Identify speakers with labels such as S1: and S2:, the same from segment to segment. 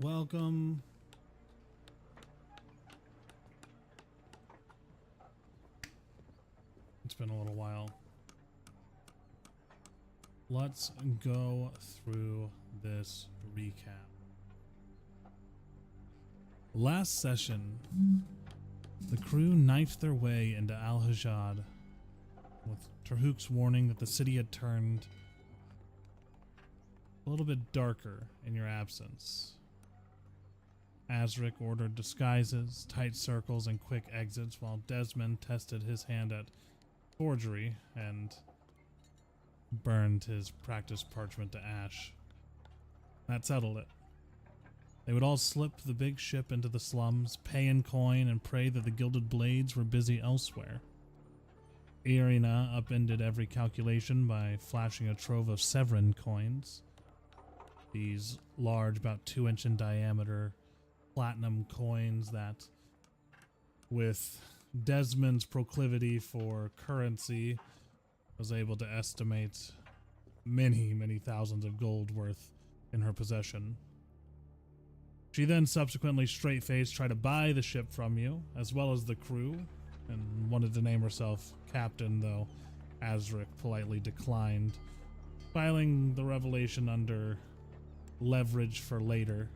S1: welcome. It's been a little while. Let's go through this recap. Last session, the crew knifed their way into Al-Hajjad with Tarhuk's warning that the city had turned a little bit darker in your absence. Azric ordered disguises, tight circles, and quick exits, while Desmond tested his hand at forgery and burned his practice parchment to ash. That settled it. They would all slip the big ship into the slums, pay in coin, and pray that the Gilded Blades were busy elsewhere. Irina upended every calculation by flashing a trove of Severin coins. These large, about 2-inch in diameter, platinum coins that, with Desmond's proclivity for currency, was able to estimate many thousands of gold worth in her possession. She then subsequently straight-faced tried to buy the ship from you, as well as the crew, and wanted to name herself captain, though Azric politely declined, filing the revelation under leverage for later.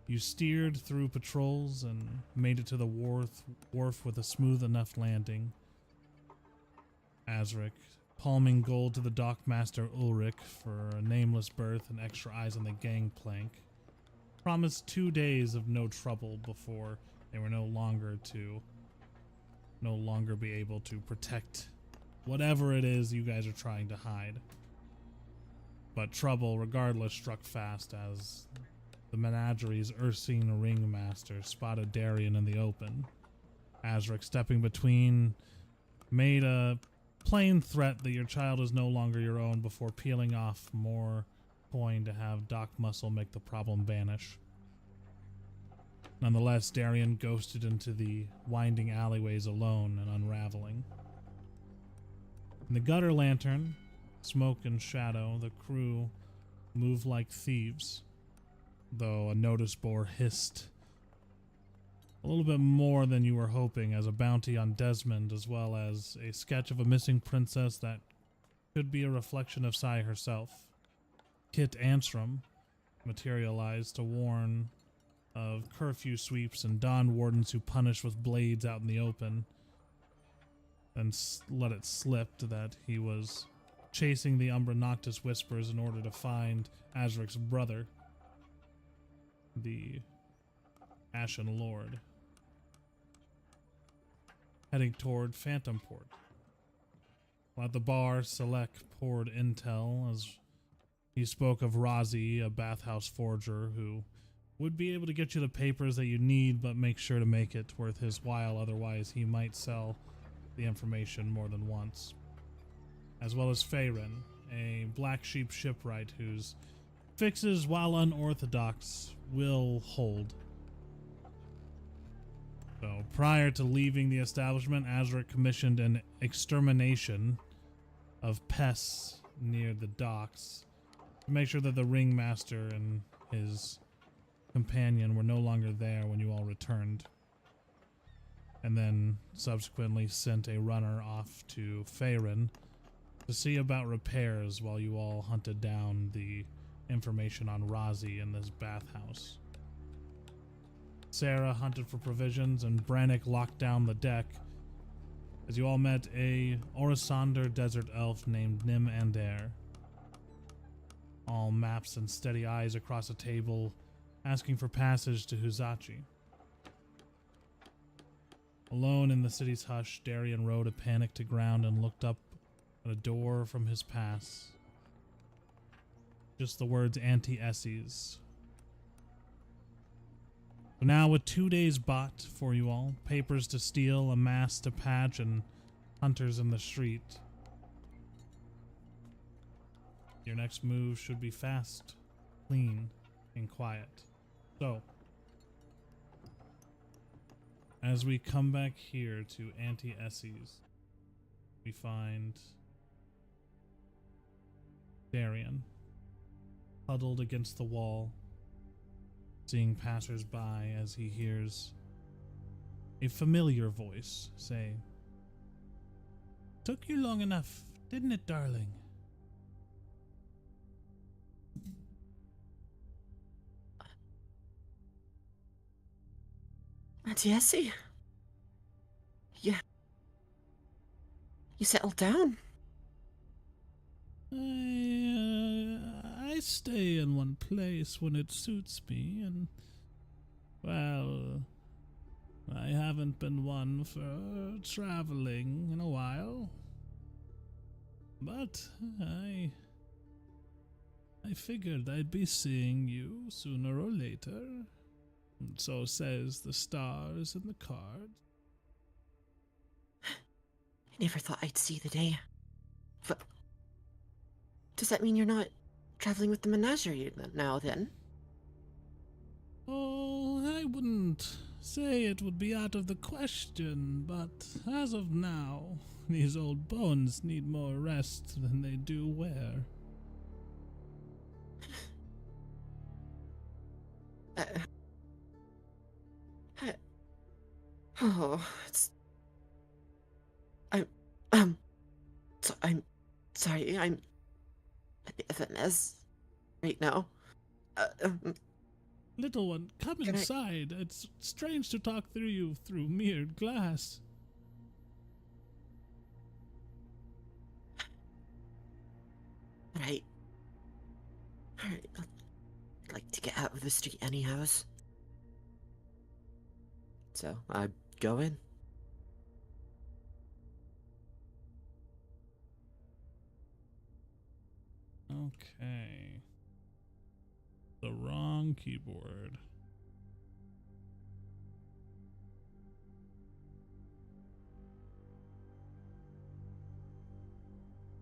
S1: You steered through patrols and made it to the wharf with a smooth enough landing. Azric, palming gold to the dockmaster Ulrich for a nameless berth and extra eyes on the gangplank, promised 2 days of no trouble before they were no longer be able to protect whatever it is you guys are trying to hide. But trouble, regardless, struck fast as the menagerie's Ursine ringmaster spotted Darian in the open. Azric, stepping between, made a plain threat that your child is no longer your own before peeling off more coin to have Doc Muscle make the problem vanish. Nonetheless, Darian ghosted into the winding alleyways alone and unraveling. In the gutter lantern, smoke and shadow, the crew moved like thieves, though a notice board hissed a little bit more than you were hoping as a bounty on Desmond, as well as a sketch of a missing princess that could be a reflection of Sai herself. Kit Antrim materialized to warn of curfew sweeps and dawn wardens who punish with blades out in the open, and let it slip that he was chasing the Umbra Noctis Whispers in order to find Azric's brother, the Ashen Lord, heading toward Phantom Port. While at the bar, Selek poured intel as he spoke of Razi, a bathhouse forger who would be able to get you the papers that you need, but make sure to make it worth his while, otherwise he might sell the information more than once. As well as Feyrin, a black sheep shipwright whose fixes, while unorthodox, will hold. So, prior to leaving the establishment, Azric commissioned an extermination of pests near the docks to make sure that the ringmaster and his companion were no longer there when you all returned. And then subsequently sent a runner off to Feyrin to see about repairs while you all hunted down the information on Razi in this bathhouse. Sarah hunted for provisions and Brannick locked down the deck as you all met a Orisander desert elf named Nim Ander. All maps and steady eyes across a table asking for passage to Huzachi. Alone in the city's hush, Darian rode a panic to ground and looked up at a door from his pass. Just the words Anti-Esses. So now with 2 days bought for you all, papers to steal, a mask to patch, and hunters in the street, your next move should be fast, clean, and quiet. So, as we come back here to Anti-Esses, we find Darian. huddled against the wall, seeing passers-by as he hears a familiar voice say, "Took you long enough, didn't it, darling?"
S2: Jesse, yeah, you settled down.
S1: I stay in one place when it suits me, and, well, I haven't been one for traveling in a while. But I figured I'd be seeing you sooner or later. And so says the stars and the cards.
S2: I never thought I'd see the day. But does that mean you're not traveling with the menagerie now, then?
S1: Oh, I wouldn't say it would be out of the question, but as of now, these old bones need more rest than they do wear.
S2: Uh, I- oh, it's... I'm... Um... I'm sorry, I'm a bit of a mess right now. Uh, um,
S1: Little one, come
S2: can I...
S1: inside. It's strange to talk through you through mirrored glass.
S2: Right. Alright, I'd like to get out of the street anyhows. So, I go in.
S1: Okay. The wrong keyboard.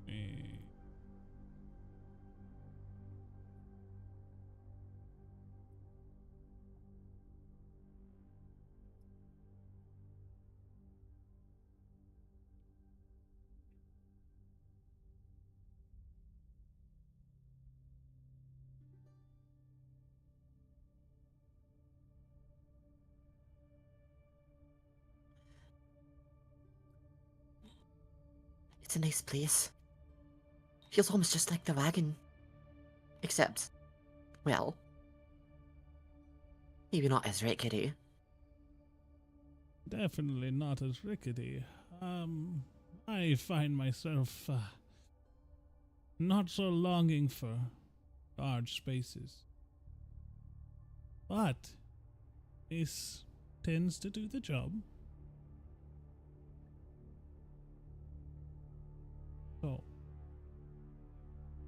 S1: Eh.
S2: It's a nice place. Feels almost just like the wagon. Except, well, maybe not as rickety.
S1: Definitely not as rickety. I find myself not so longing for large spaces. But this tends to do the job. So,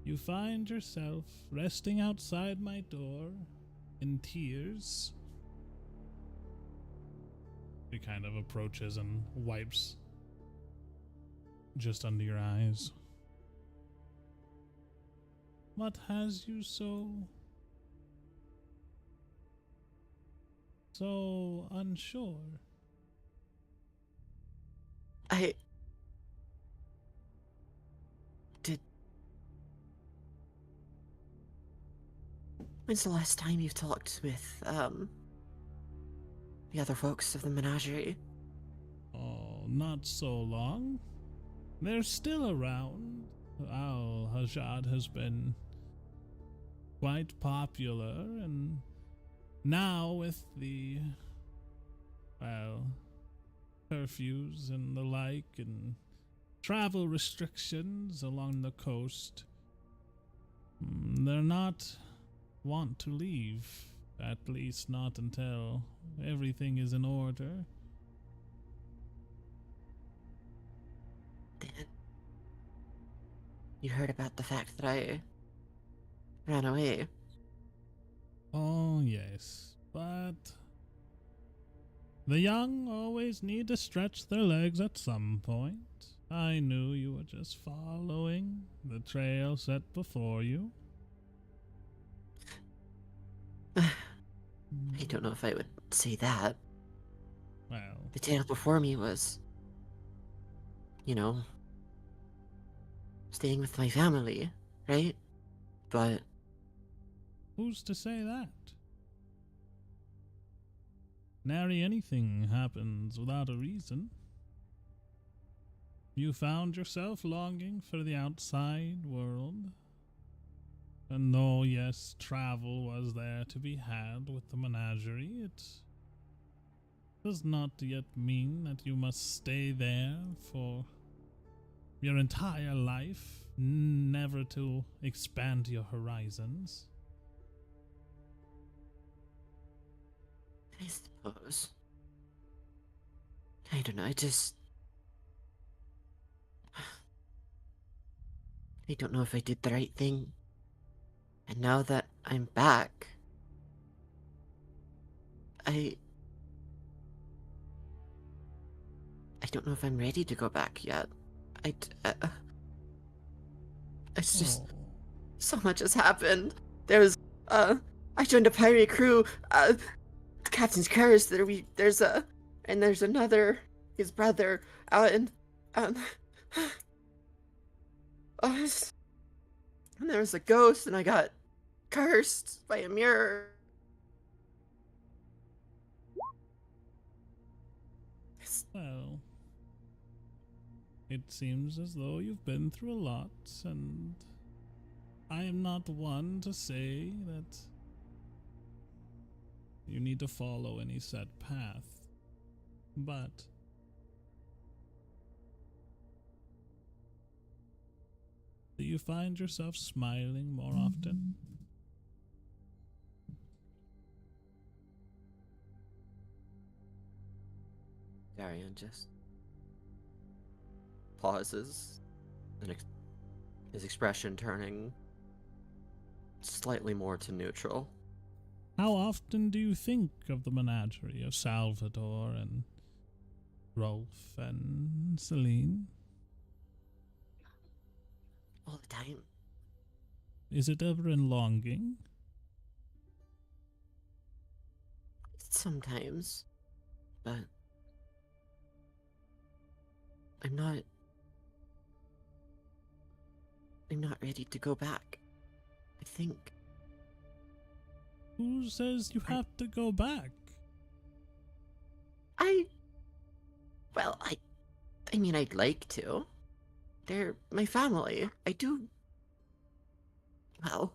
S1: you find yourself resting outside my door in tears. He kind of approaches and wipes just under your eyes. What has you so unsure?
S2: I... Did... When's the last time you've talked with, the other folks of the menagerie?
S1: Oh, not so long. They're still around. Al Hajjad has been quite popular, and now with the, well, curfews and the like, and travel restrictions along the coast, they're not want to leave, at least not until everything is in order.
S2: Dan, you heard about the fact that I ran away.
S1: Oh, yes, but the young always need to stretch their legs at some point. I knew you were just following the trail set before you.
S2: I don't know if I would say that.
S1: Well,
S2: The tale before me was, you know, staying with my family, right? But
S1: Who's to say that? Nary anything happens without a reason. You found yourself longing for the outside world. And though, yes, travel was there to be had with the menagerie, it does not yet mean that you must stay there for your entire life, never to expand your horizons.
S2: I suppose. I don't know, I don't know if I did the right thing. And now that I'm back, I don't know if I'm ready to go back yet. It's just
S1: Oh,
S2: so much has happened. I joined a pirate crew. The captain's curse. And there's another, his brother, out in, um, uh, and there was a ghost, and I got cursed by a mirror.
S1: well, it seems as though you've been through a lot, and I am not one to say that you need to follow any set path, but do you find yourself smiling more often?
S2: Darian just pauses, and his expression turning slightly more to neutral.
S1: How often do you think of the menagerie of Salvador and Rolf and Celine?
S2: All the time.
S1: Is it ever in longing?
S2: Sometimes. But I'm not ready to go back. I think.
S1: Who says you have to go back?
S2: Well, I mean, I'd like to. They're my family. I do. Well,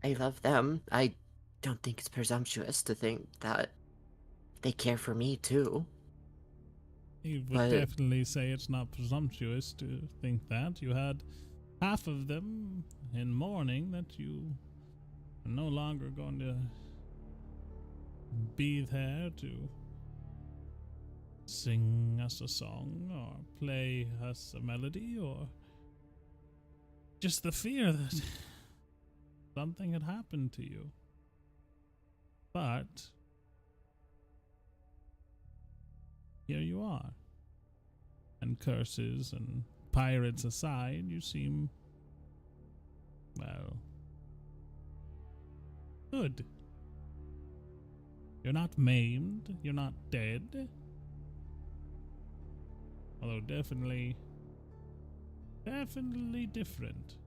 S2: I love them. I don't think it's presumptuous to think that they care for me too.
S1: You would
S2: But
S1: definitely say it's not presumptuous to think that. You had half of them in mourning that you are no longer going to be there to sing us a song or play us a melody, or just the fear that something had happened to you. But here you are. And curses and pirates aside, you seem, well, good. You're not maimed, you're not dead. Although definitely different.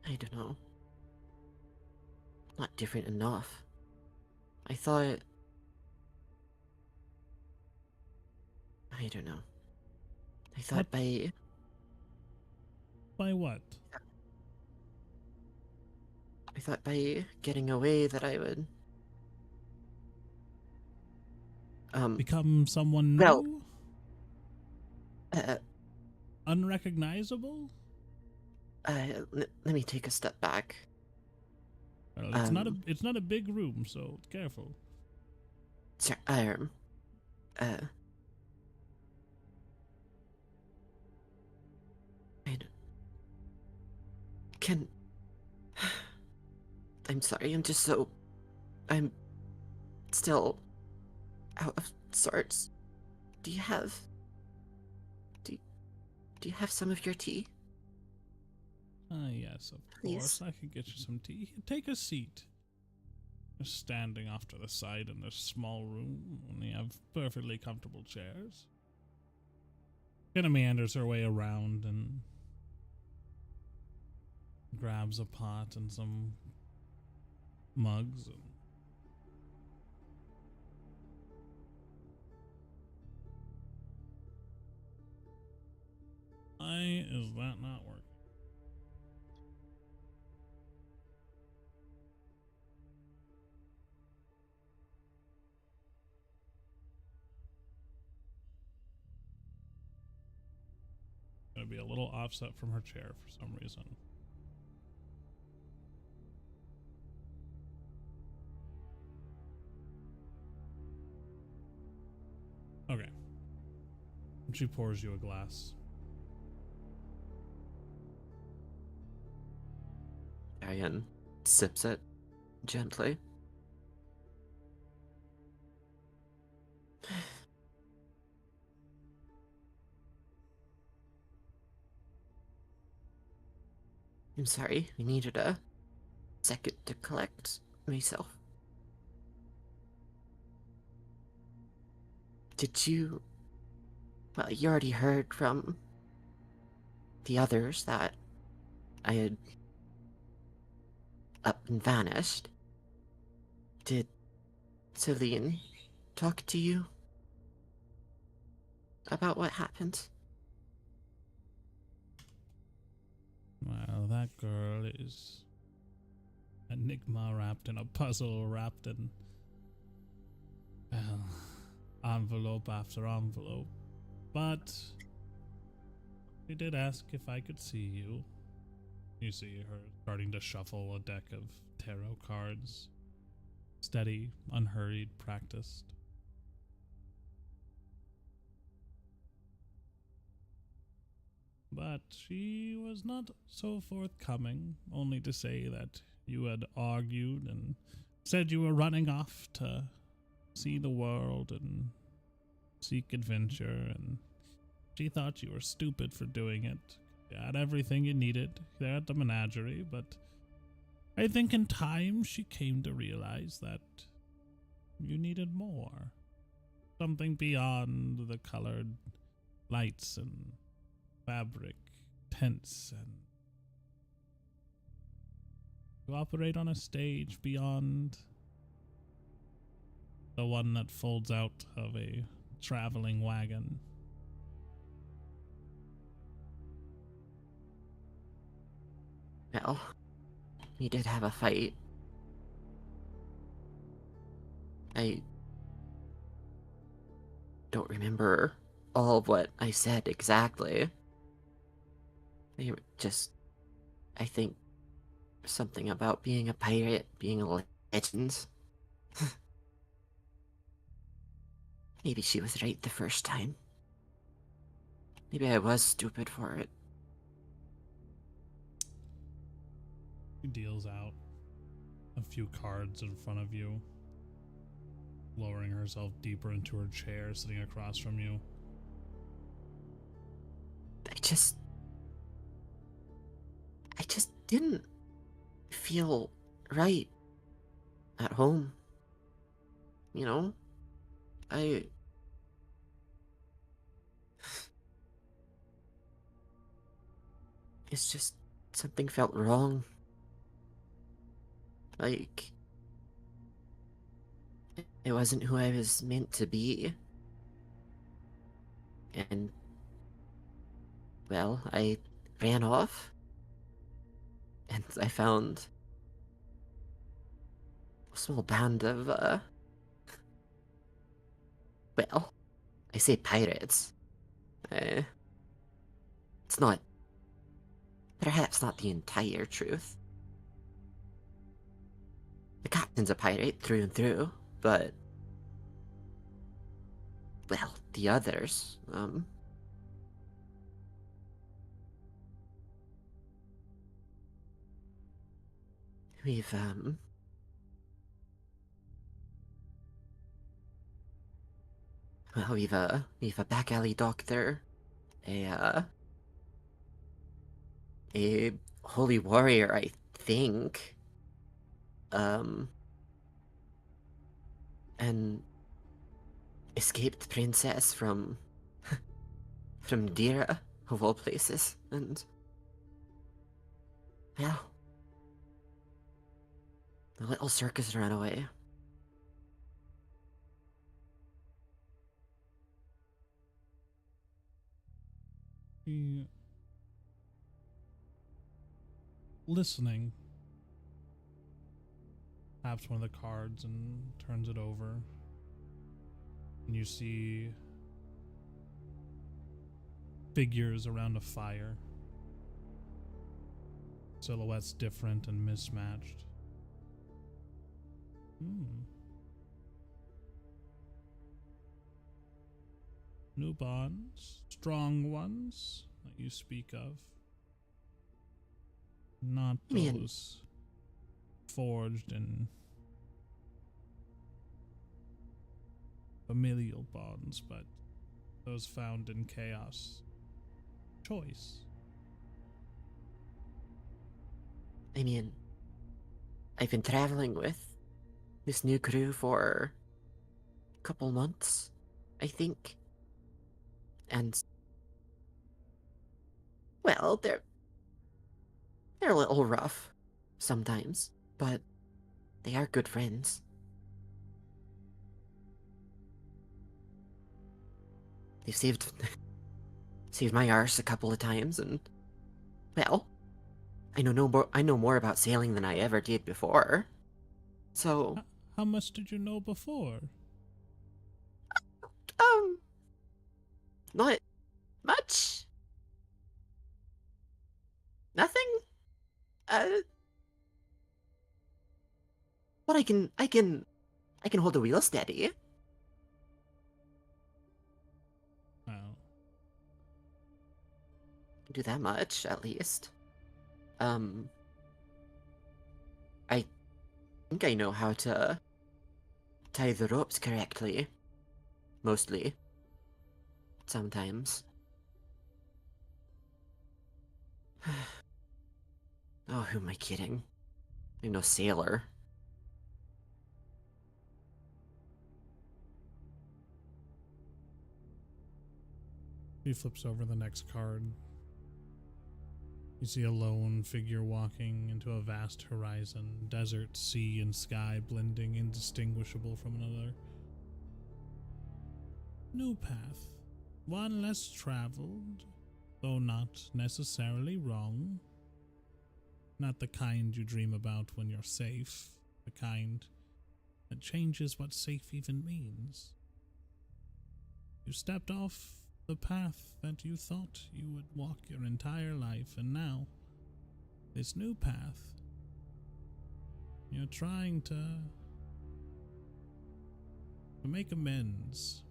S2: I don't know. Not different enough. I thought. I don't know. I thought
S1: What?
S2: by.
S1: By what?
S2: I thought by getting away that I would.
S1: Become someone
S2: Well,
S1: new?
S2: uh,
S1: Unrecognizable?
S2: let me take a step back.
S1: Well,
S2: Um,
S1: it's not a big room, so careful.
S2: Sir, uh, I don't, can. I'm sorry, I'm still out of sorts. Do you have. Do, do you have some of your tea?
S1: Yes, of
S2: Please.
S1: course. I could get you some tea. Take a seat. You're standing off to the side in this small room, and you have perfectly comfortable chairs. Kinda meanders her way around and grabs a pot and some mugs. And why is that not working? Gonna be a little offset from her chair for some reason. Okay. She pours you a glass.
S2: Arian sips it gently. I'm sorry, I needed a second to collect myself. Did you... Well, you already heard from the others that I had up and vanished. Did Celine talk to you about what happened?
S1: Well, that girl is enigma wrapped in a puzzle, wrapped in, well, envelope after envelope. But she did ask if I could see you. You see her starting to shuffle a deck of tarot cards. Steady, unhurried, practiced. But she was not so forthcoming, only to say that you had argued and said you were running off to see the world and seek adventure, and she thought you were stupid for doing it. You had everything you needed there at the menagerie, but I think in time she came to realize that you needed more. Something beyond the colored lights and fabric, tents, and to operate on a stage beyond the one that folds out of a traveling wagon.
S2: Well, we did have a fight. I don't remember all of what I said exactly. They were just, I think, something about being a pirate, being a legend. Maybe she was right the first time. Maybe I was stupid for it.
S1: She deals out a few cards in front of you, lowering herself deeper into her chair, sitting across from you.
S2: I just didn't feel right at home. You know? It's just something felt wrong. Like, it wasn't who I was meant to be. And, well, I ran off. And I found a small band of, well, I say pirates. It's not, perhaps not the entire truth. The captain's a pirate through and through, but, well, the others, we've, well, we've a back alley doctor, a holy warrior, I think, an escaped princess from Dira, of all places, and, well, The little circus ran away.
S1: He, listening, taps one of the cards and turns it over. And you see figures around a fire. Silhouettes different and mismatched. New bonds, strong ones that you speak of. Not
S2: Man.
S1: those forged in familial bonds, but those found in chaos. Choice.
S2: I mean, I've been traveling with this new crew for a couple months, I think. And, well, they're a little rough sometimes, but they are good friends. They've saved my arse a couple of times, and, well, I know more about sailing than I ever did before. So,
S1: How much did you know before?
S2: um, not much. Nothing. Uh, but I can hold the wheel steady.
S1: Well,
S2: Do that much, at least. Um, I think I know how to tie the ropes correctly. Mostly. Sometimes. Oh, who am I kidding? I'm no sailor.
S1: he flips over the next card. You see a lone figure walking into a vast horizon, desert, sea, and sky blending indistinguishable from another. New path. One less traveled, though not necessarily wrong. Not the kind you dream about when you're safe, the kind that changes what safe even means. You stepped off the path that you thought you would walk your entire life, and now, this new path, you're trying to make amends,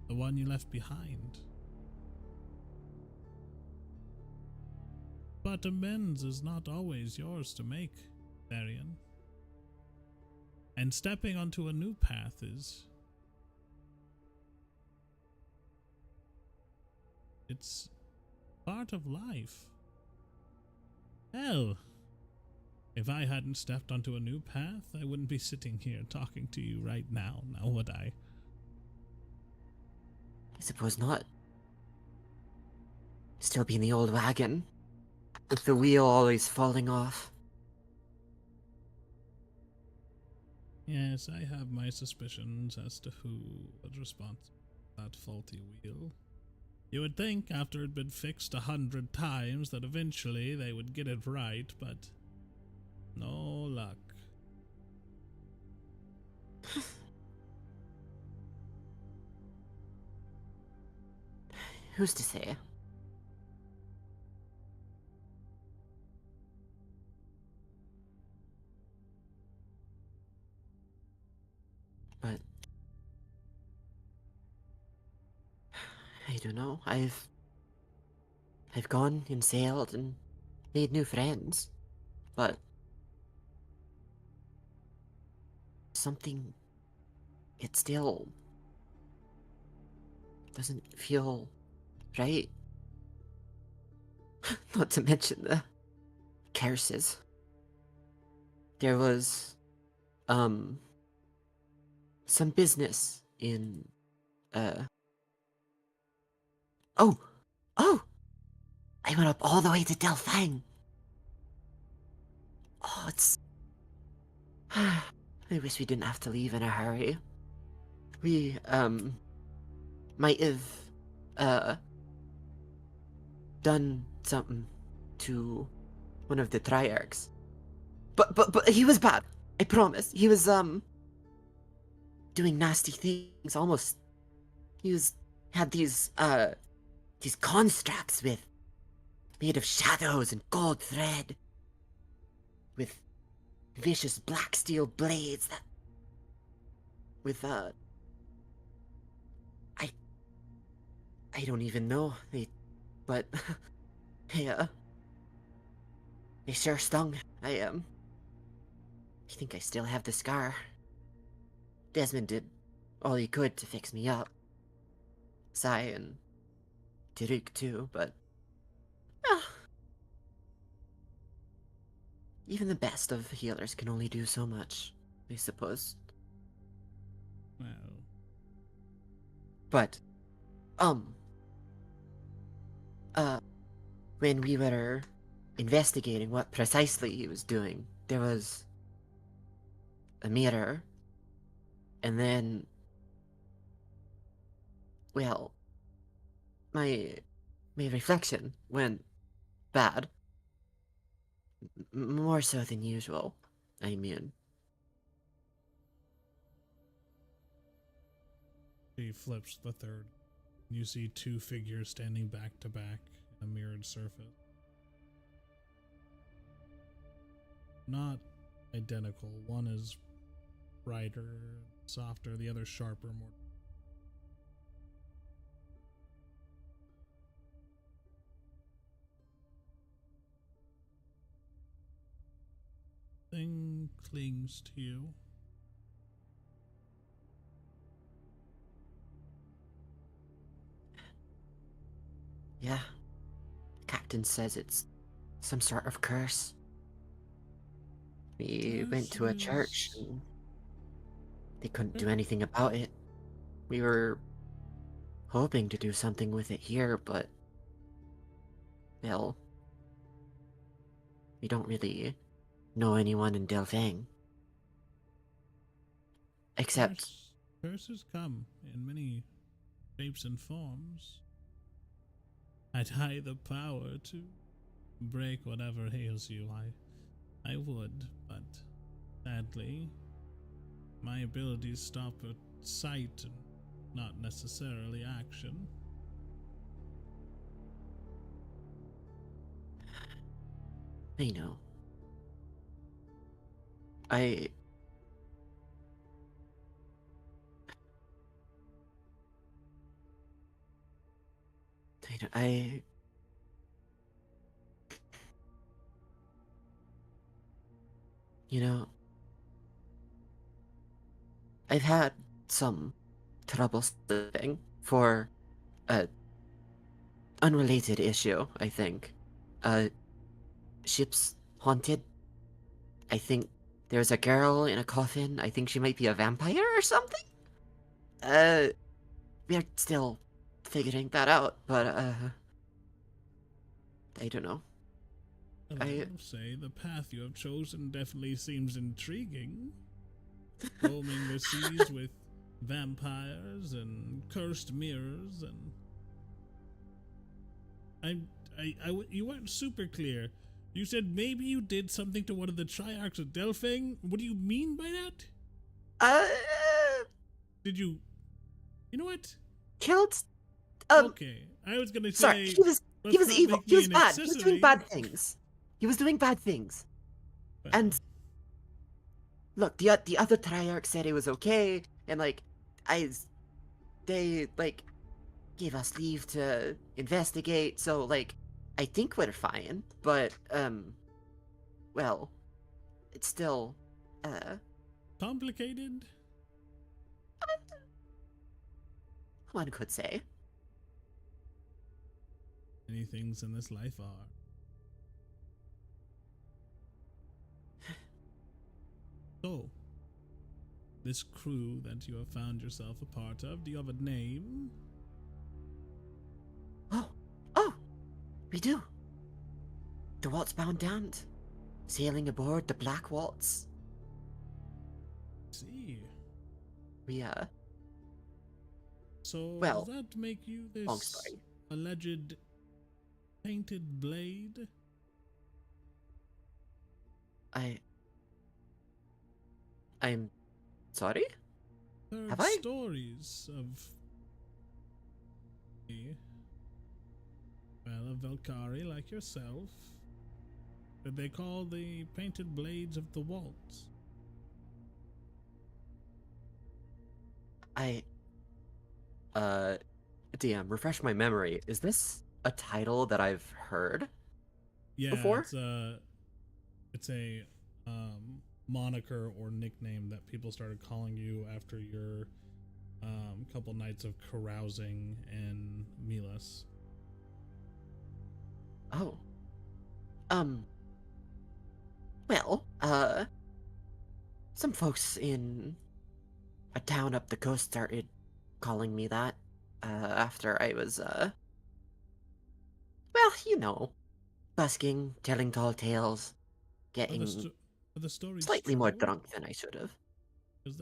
S1: the one you left behind. But amends is not always yours to make, Therian. And stepping onto a new path is... it's part of life. Hell, if I hadn't stepped onto a new path, I wouldn't be sitting here talking to you right now, would I?
S2: I suppose not. Still be in the old wagon, with the wheel always falling off.
S1: Yes, I have my suspicions as to who was responsible for that faulty wheel. You would think after it'd been fixed 100 times that eventually they would get it right, but no luck.
S2: Who's to say? But I don't know. I've gone and sailed and made new friends, but something, it still doesn't feel right. Not to mention the curses. There was some business in uh oh oh I went up all the way to Delphine. Oh, I wish we didn't have to leave in a hurry. We, might have, uh, done something to one of the Triarchs. But he was bad. I promise. He was, doing nasty things, almost. Had these constructs made of shadows and gold thread, with vicious black steel blades that, with, I don't even know, but, they sure stung. I think I still have the scar. Desmond did all he could to fix me up. Sai and Tariq too, but ah, even the best of healers can only do so much, I suppose.
S1: Well,
S2: But, when we were investigating what precisely he was doing, there was a mirror, and then, well, my reflection went bad. More so than usual, I mean.
S1: he flips the third. You see two figures standing back to back in a mirrored surface. Not identical. One is brighter, softer, the other sharper, more. Thing clings to you.
S2: Yeah. Captain says it's some sort of curse. We went to a church and they couldn't do anything about it. We were hoping to do something with it here, but, well, we don't really know anyone in Delphine. Except,
S1: Curses come in many shapes and forms. I'd hide the power to break whatever ails you. I would, but sadly, my abilities stop at sight and not necessarily action.
S2: I know. I you know, I've had some trouble sleeping for a unrelated issue, I think. Ship's haunted. I think there's a girl in a coffin. I think she might be a vampire or something. We're still figuring that out, but, I don't know.
S1: Well, I will say the path you have chosen definitely seems intriguing. Roaming the seas with vampires and cursed mirrors, and you weren't super clear. You said maybe you did something to one of the Triarchs of Delphine. What do you mean by that? Did you? You know what?
S2: Killed?
S1: Okay, I was gonna say.
S2: Sorry, he was evil. He was bad. He was doing bad things. He was doing bad things.
S1: Well,
S2: And look, the other Triarch said it was okay, and like, they like gave us leave to investigate. So like, I think we're fine. But well, it's still
S1: complicated.
S2: One could say.
S1: Many things in this life are. So, this crew that you have found yourself a part of, do you have a name?
S2: Oh, we do. The Waltz Bound Damned, sailing aboard the Black Waltz.
S1: See.
S2: We,
S1: So
S2: well,
S1: does that make you
S2: long
S1: this
S2: story.
S1: alleged painted blade?
S2: I'm sorry?
S1: Heard
S2: Have I?
S1: stories of me, well, a Valkyrie like yourself, that they call the painted blades of the waltz.
S2: I, DM, refresh my memory. Is this a title that I've heard
S1: Yeah,
S2: before?
S1: it's a moniker or nickname that people started calling you after your couple nights of carousing in Milas.
S2: Oh. Um, well, some folks in a town up the coast started calling me that, after I was, well, you know, busking, telling tall tales,
S1: Are the,
S2: getting
S1: sto- are the stories
S2: slightly more
S1: true?
S2: drunk than I should have.
S1: Because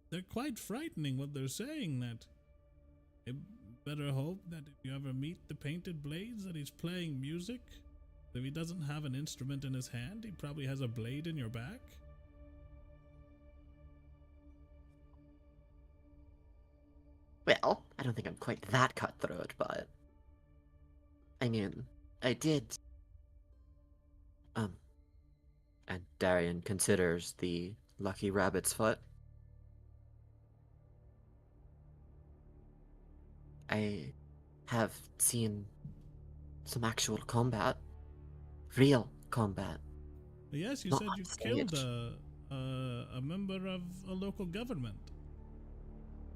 S1: they're quite frightening what they're saying. That you better hope that if you ever meet the painted blades, that he's playing music. If he doesn't have an instrument in his hand, he probably has a blade in your back.
S2: Well, I don't think I'm quite that cutthroat, but I mean, I did. Um, and Darian considers the lucky rabbit's foot. I have seen some actual combat, real combat,
S1: Yes, you
S2: not
S1: said
S2: on
S1: you killed
S2: stage.
S1: a member of a local government.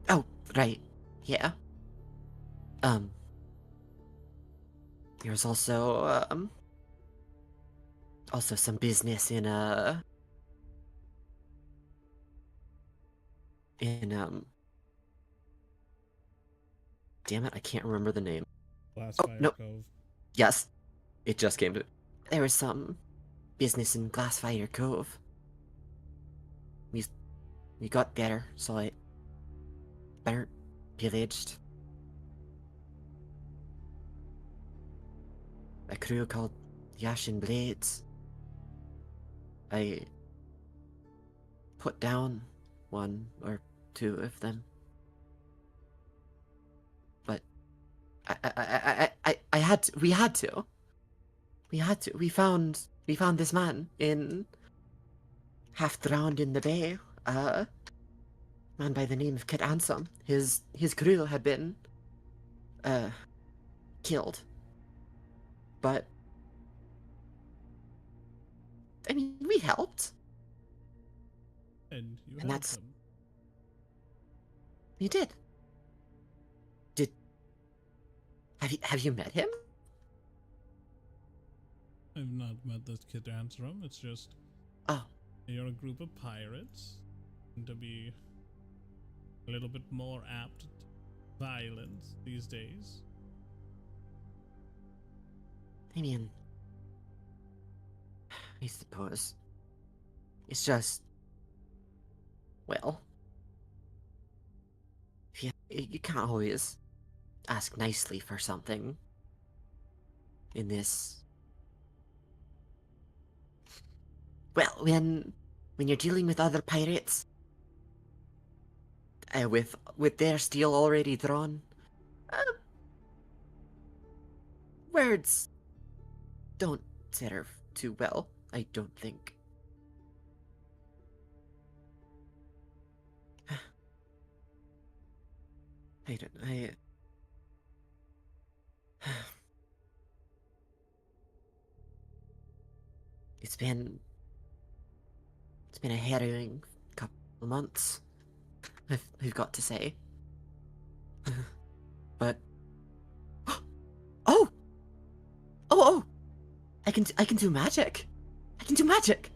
S2: Oh, right, yeah. Um, there's also some business in damn it, I can't remember the name. Oh
S1: Glassfire
S2: no,
S1: Cove.
S2: yes, it just came to. There was some business in Glassfire Cove. We we got there, so it burnt, pillaged. A crew called the Ashen Blades. I put down one or two of them, but I had to. We had to. We had to. We found this man in half drowned in the bay. Man by the name of Kit Ansem. His crew had been uh killed, but I mean we helped,
S1: And you
S2: and
S1: helped
S2: that's
S1: him.
S2: we did. Did have you met him?
S1: I've not met this kid Ansram. It's just
S2: Oh,
S1: you're a group of pirates, and to be a little bit more apt to violence these days.
S2: I mean, I suppose it's just well, you can't always ask nicely for something in this. Well, when you're dealing with other pirates, with their steel already drawn, uh, words don't serve too well. I don't think. I don't. It's been it's been a harrowing couple of months. I've got to say, but oh, oh, I can do magic. I can do magic.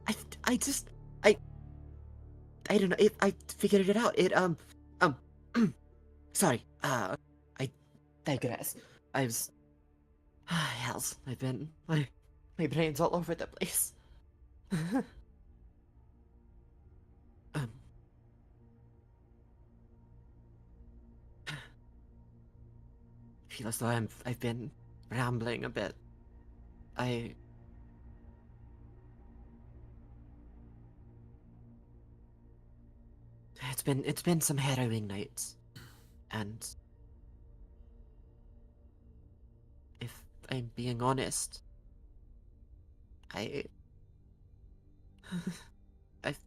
S2: I I just I I don't know. I figured it out. Um sorry. I digress. I was hells. I've been my brain's all over the place. feel as though I've been rambling a bit. I it's been some harrowing nights, and if I'm being honest, I I've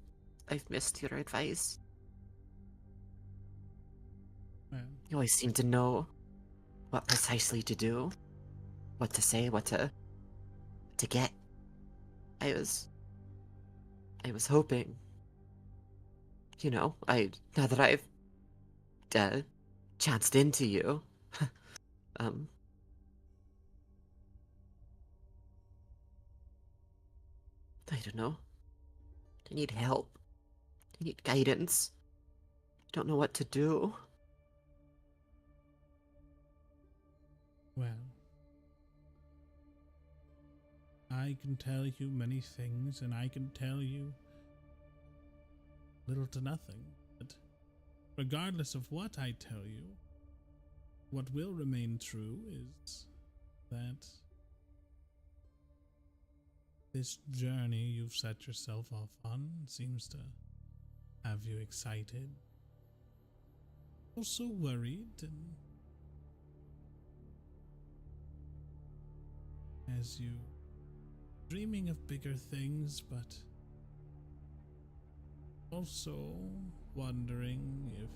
S2: I've missed your advice.
S1: Well,
S2: You always seem to know what precisely to do, what to say, what to get. I was I was hoping, now that I've uh, chanced into you, um, I don't know. I need help. I need guidance. I don't know what to do.
S1: well, I can tell you many things, and I can tell you little to nothing. But regardless of what I tell you, what will remain true is that this journey you've set yourself off on seems to have you excited, also worried, and as you dreaming of bigger things, but also wondering if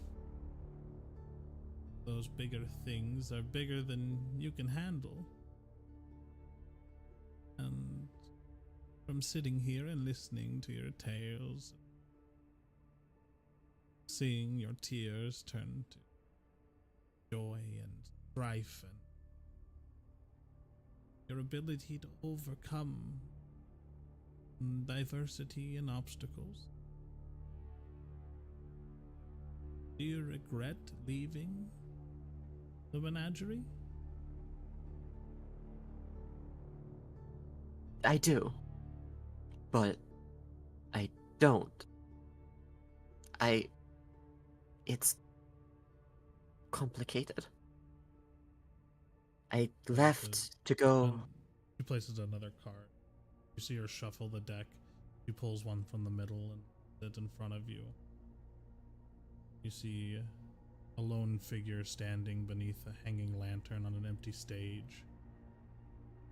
S1: those bigger things are bigger than you can handle. And from sitting here and listening to your tales, seeing your tears turn to joy and strife, and your ability to overcome diversity and obstacles, do you regret leaving the menagerie?
S2: I do, but I don't. I. It's complicated. I left to go.
S1: She places another card. You see her shuffle the deck. She pulls one from the middle and sits in front of you. You see a lone figure standing beneath a hanging lantern on an empty stage.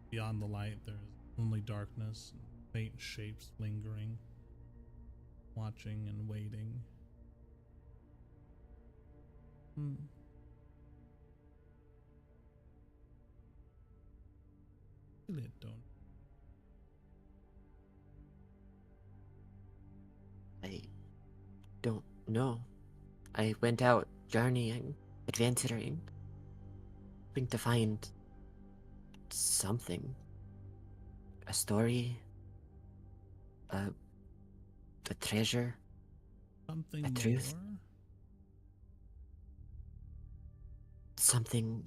S1: Beyond the light, there is only darkness and faint shapes lingering, watching and waiting. Feel it, don't.
S2: I don't know. I went out journeying, adventuring, hoping to find something. A story, a treasure,
S1: Something
S2: a
S1: more?
S2: truth. Something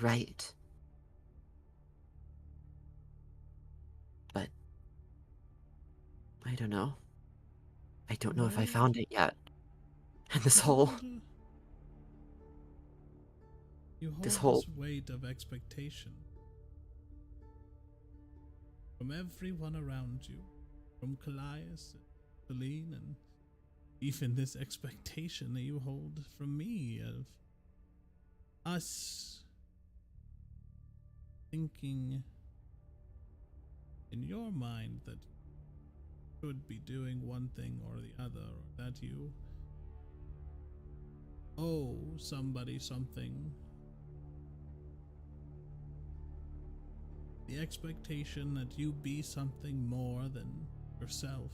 S2: right. But I don't know. I don't know if I
S1: Hold-
S2: found it yet. And this
S1: you
S2: whole
S1: hold- You hold
S2: this whole
S1: this weight of expectation from everyone around you, from Callias, Celine, and even this expectation that you hold from me of us thinking in your mind that you should be doing one thing or the other, or that you owe somebody something. The expectation that you be something more than yourself,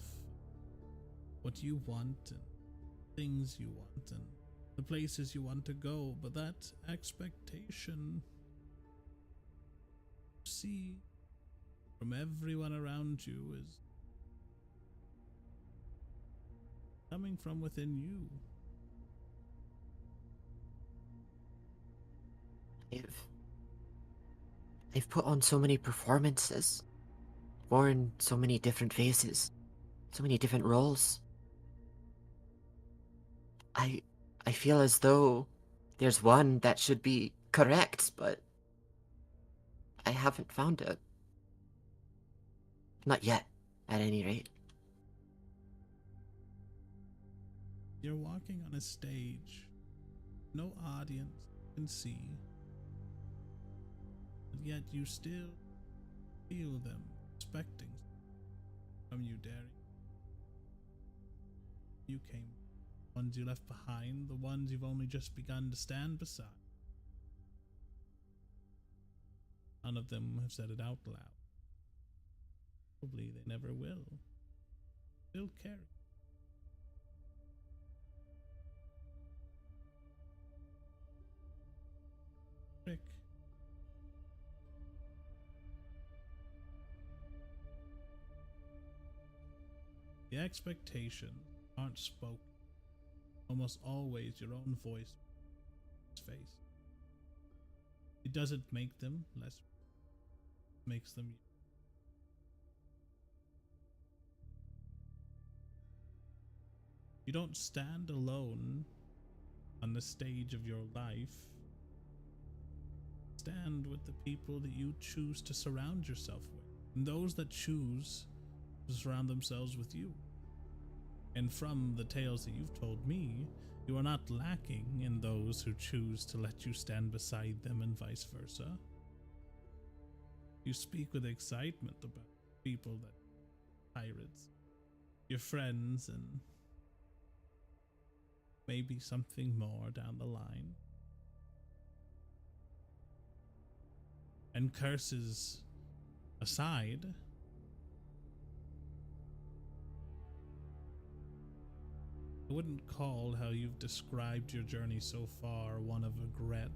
S1: what you want and things you want and the places you want to go, but that expectation, you see, from everyone around you is coming from within you.
S2: I've put on so many performances, worn so many different faces, so many different roles. I feel as though there's one that should be correct, but I haven't found it. Not yet, at any rate.
S1: You're walking on a stage. No audience can see. But yet you still feel them expecting from you, Darian. You came. The ones you left behind, the ones you've only just begun to stand beside. None of them have said it out loud. Probably they never will. Still carry. Rick. The expectations aren't spoken. Almost always your own voice face. It doesn't make them less, it makes them. You don't stand alone on the stage of your life. Stand with the people that you choose to surround yourself with, and those that choose to surround themselves with you. And from the tales that you've told me, you are not lacking in those who choose to let you stand beside them and vice versa. You speak with excitement about people that pirates, your friends, and maybe something more down the line. And curses aside, I wouldn't call how you've described your journey so far one of regret.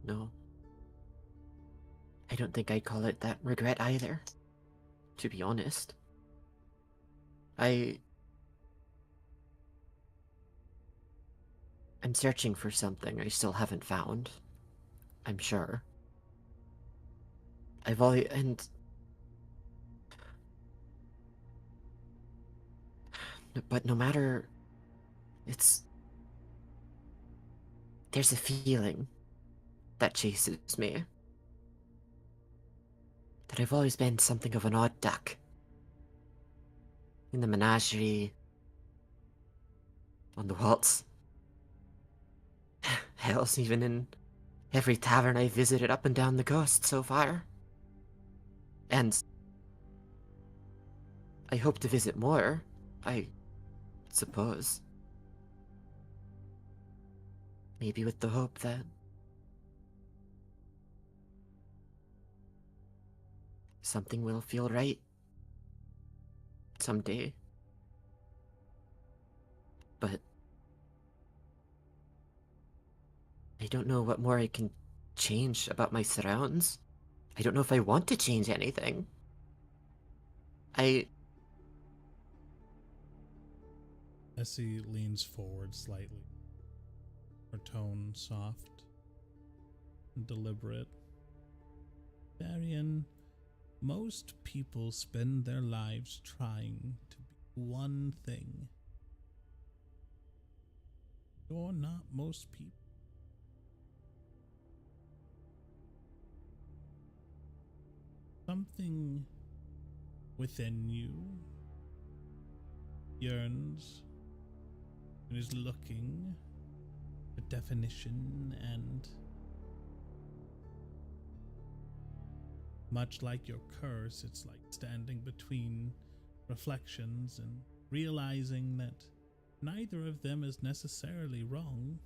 S2: No. I don't think I'd call it that regret either, to be honest. I'm searching for something I still haven't found. I'm sure. But no matter, there's a feeling that chases me. That I've always been something of an odd duck. In the menagerie, on the waltz. Hell's even in every tavern I've visited up and down the coast so far. And I hope to visit more, I suppose. Maybe with the hope that something will feel right someday. But I don't know what more I can change about my surrounds. I don't know if I want to change anything.
S1: Essie leans forward slightly, her tone soft and deliberate. Darian, most people spend their lives trying to be one thing. You're not most people. Something within you yearns and is looking for definition, and much like your curse, it's like standing between reflections and realizing that neither of them is necessarily wrong.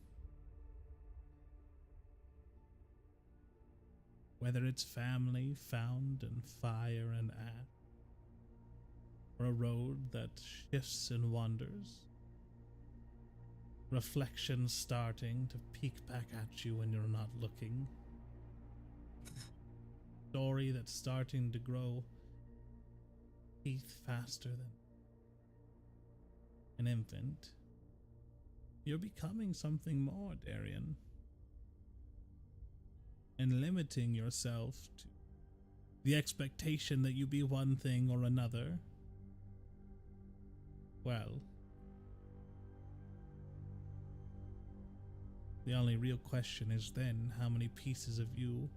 S1: Whether it's family found in fire and ash, or a road that shifts and wanders, reflections starting to peek back at you when you're not looking, story that's starting to grow teeth faster than an infant. You're becoming something more, Darian. And limiting yourself to the expectation that you be one thing or another Well, the only real question is then how many pieces of you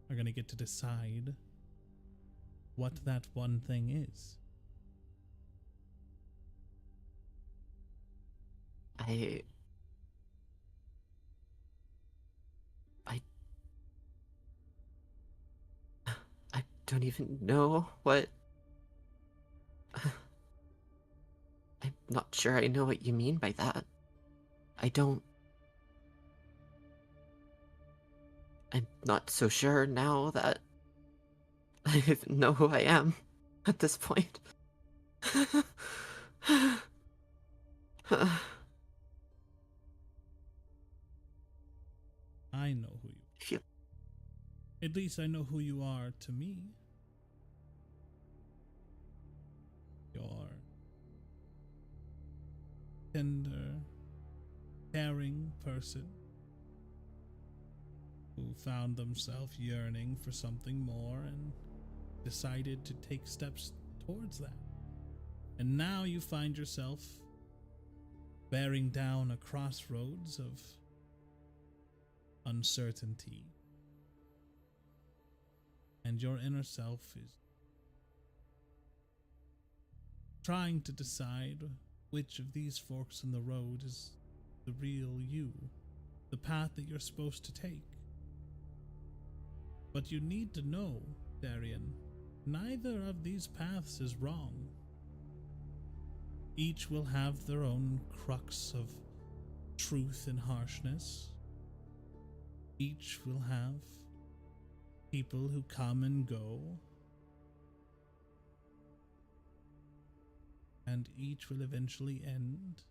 S1: are going to get to decide what that one thing is.
S2: I I I don't even know what. I'm not sure I know what you mean by that. I don't. I'm not so sure now that I even know who I am at this point.
S1: I know who you
S2: Feel
S1: are. At least I know who you are to me. You're tender, caring person who found themselves yearning for something more and decided to take steps towards that. And now you find yourself bearing down a crossroads of uncertainty. And your inner self is trying to decide which of these forks in the road is the real you, the path that you're supposed to take. But you need to know, Darian, neither of these paths is wrong. Each will have their own crux of truth and harshness. Each will have people who come and go. And each will eventually end.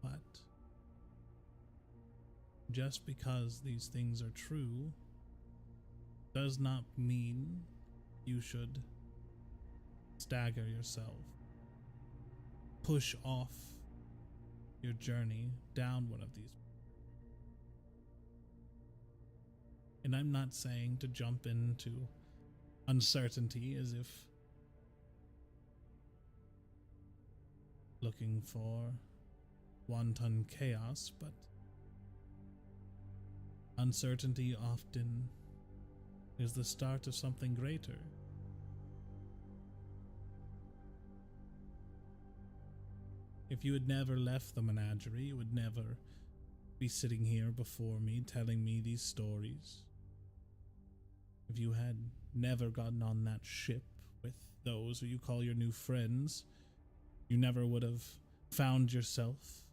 S1: But just because these things are true does not mean you should stagger yourself, push off your journey down one of these. And I'm not saying to jump into uncertainty as if looking for wanton chaos, but uncertainty often is the start of something greater. If you had never left the menagerie, you would never be sitting here before me telling me these stories. If you had never gotten on that ship with those who you call your new friends, you never would have found yourself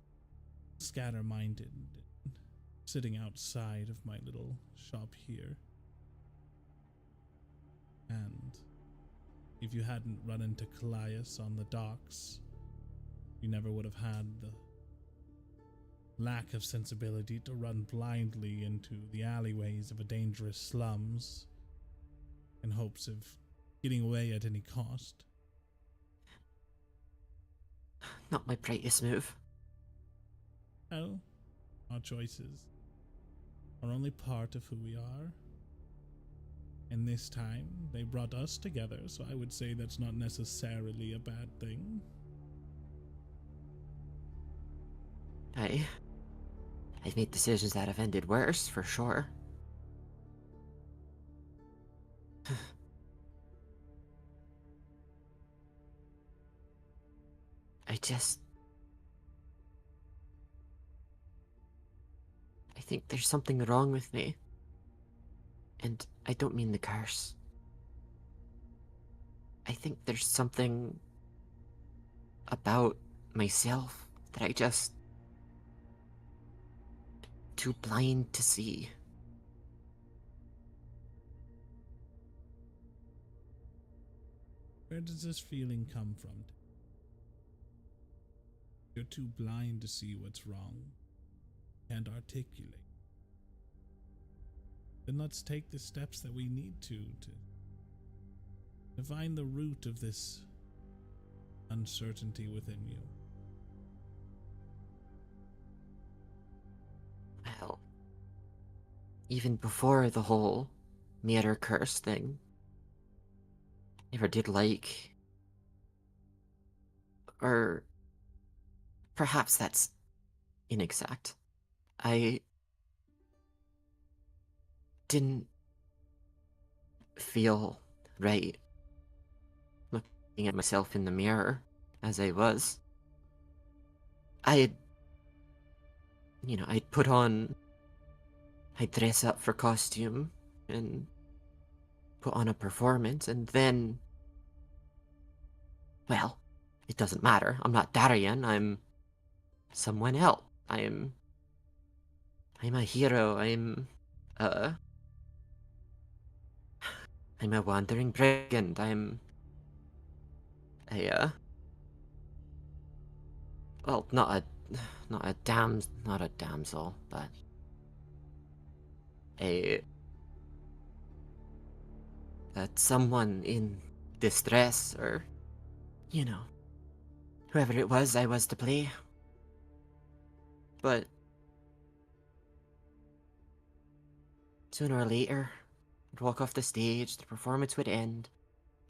S1: scatter-minded, sitting outside of my little shop here. And if you hadn't run into Callias on the docks, you never would have had the lack of sensibility to run blindly into the alleyways of a dangerous slums in hopes of getting away at any cost.
S2: not my brightest move.
S1: Well, our choices are only part of who we are. And this time, they brought us together, so I would say that's not necessarily a bad thing.
S2: I've made decisions that have ended worse, for sure. I think there's something wrong with me. And I don't mean the curse. I think there's something about myself that I just too blind to see.
S1: Where does this feeling come from? You're too blind to see what's wrong and articulate. Then let's take the steps that we need to find the root of this uncertainty within you.
S2: Well, even before the whole mirror curse thing, never did like, or perhaps that's inexact. I didn't feel right looking at myself in the mirror as I was. I had, I'd put on, I'd dress up for costume and put on a performance, and then, well, it doesn't matter. I'm not Darian, I'm someone else. I'm a hero, uh, I'm a wandering brigand, I'm a, well, not a damsel, but a, someone in distress, or, you know, whoever it was I was to play. But sooner or later, I'd walk off the stage, the performance would end,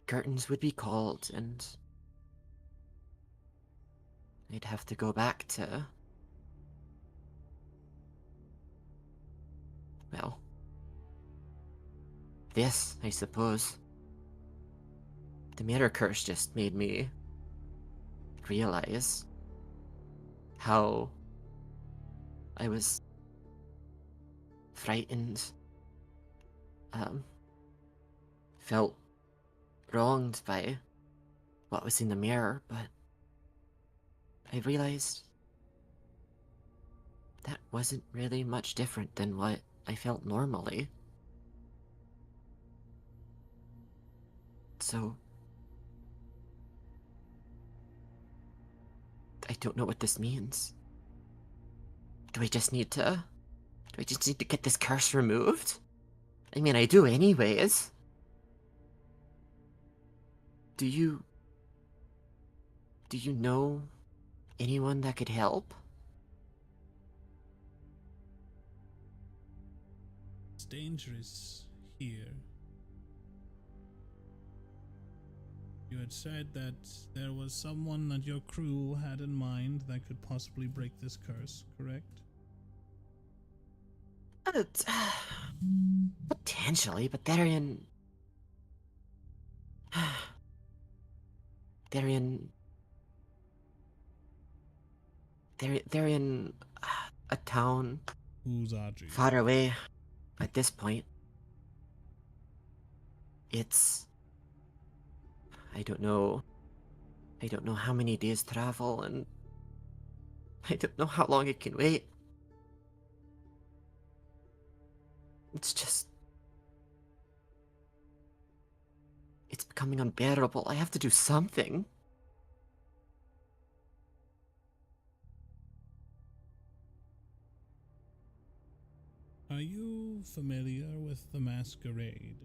S2: curtains would be called, and I'd have to go back to, well, this, I suppose. The mirror curse just made me realize how I was frightened, felt wronged by what was in the mirror, but I realized that wasn't really much different than what I felt normally. So, I don't know what this means. Do I just need to get this curse removed? I mean, I do anyways. Do you know anyone that could help?
S1: It's dangerous here. You had said that there was someone that your crew had in mind that could possibly break this curse, correct?
S2: Potentially, but they're in... They're in... They're in a town
S1: Who's Audrey?
S2: far away at this point. It's... I don't know how many days travel, and I don't know how long it can wait. It's just... It's becoming unbearable. I have to do something.
S1: Are you familiar with the masquerade?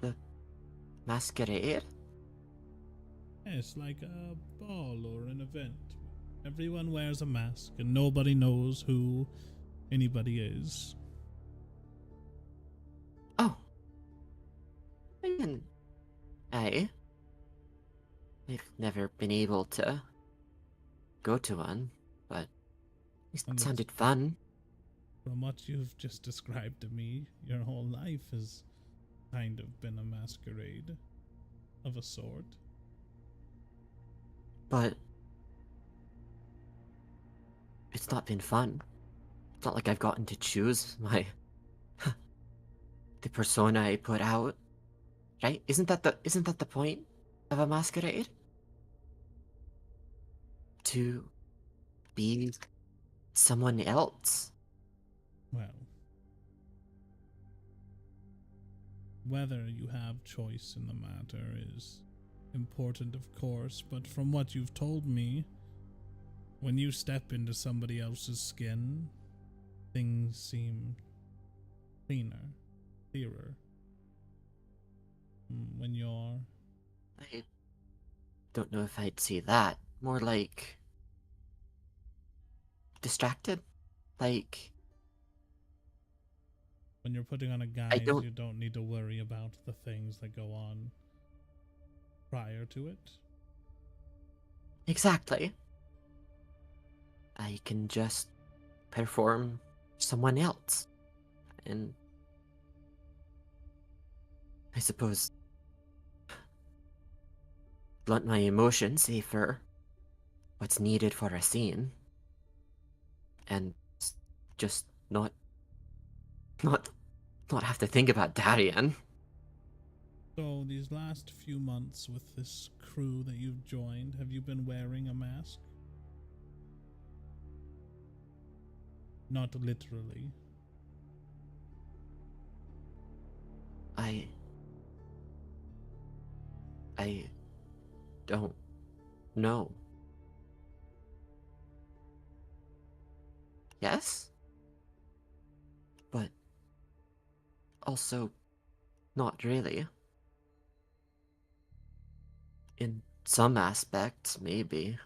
S2: The masquerade?
S1: Yes, like a ball or an event. Everyone wears a mask and nobody knows who anybody is.
S2: Oh. I mean, I've never been able to go to one, but it sounded fun.
S1: From what you've just described to me, your whole life has kind of been a masquerade of a sort.
S2: But it's not been fun. It's not like I've gotten to choose the persona I put out, right? Isn't that the point of a masquerade? To be someone else?
S1: Well, whether you have choice in the matter is important, of course, but from what you've told me, when you step into somebody else's skin, things seem cleaner, clearer. When you're...
S2: I don't know if I'd say that. More like distracted. Like
S1: When you're putting on a
S2: I
S1: guise,
S2: don't
S1: you don't need to worry about the things that go on prior to it.
S2: exactly. I can just perform someone else. And I suppose blunt my emotions, say for what's needed for a scene, and just not not have to think about Darian.
S1: So, these last few months with this crew that you've joined, have you been wearing a mask? Not literally.
S2: I I don't know. Yes? But also not really. In some aspects, maybe.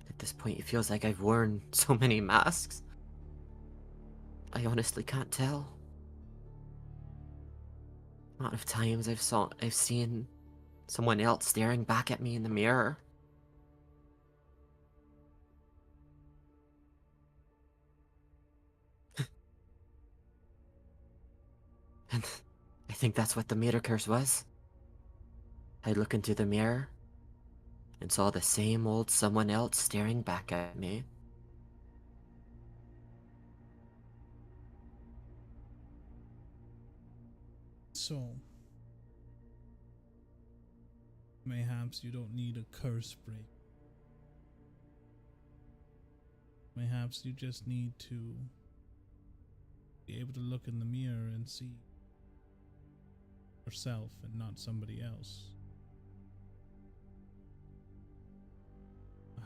S2: At this point, it feels like I've worn so many masks. I honestly can't tell. Amount of times I've seen someone else staring back at me in the mirror. And I think that's what the mirror curse was. I look into the mirror and saw the same old someone else staring back at me.
S1: So, mayhaps you don't need a curse break. Mayhaps you just need to be able to look in the mirror and see yourself and not somebody else.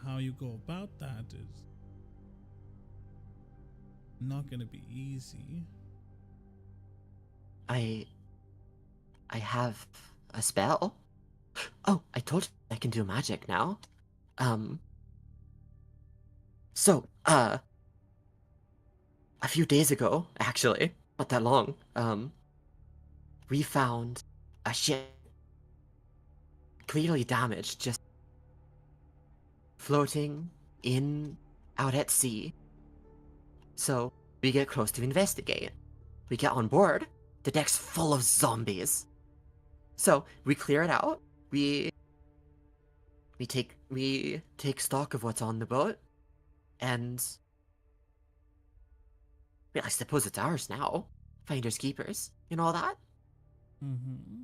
S1: How you go about that is not going to be easy.
S2: I have a spell. Oh, I told you I can do magic now. Um so a few days ago, actually, not that long, we found a ship clearly damaged, just floating in out at sea. So we get close to investigate. We get on board. The deck's full of zombies. So we clear it out. We take stock of what's on the boat, and well, I suppose it's ours now. Finders keepers and all that.
S1: Mm-hmm.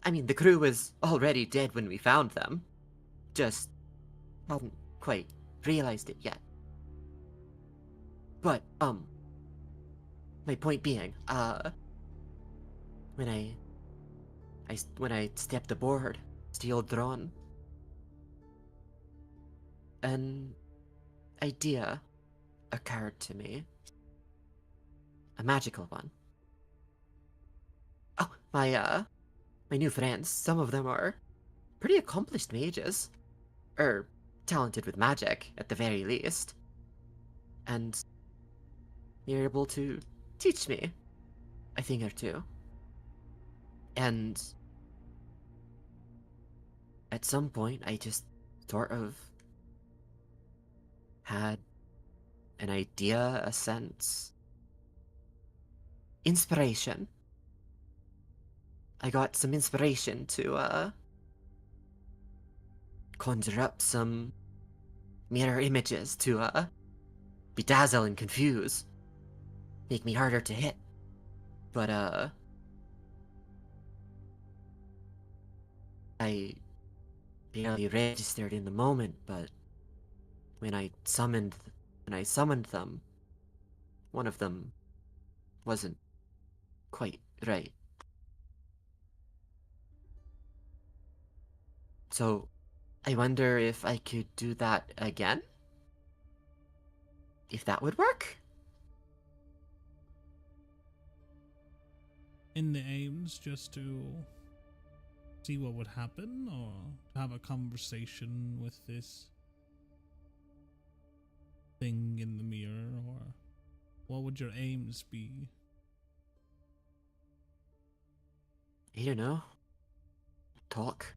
S2: I mean, the crew was already dead when we found them. Just hadn't quite realized it yet. But my point being, when I stepped aboard, steel drawn, an idea occurred to me. A magical one. Oh, my new friends, some of them are pretty accomplished mages. Or talented with magic, at the very least. And they're able to teach me a thing or two. And at some point, I just sort of had an idea, a sense, inspiration. I got some inspiration to conjure up some mirror images to bedazzle and confuse, make me harder to hit. But I barely registered in the moment, but when I summoned them, one of them wasn't quite right. So I wonder if I could do that again? If that would work?
S1: In the aims, just to see what would happen, or to have a conversation with this thing in the mirror, or what would your aims be?
S2: I don't know. Talk.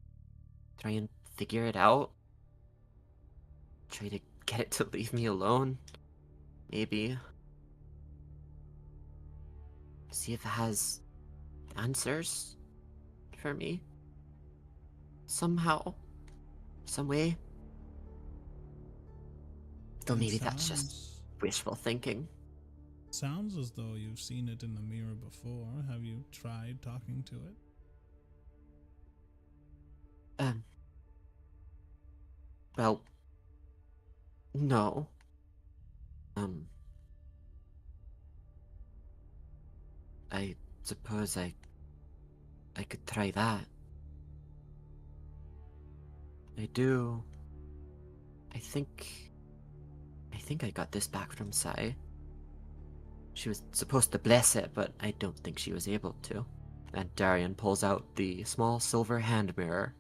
S2: Try and figure it out. Try to get it to leave me alone. Maybe. See if it has answers for me. Somehow. Some way. Though maybe that's just wishful thinking.
S1: Sounds as though you've seen it in the mirror before. Have you tried talking to it?
S2: Well, no. I suppose I could try that. I do. I think I got this back from Sai. She was supposed to bless it, but I don't think she was able to. And Darian pulls out the small silver hand mirror.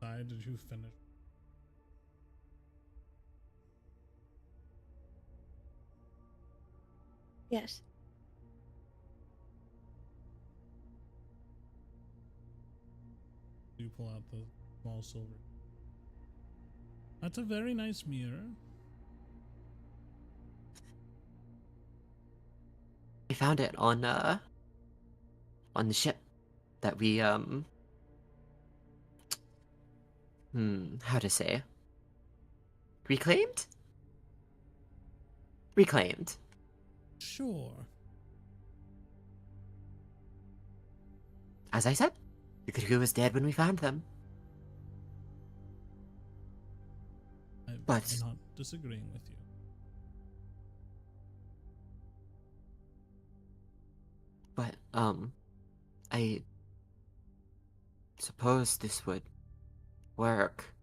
S1: Sai, did you finish?
S3: Yes.
S1: You pull out the small silver. That's a very nice mirror.
S2: I found it on the ship that we how to say? Reclaimed? Reclaimed.
S1: Sure.
S2: As I said, the crew was dead when we found them.
S1: I'm
S2: But
S1: not disagreeing with you.
S2: But, I suppose this would work.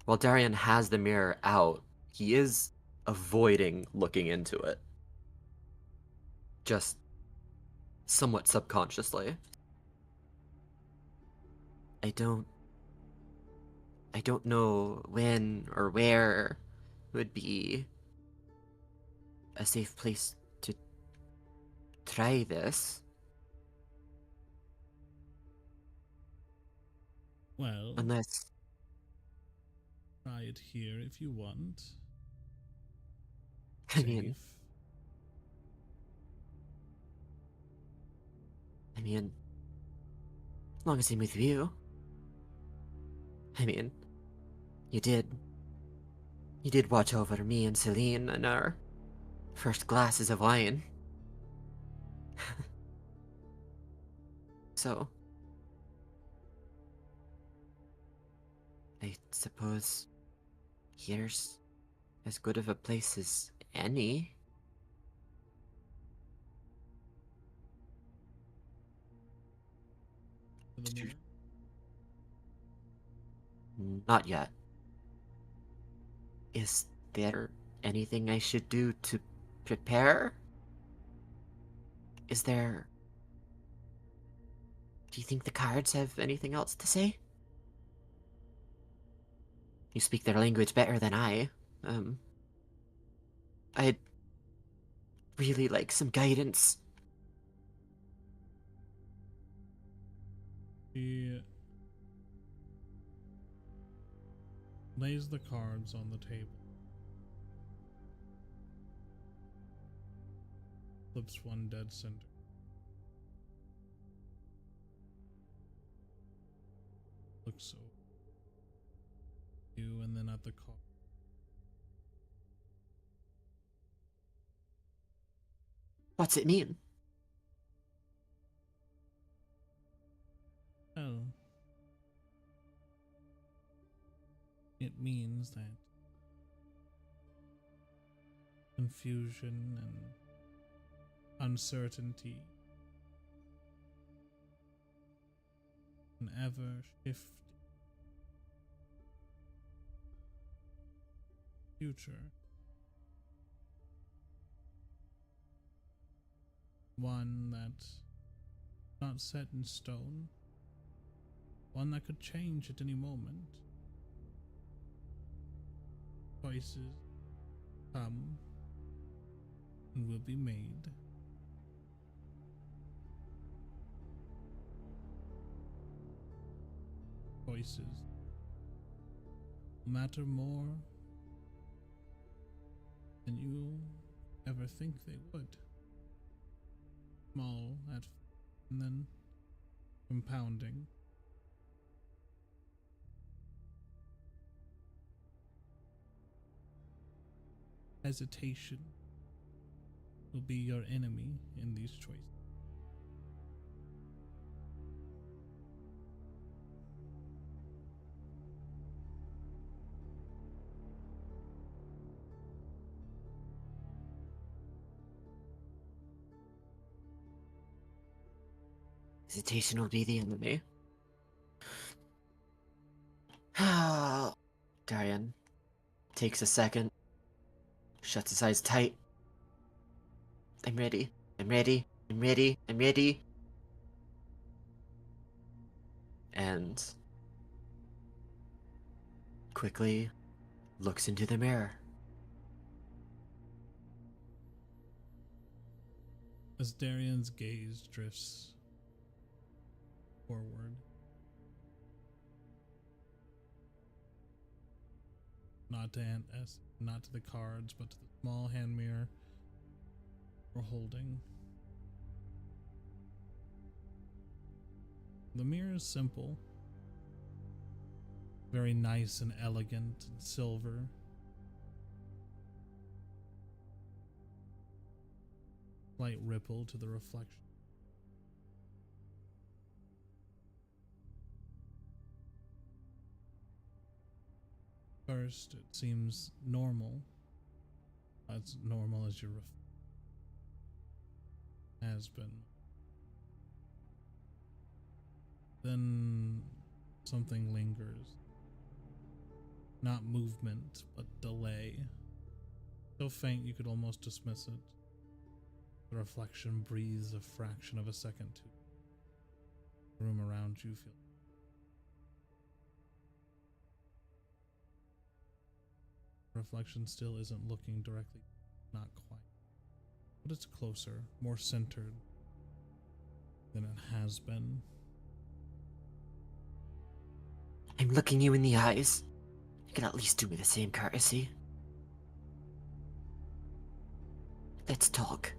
S2: While Darian has the mirror out, he is avoiding looking into it. Just somewhat subconsciously. I don't know when or where would be a safe place to try this.
S1: Well,
S2: Unless
S1: try it here if you want.
S2: I mean, as long as I'm with you. I mean, you did watch over me and Celine and our first glasses of wine. So, I suppose here's as good of a place as any.
S1: For the mirror.
S2: Not yet. Is there anything I should do to prepare? Is there... Do you think the cards have anything else to say? You speak their language better than I. I'd really like some guidance.
S1: He lays the cards on the table. Flips one dead center. Looks over you and then at the card.
S2: What's it mean?
S1: Oh. It means that confusion and uncertainty, an ever shifting future one that's not set in stone, one that could change at any moment. Choices come and will be made. Choices matter more than you ever think they would. Small at and then compounding. Hesitation will be your enemy in these choices.
S2: Hesitation will be the enemy. Darian takes a second, shuts his eyes tight. I'm ready. I'm ready. I'm ready. I'm ready. And quickly looks into the mirror.
S1: As Darian's gaze drifts forward, not to the cards, but to the small hand mirror we're holding. The mirror is simple, very nice and elegant and silver. Slight ripple to the reflection. First, it seems normal, as normal as your has been. Then something lingers. Not movement, but delay. So faint you could almost dismiss it. The reflection breathes a fraction of a second to the room around you feels. Reflection still isn't looking directly, not quite, but it's closer, more centered than it has been.
S2: I'm looking you in the eyes. You can at least do me the same courtesy. Let's talk.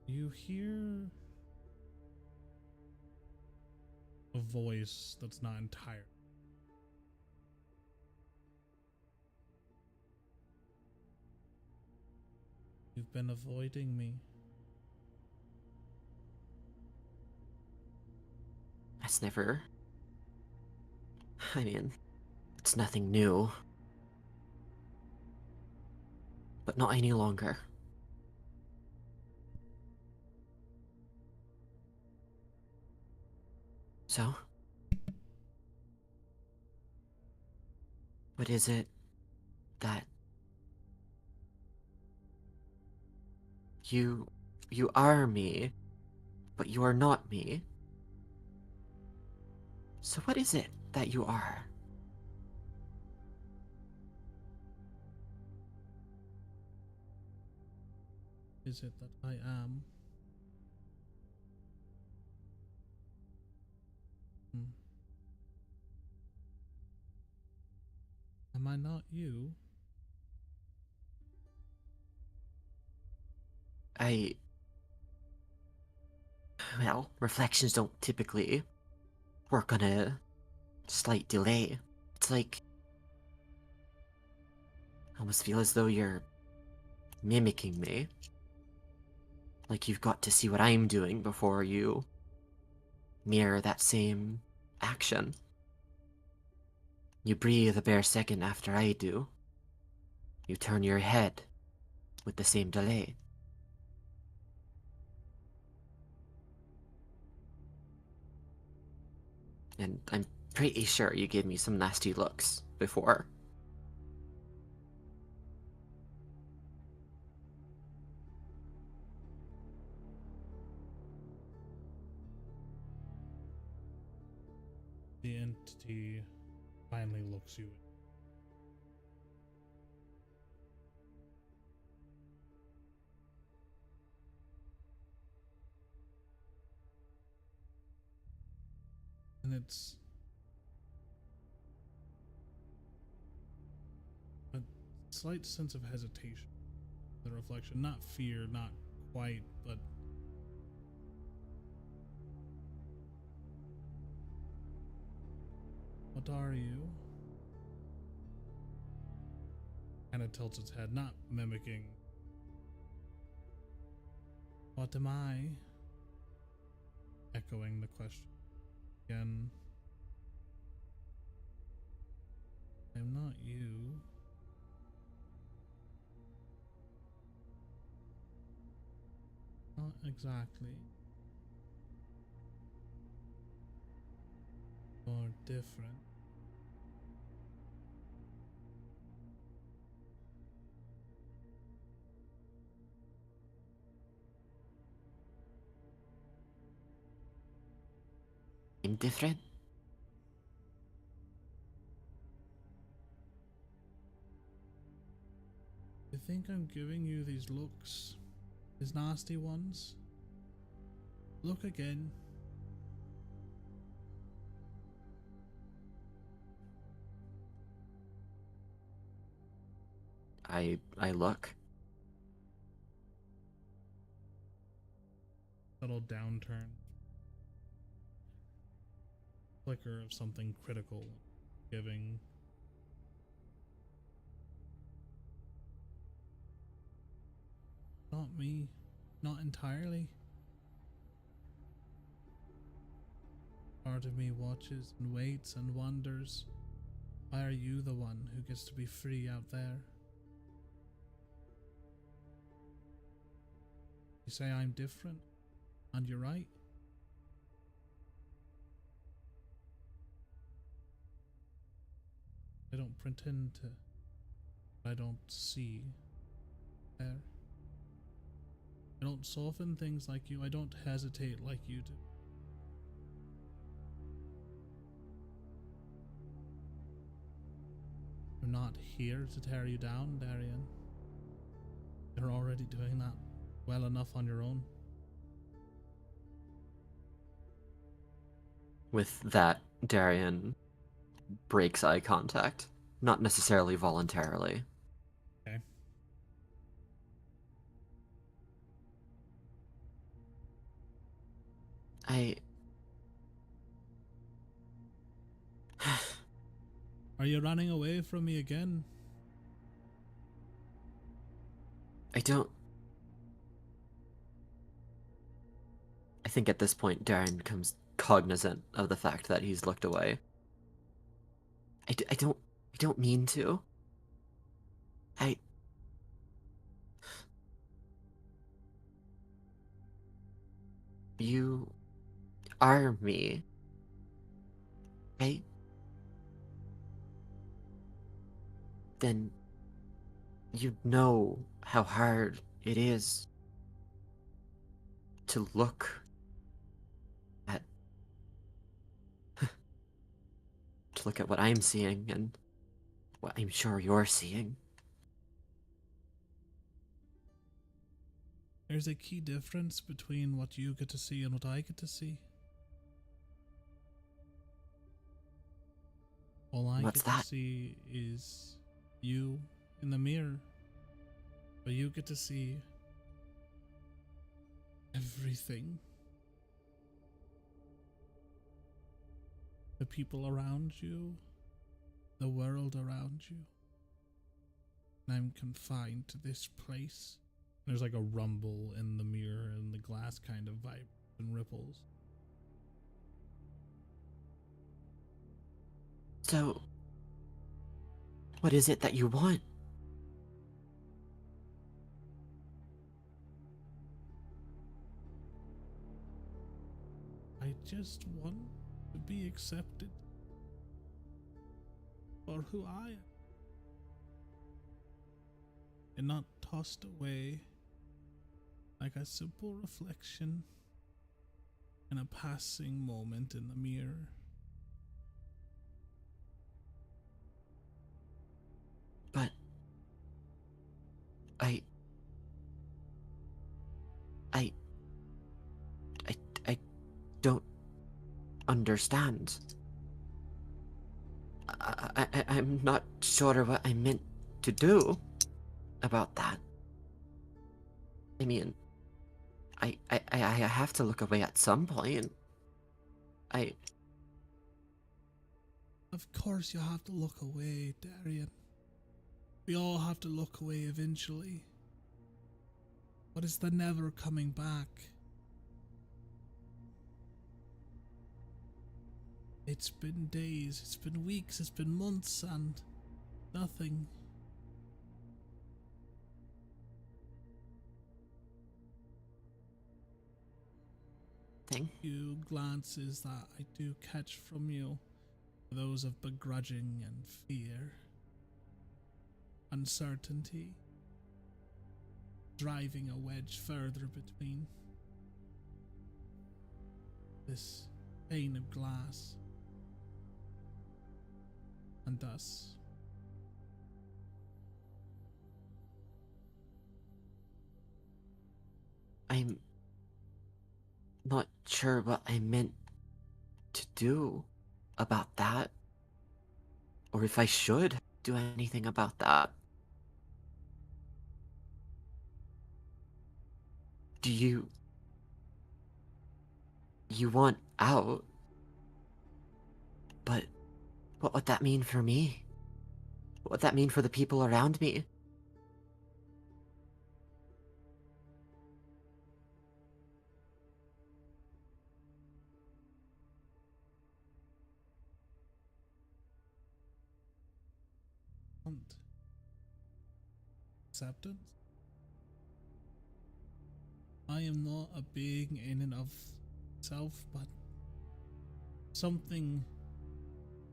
S1: You hear a voice that's not entire. You've been avoiding me.
S2: That's never... I mean, it's nothing new. But not any longer. So? What is it that... You are me, but you are not me. So what is it that you are?
S1: Is it that I am? Am I not you?
S2: Well, reflections don't typically work on a slight delay. It's like... I almost feel as though you're mimicking me. Like you've got to see what I'm doing before you mirror that same action. You breathe a bare second after I do. You turn your head with the same delay. And I'm pretty sure you gave me some nasty looks before.
S1: entity finally looks you. And it's a slight sense of hesitation. The reflection, not fear, not quite, but what are you? Kind of tilts its head, not mimicking. What am I? Echoing the question again. I'm not you. Not exactly. Or different.
S2: I'm different.
S1: You think I'm giving you these looks? These nasty ones? Look again.
S2: I look.
S1: Subtle downturn. Flicker of something critical. Giving. Not me. Not entirely. Part of me watches and waits and wonders. Why are you the one who gets to be free out there? You say I'm different, and you're right. I don't pretend to. I don't see there. I don't soften things like you. I don't hesitate like you do. I'm not here to tear you down, Darian. You're already doing that well enough on your own.
S2: With that, Darian breaks eye contact. Not necessarily voluntarily.
S1: Okay. Are you running away from me again?
S2: I don't... I think at this point, Darian becomes cognizant of the fact that he's looked away. I don't mean to. You are me, right? Then you know how hard it is to look at what I'm seeing and what I'm sure you're seeing.
S1: There's a key difference between what you get to see and what I get to see. All I
S2: What's
S1: get
S2: that?
S1: to see is you in the mirror. But you get to see everything. The people around you, the world around you. And I'm confined to this place. There's like a rumble in the mirror and the glass kind of vibrates and ripples.
S2: So, what is it that you want?
S1: I just want to be accepted for who I am. And not tossed away like a simple reflection in a passing moment in the mirror.
S2: I, I, I, I don't understand. I'm not sure what I meant to do about that. I mean, I have to look away at some point. I,
S1: Of course you have to look away, Darian. We all have to look away eventually. But it's the never coming back. It's been days, it's been weeks, it's been months, and nothing.
S2: thing.
S1: Few glances that I do catch from you, those of begrudging and fear, uncertainty, driving a wedge further between this pane of glass and us.
S2: I'm not sure what I meant to do about that, or if I should do anything about that. Do you want out? But what would that mean for me? What would that mean for the people around me?
S1: Want acceptance? I am not a being in and of itself, but something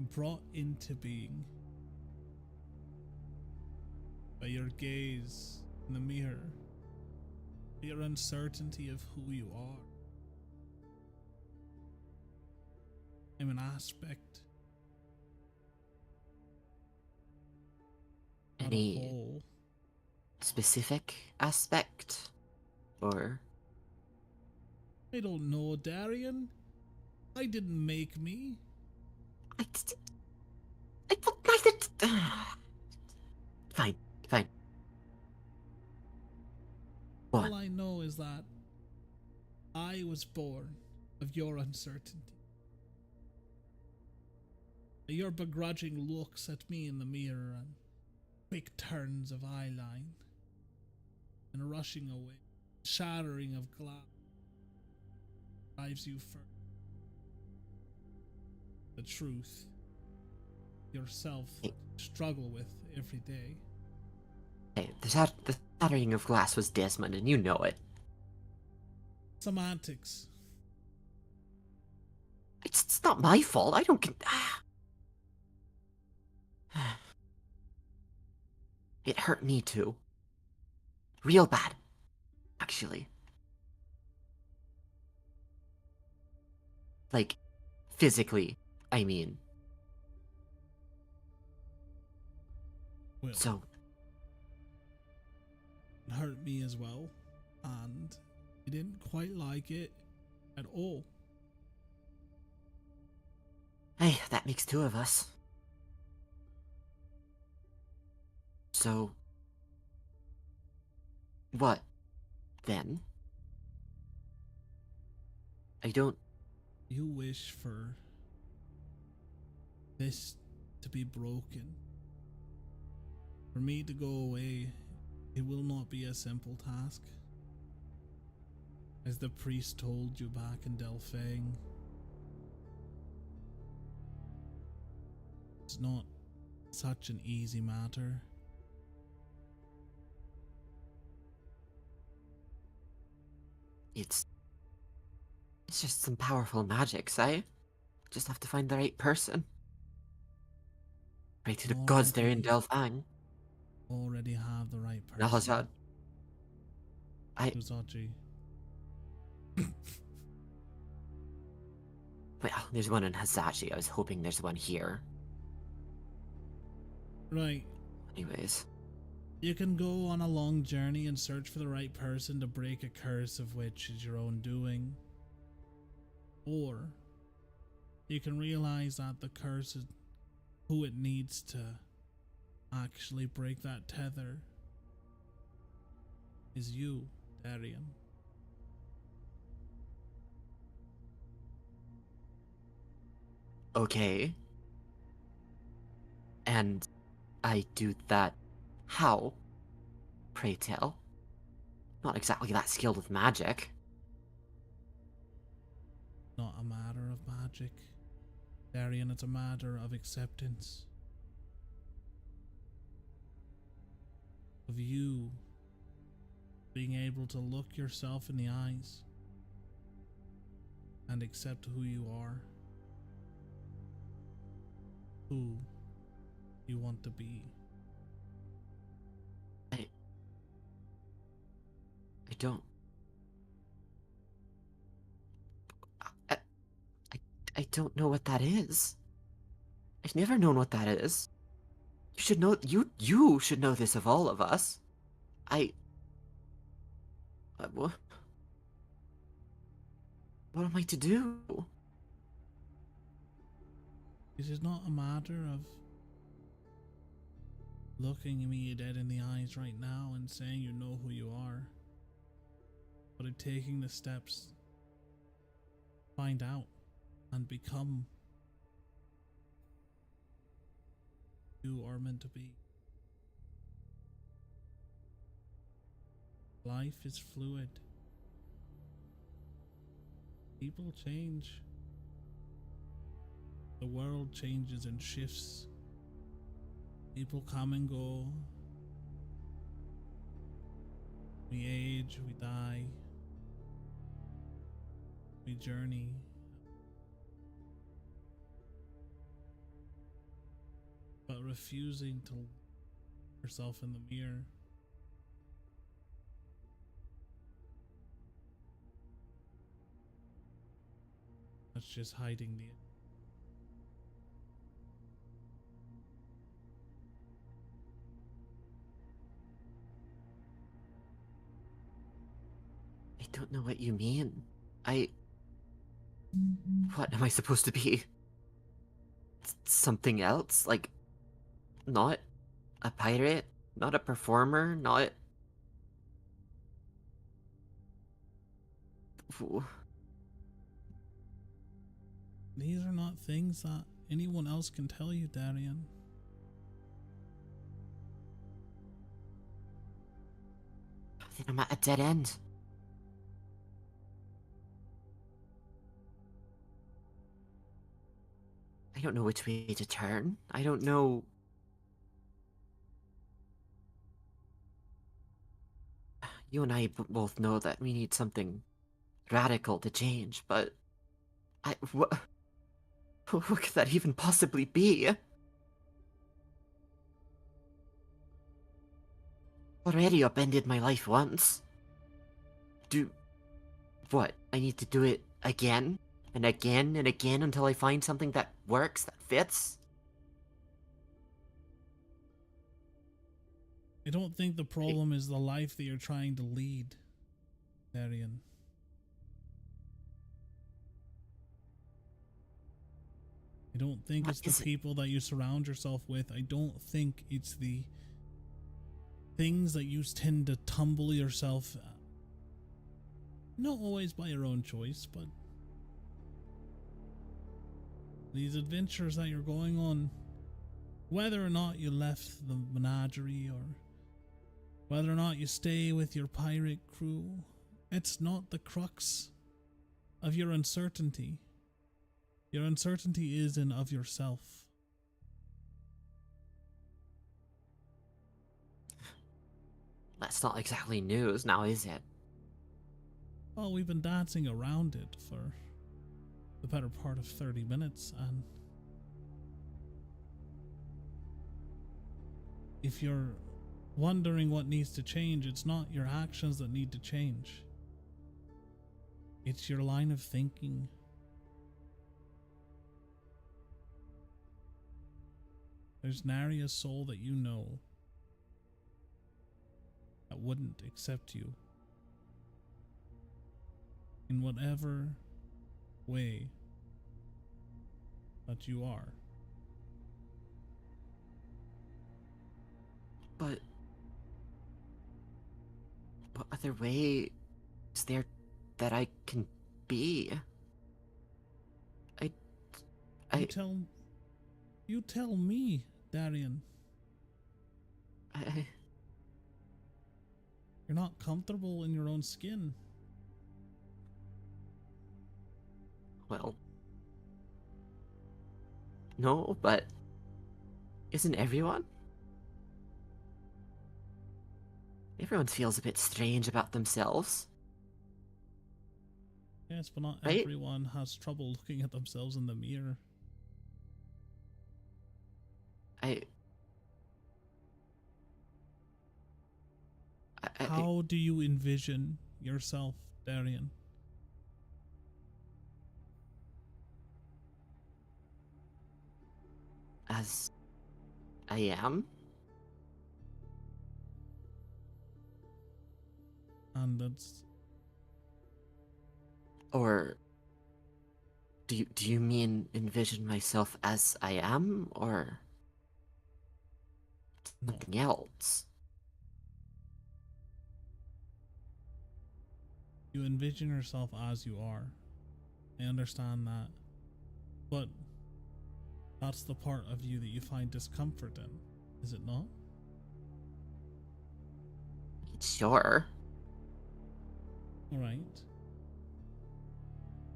S1: brought into being by your gaze in the mirror, your uncertainty of who you are. I'm an aspect, not a
S2: Any
S1: whole.
S2: specific aspect? Or
S1: I don't know, Darian. I didn't make me.
S2: I don't like it. Fine, fine. What?
S1: All I know is that I was born of your uncertainty. Your begrudging looks at me in the mirror and quick turns of eyeline and rushing away, shattering of glass drives you further. The truth yourself struggle with every day.
S2: Hey, the shattering of glass was Desmond, and you know it.
S1: Semantics.
S2: It's not my fault. I don't get. It hurt me too. Real bad, actually. Like, physically, I mean.
S1: Well,
S2: So,
S1: it hurt me as well, and I didn't quite like it at all.
S2: hey, that makes two of us. So, what then? I don't.
S1: You wish for this to be broken. For me to go away, it will not be a simple task. As the priest told you back in Delphine, it's not such an easy matter.
S2: It's just some powerful magics. I just have to find the right person. Pray to the gods there in Delphine.
S1: Already have the right person.
S2: Nahazad.
S1: Uzachi.
S2: Well, there's one in Hazachi. I was hoping there's one here.
S1: Right.
S2: Anyways.
S1: You can go on a long journey and search for the right person to break a curse of which is your own doing. Or you can realize that the curse is who it needs to actually break that tether is you, Darian.
S2: Okay. And I do that how? Pray tell. Not exactly that skilled with magic.
S1: Not a matter of magic, Darian, it's a matter of acceptance. Of you being able to look yourself in the eyes and accept who you are, who you want to be.
S2: I don't. I, I don't know what that is. I've never known what that is. You should know. You should know this of all of us. I. What? What am I to do?
S1: This is not a matter of looking me dead in the eyes right now and saying you know who you are, but of taking the steps to find out and become who you are meant to be. Life is fluid. People change. The world changes and shifts. People come and go. We age, we die, we journey. But refusing to look yourself in the mirror, that's just hiding the.
S2: I don't know what you mean. What am I supposed to be? Something else? Like, not a pirate? Not a performer? Not.
S1: These are not things that anyone else can tell you, Darian.
S2: Then I'm at a dead end. I don't know which way to turn. I don't know. You and I both know that we need something radical to change, but what could that even possibly be? Already upended my life once. Do what? I need to do it again and again and again until I find something that works, that fits?
S1: I don't think the problem is the life that you're trying to lead, Darian. I don't think it's the people that you surround yourself with. I don't think it's the things that you tend to tumble yourself, not always by your own choice, but these adventures that you're going on, whether or not you left the menagerie or whether or not you stay with your pirate crew, it's not the crux of your uncertainty. Your uncertainty is in of yourself.
S2: That's not exactly news now, is it?
S1: Well, we've been dancing around it for the better part of 30 minutes, and if you're wondering what needs to change, it's not your actions that need to change. It's your line of thinking. There's nary a soul that you know that wouldn't accept you in whatever way that you are.
S2: But what other way is there that I can be? I,
S1: You
S2: I,
S1: tell, you tell me, Darian.
S2: I,
S1: You're not comfortable in your own skin.
S2: well, no, but isn't everyone? Everyone feels a bit strange about themselves,
S1: Yes, but not
S2: right?
S1: everyone has trouble looking at themselves in the mirror.
S2: I, I
S1: How do you envision yourself, Darian?
S2: as I am,
S1: And that's
S2: or do you mean envision myself as I am, or
S1: no.
S2: something else?
S1: You envision yourself as you are. I understand that. But that's the part of you that you find discomfort in, is it not?
S2: Sure.
S1: Alright.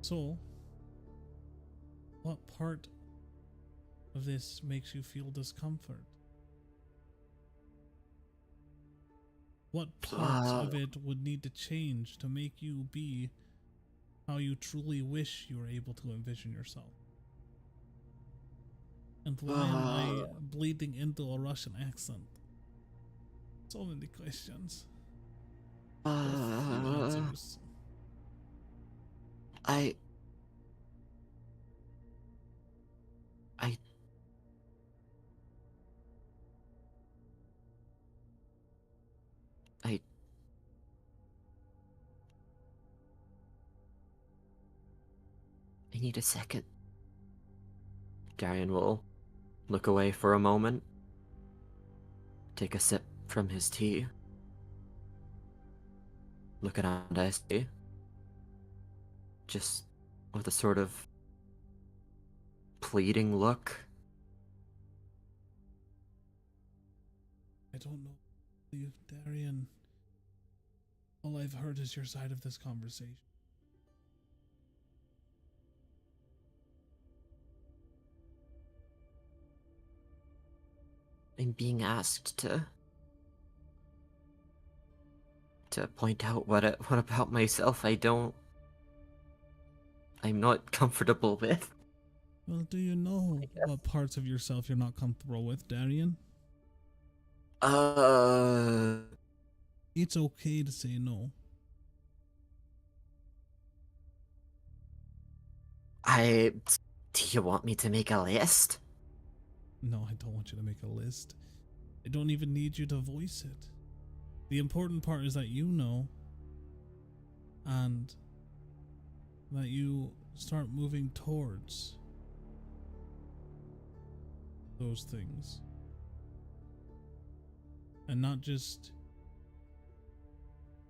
S1: So, what part of this makes you feel discomfort? What parts of it would need to change to make you be how you truly wish you were able to envision yourself? And why am I bleeding into a Russian accent? So many questions. A few answers.
S2: I I I I need a second. Darian will look away for a moment, take a sip from his tea, look around I see, just with a sort of pleading look.
S1: I don't know you, Darian. All I've heard is your side of this conversation.
S2: I'm being asked to point out what about myself I'm not comfortable with.
S1: Well, do you know what parts of yourself you're not comfortable with, Darian?
S2: Uh,
S1: It's okay to say no.
S2: I do you want me to make a list?
S1: No, I don't want you to make a list. I don't even need you to voice it. The important part is that you know, and that you start moving towards those things. And not just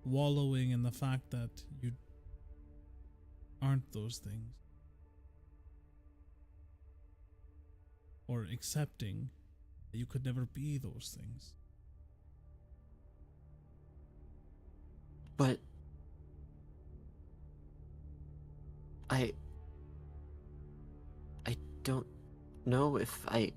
S1: wallowing in the fact that you aren't those things. Or accepting that you could never be those things.
S2: But I don't know if I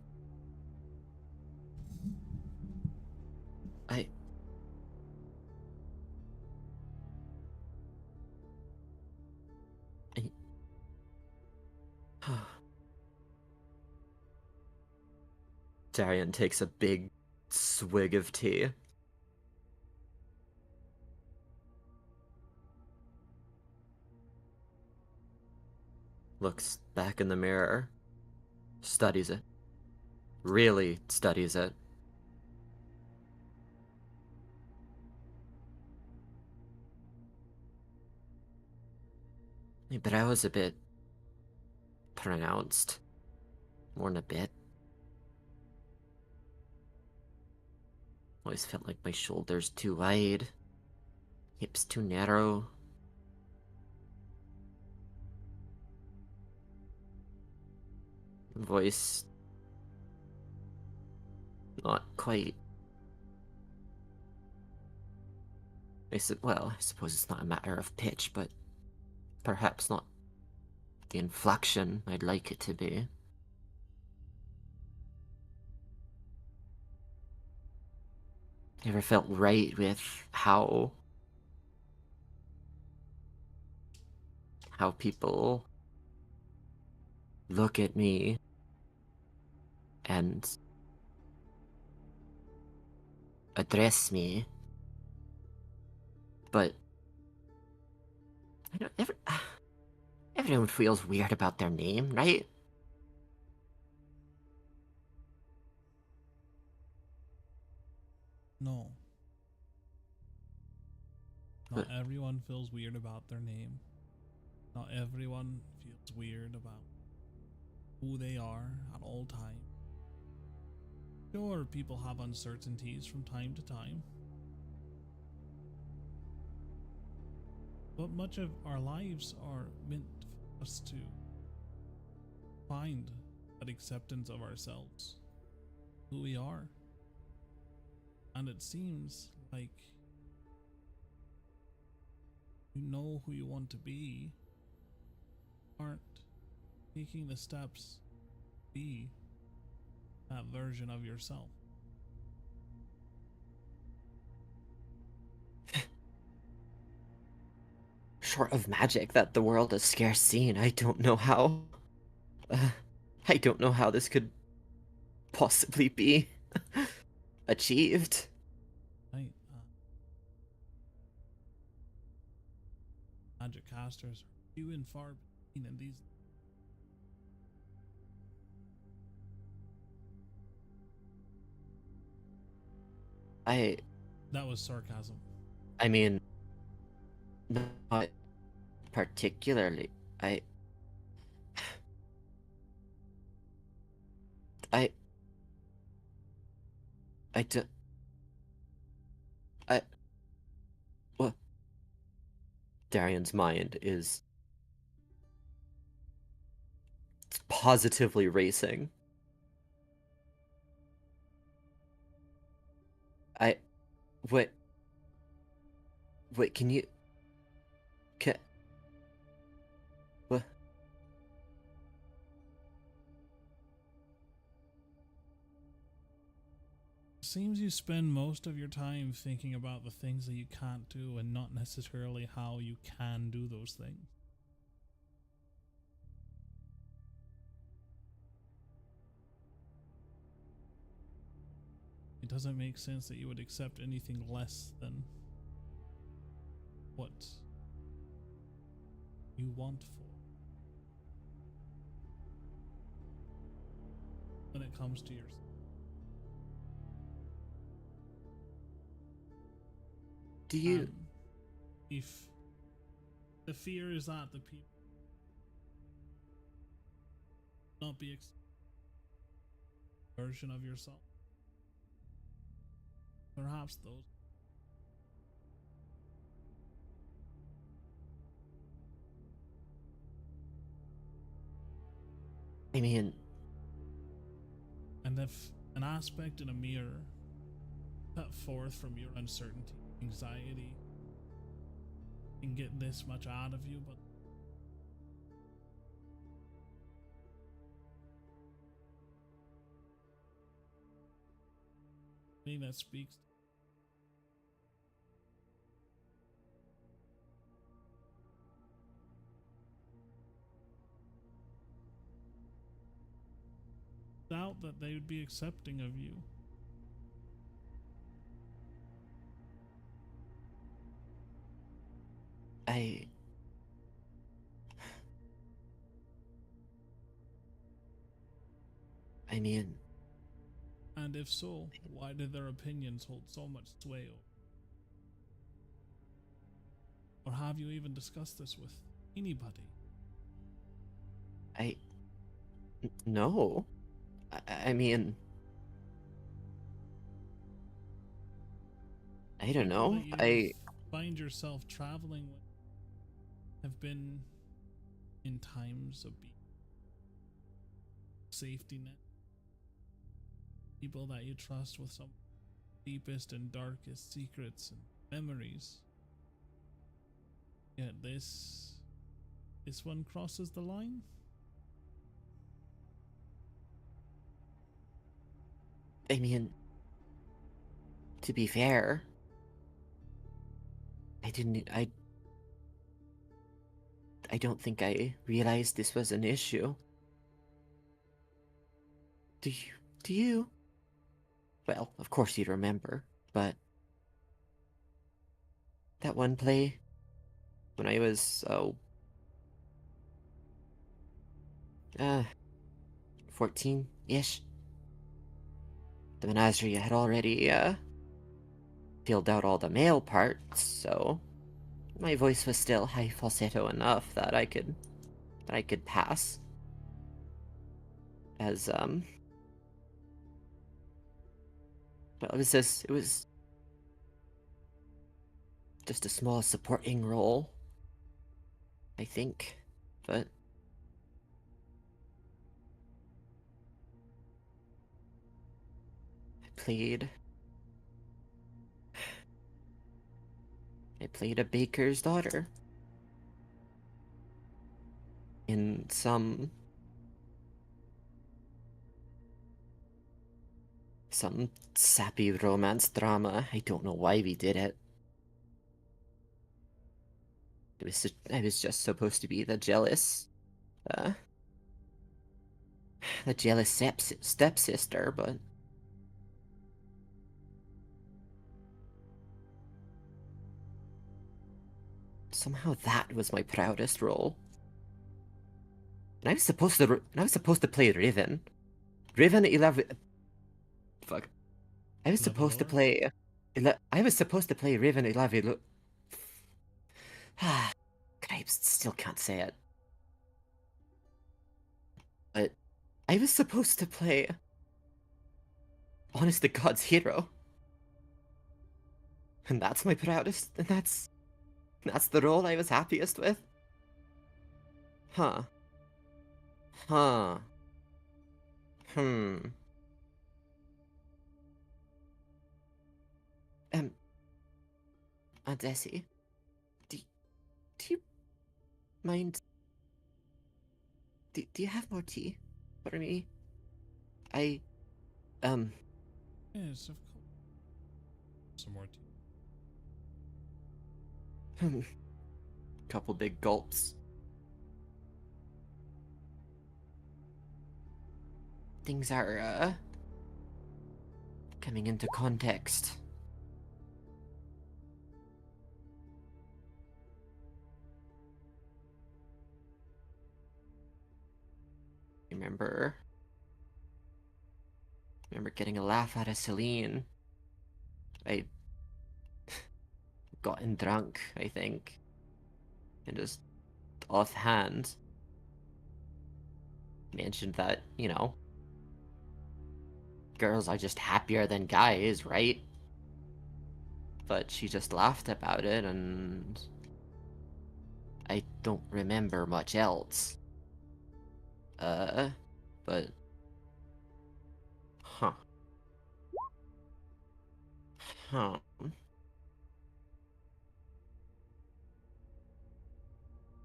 S2: Darian takes a big swig of tea. Looks back in the mirror. Studies it. Really studies it. But I was a bit pronounced. More than a bit. Always felt like my shoulders too wide, hips too narrow. Voice not quite. Well, I suppose it's not a matter of pitch, but perhaps not the inflection I'd like it to be. Never felt right with how people look at me and address me. But I don't everyone feels weird about their name, right?
S1: No. Not everyone feels weird about their name. Not everyone feels weird about who they are at all times. Sure, people have uncertainties from time to time. But much of our lives are meant for us to find that acceptance of ourselves, who we are. And it seems like you know who you want to be, aren't taking the steps to be that version of yourself.
S2: Short of magic that the world has scarce seen, I don't know how. I don't know how this could possibly be achieved.
S1: Right? Magic casters are few and far between in these. That was sarcasm.
S2: I mean, not particularly. I I I do, I what Darian's mind is positively racing. I what can you can what
S1: Seems you spend most of your time thinking about the things that you can't do and not necessarily how you can do those things. It doesn't make sense that you would accept anything less than what you want for when it comes to yourself.
S2: do you
S1: If the fear is that the people not be version of yourself, perhaps those
S2: I mean,
S1: and if an aspect in a mirror cut forth from your uncertainty, anxiety, can get this much out of you, but I think that speaks doubt that they would be accepting of you.
S2: I mean,
S1: And if so, why did their opinions hold so much sway? Or have you even discussed this with anybody?
S2: I no. I mean, I don't
S1: People
S2: know.
S1: that you find yourself traveling with have been in times of safety net. People that you trust with some deepest and darkest secrets and memories. Yet this one crosses the line.
S2: I mean, to be fair, I don't think I realized this was an issue. Do you? Do you? Well, of course you'd remember, but that one play when I was, 14-ish, the menagerie had already, filled out all the male parts, so my voice was still high falsetto enough that I could pass as, well, it was just a small supporting role, I think, but played I played a baker's daughter in some sappy romance drama. I don't know why we did it. I was just supposed to be uh, the jealous stepsister, but somehow that was my proudest role. And I was supposed to play Riven. Riven 11. Fuck. I was supposed to
S1: Levelor?
S2: play. I was supposed to play Riven 11. Ah, I still can't say it. But I was supposed to play Honest to God's hero. And that's my proudest, and that's the role I was happiest with. Huh. Huh. Hmm. Um, Aunt Essie, do, do you mind? Do you have more tea for me? I, um,
S1: Yes, of course. Some more tea.
S2: couple big gulps. Things are, coming into context. Remember, remember getting a laugh out of Celine. I gotten drunk, I think, and just offhand mentioned that, girls are just happier than guys, right? But she just laughed about it, and I don't remember much else. But, huh. Huh.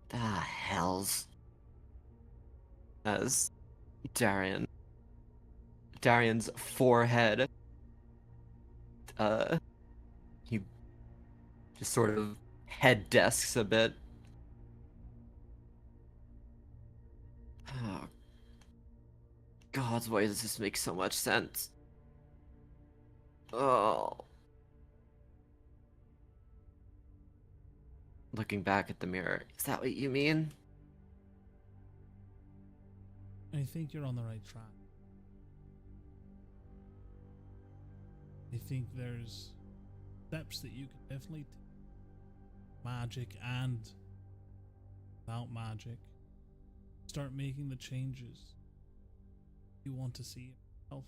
S2: The hells. As Darian's forehead, uh, he just sort of head desks a bit. Oh, God, why does this make so much sense? Oh. Looking back at the mirror, is that what you mean?
S1: I think you're on the right track. I think there's steps that you can definitely take. Magic and without magic. start making the changes you want to see yourself.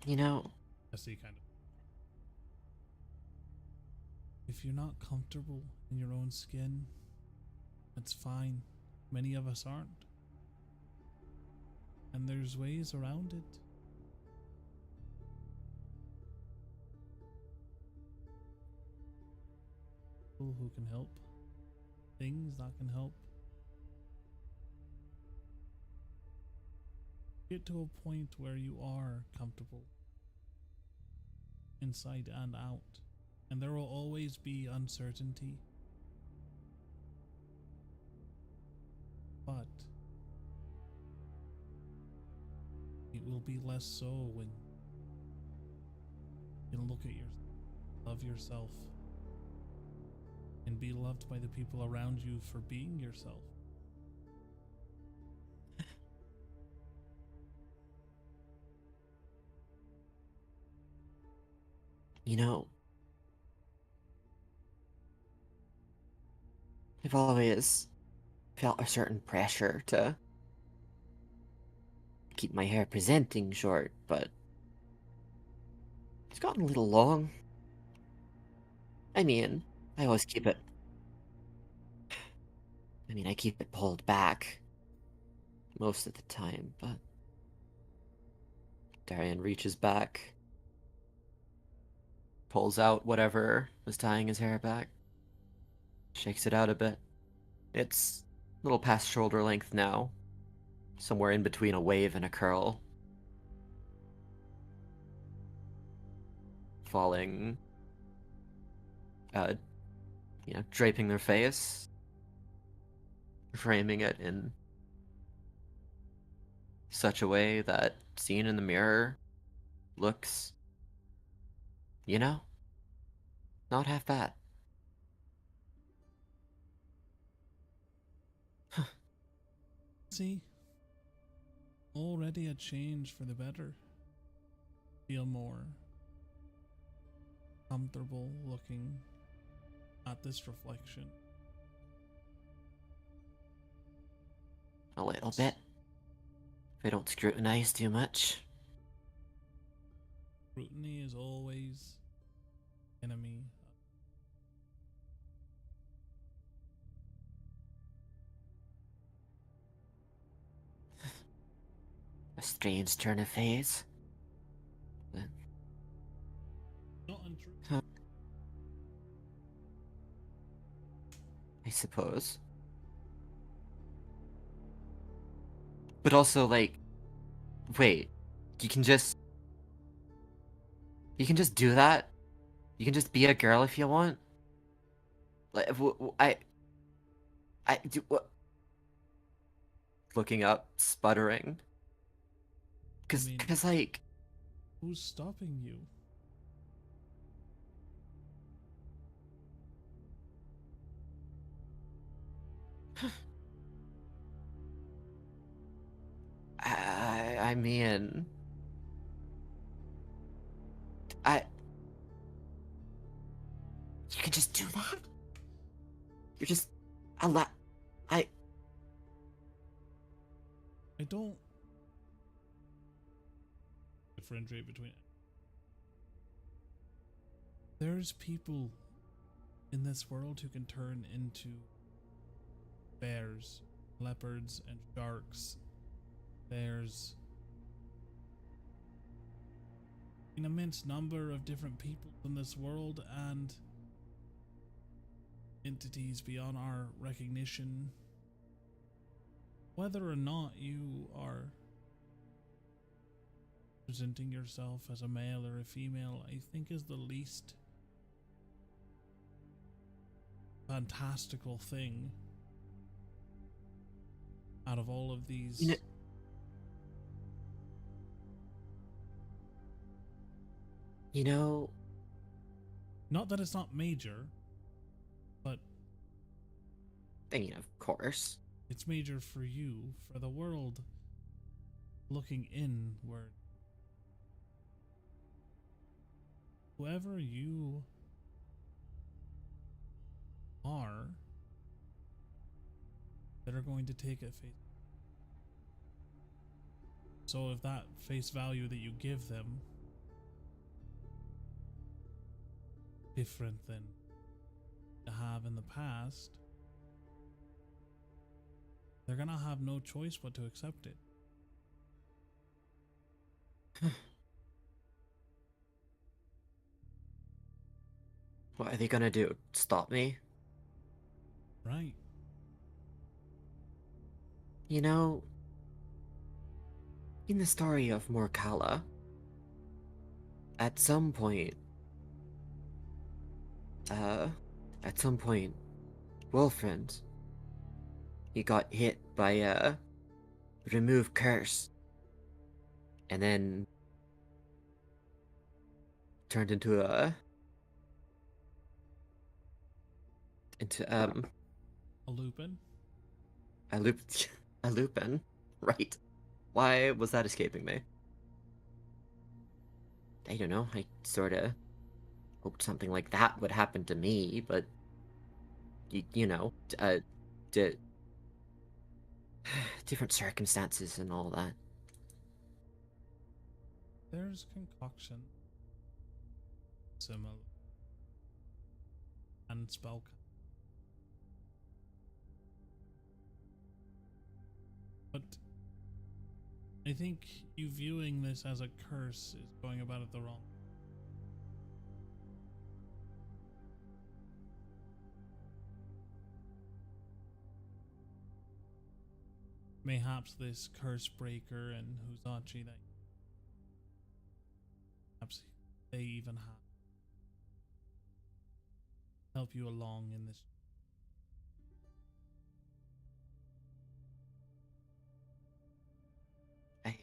S2: You know,
S1: I see kind of. If you're not comfortable in your own skin, that's fine. Many of us aren't. And there's ways around it. People who can help. Things that can help. Get to a point where you are comfortable inside and out, and there will always be uncertainty, but it will be less so when you can look at love yourself and be loved by the people around you for being yourself.
S2: you know, I've always felt a certain pressure to keep my hair presenting short, but it's gotten a little long. I mean, I always keep it. I keep it pulled back most of the time, but Darian reaches back, pulls out whatever was tying his hair back, shakes it out a bit. It's a little past shoulder length now, somewhere in between a wave and a curl. Falling, draping their face, framing it in such a way that, seen in the mirror, looks, not half bad.
S1: See, already a change for the better. Feel more comfortable looking at this reflection.
S2: A little bit. If I don't scrutinize too much.
S1: Scrutiny is always enemy.
S2: A strange turn of phase. But
S1: Not untrue.
S2: I suppose. But also, like, wait, you can just do that? You can just be a girl if you want? Like, I do what? Looking up, sputtering. Cause like,
S1: Who's stopping you?
S2: I mean, I. You can just do that? You're just I
S1: don't differentiate between. There's people in this world who can turn into bears, leopards, and sharks. There's an immense number of different people in this world and entities beyond our recognition. Whether or not you are presenting yourself as a male or a female, I think is the least fantastical thing out of all of these.
S2: Not
S1: that it's not major, but
S2: of course.
S1: It's major for you, for the world looking inward. Whoever you that are going to take it face. So if that face value that you give them different than you have in the past, they're gonna have no choice but to accept it.
S2: What are they gonna do? Stop me?
S1: Right.
S2: You know, in the story of Morkala, at some point, uh, at some point, Wolfriend, he got hit by a remove curse, and then turned into
S1: A Lupin?
S2: a loop a lupin, right? Why was that escaping me? I don't know. I sort of hoped something like that would happen to me, but you know, di- different circumstances and all that.
S1: There's concoction similar and spell. But I think you viewing this as a curse is going about it the wrong. Mayhaps this curse breaker and Huzachi that perhaps they even have help you along in this.
S2: I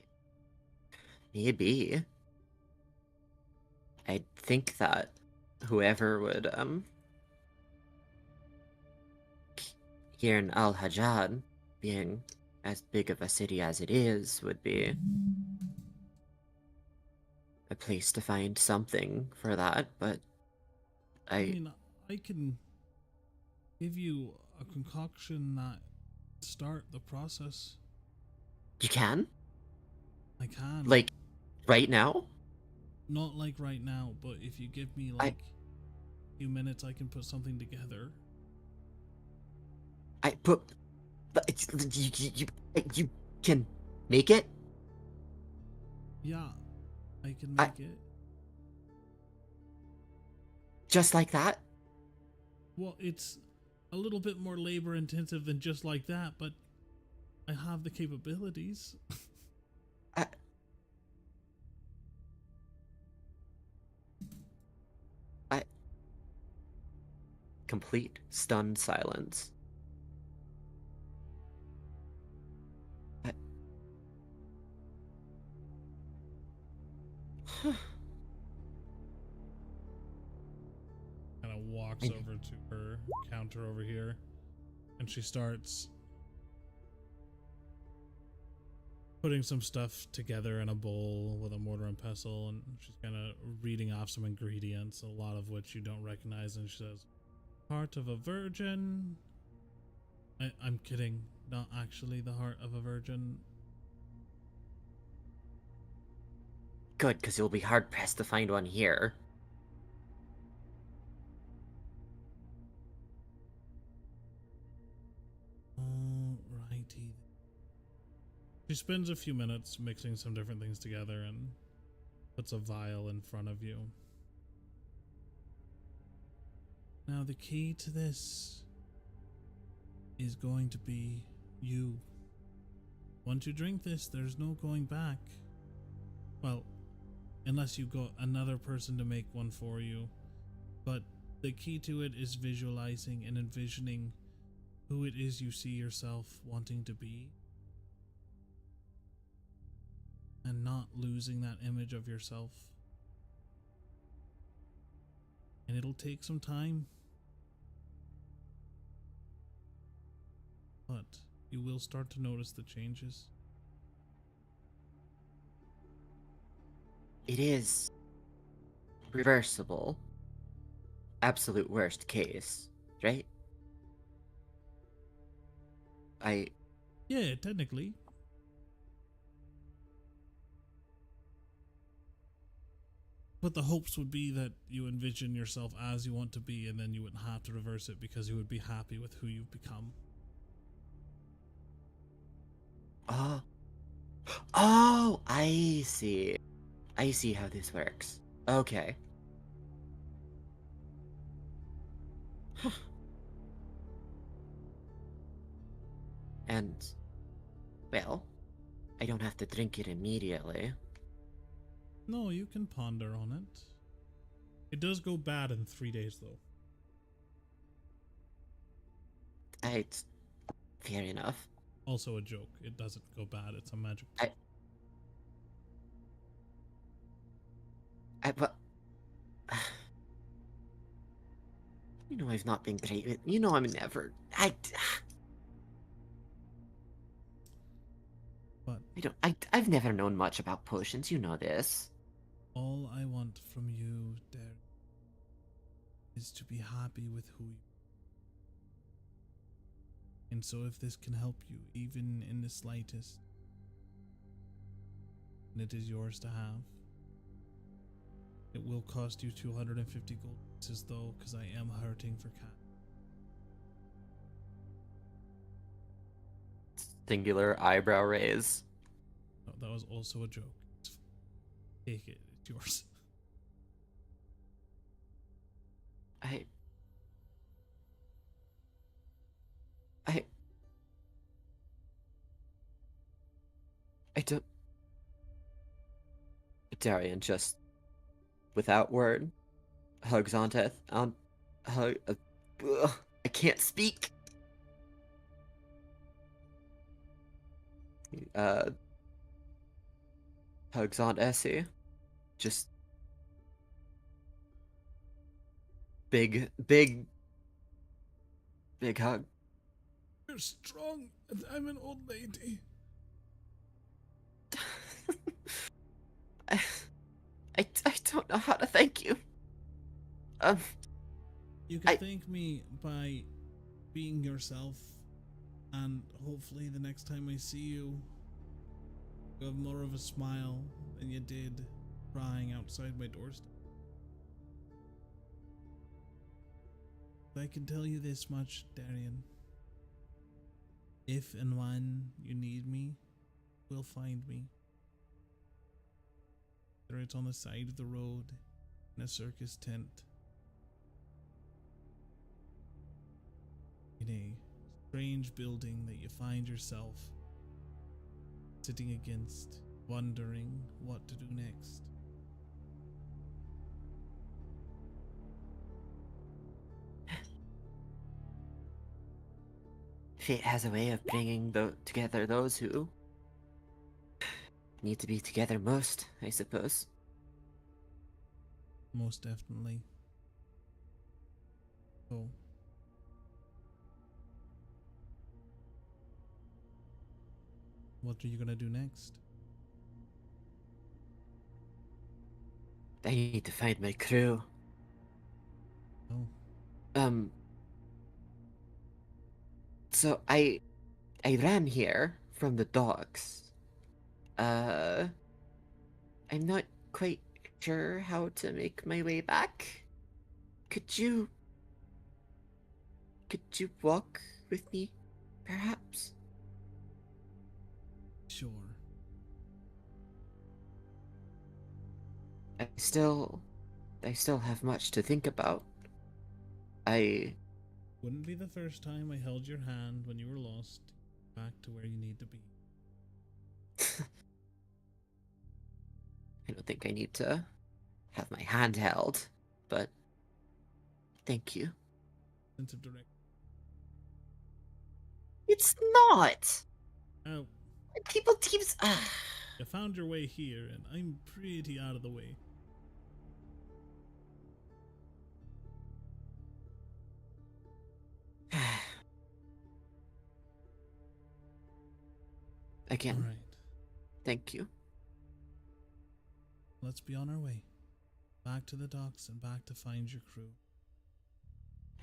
S2: maybe. I think that whoever would here in Al Hajjad, being as big of a city as it is, would be a place to find something for that, but
S1: I mean, I can give you a concoction that start the process.
S2: You can?
S1: I can.
S2: Like, right now?
S1: Not like right now, but if you give me like a few minutes, I can put something together.
S2: But you can make it?
S1: Yeah, I can make it.
S2: Just like that?
S1: Well, it's a little bit more labor intensive than just like that, but I have the capabilities.
S2: Complete stunned silence.
S1: Kind of walks over to her counter over here, and she starts putting some stuff together in a bowl with a mortar and pestle, and she's kind of reading off some ingredients, a lot of which you don't recognize, and she says, "Heart of a virgin." I'm kidding, not actually the heart of a virgin.
S2: Good, because you'll be hard pressed to find one here.
S1: Alrighty. She spends a few minutes mixing some different things together and puts a vial in front of you. Now the key to this is going to be you. Once you drink this, there's no going back. Well, unless you got another person to make one for you. But the key to it is visualizing and envisioning who it is you see yourself wanting to be. And not losing that image of yourself. And it'll take some time. But you will start to notice the changes.
S2: It is reversible. Absolute worst case, right? I
S1: Yeah, technically. But the hopes would be that you envision yourself as you want to be, and then you wouldn't have to reverse it because you would be happy with who you've become.
S2: oh oh I see. I see how this works. Okay. And well, I don't have to drink it immediately.
S1: No, you can ponder on it. It does go bad in 3 days, though.
S2: It's fair enough.
S1: Also a joke. It doesn't go bad. It's a magic.
S2: I but you know I've not been great with. You know I'm never.
S1: But
S2: I don't. I've never known much about potions. You know this.
S1: all I want from you, Derek, is to be happy with who you are. And so if this can help you, even in the slightest, and it is yours to have. It will cost you 250 gold pieces though, because I am hurting for cat.
S2: Singular eyebrow raise.
S1: No, that was also a joke. Take it, it's yours.
S2: I I I don't. Darian just, without word, hugs Anteth. Hug. I can't speak. Uh, Hugs Aunt Essie. Just big, big, big hug.
S1: You're strong, and I'm an old lady.
S2: I, I don't know how to thank you.
S1: You can
S2: I
S1: thank me by being yourself, and hopefully the next time I see you, you have more of a smile than you did crying outside my doorstep. But I can tell you this much, Darian. If and when you need me, you'll find me. Whether it's on the side of the road, in a circus tent, in a strange building that you find yourself sitting against, wondering what to do next.
S2: Fate has a way of bringing together those who need to be together most, I suppose.
S1: Most definitely. So, what are you gonna do next?
S2: I need to find my crew.
S1: Oh,
S2: So I ran here from the docks. I'm not quite sure how to make my way back. Could you walk with me, perhaps?
S1: sure.
S2: I still have much to think about. I
S1: Wouldn't be the first time I held your hand when you were lost, back to where you need to be.
S2: I don't think I need to have my hand held, but thank you.
S1: Sense of direct.
S2: It's not.
S1: Oh,
S2: People keeps.
S1: you found your way here, and I'm pretty out of the way.
S2: Again,
S1: Alright,
S2: thank you.
S1: let's be on our way. Back to the docks and back to find your crew.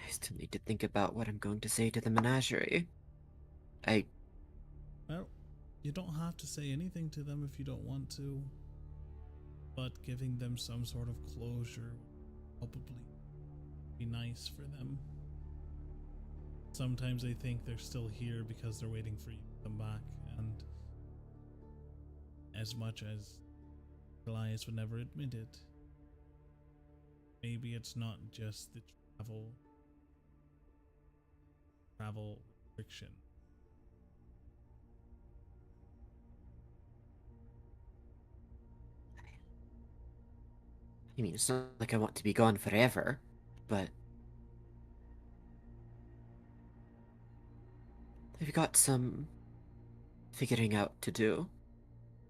S2: I still need to think about what I'm going to say to the menagerie. I
S1: Well, you don't have to say anything to them if you don't want to, but giving them some sort of closure would probably be nice for them. Sometimes they think they're still here because they're waiting for you to come back, and as much as Elias would never admit it, maybe it's not just the travel restriction.
S2: I mean, it's not like I want to be gone forever, but I've got some figuring out to do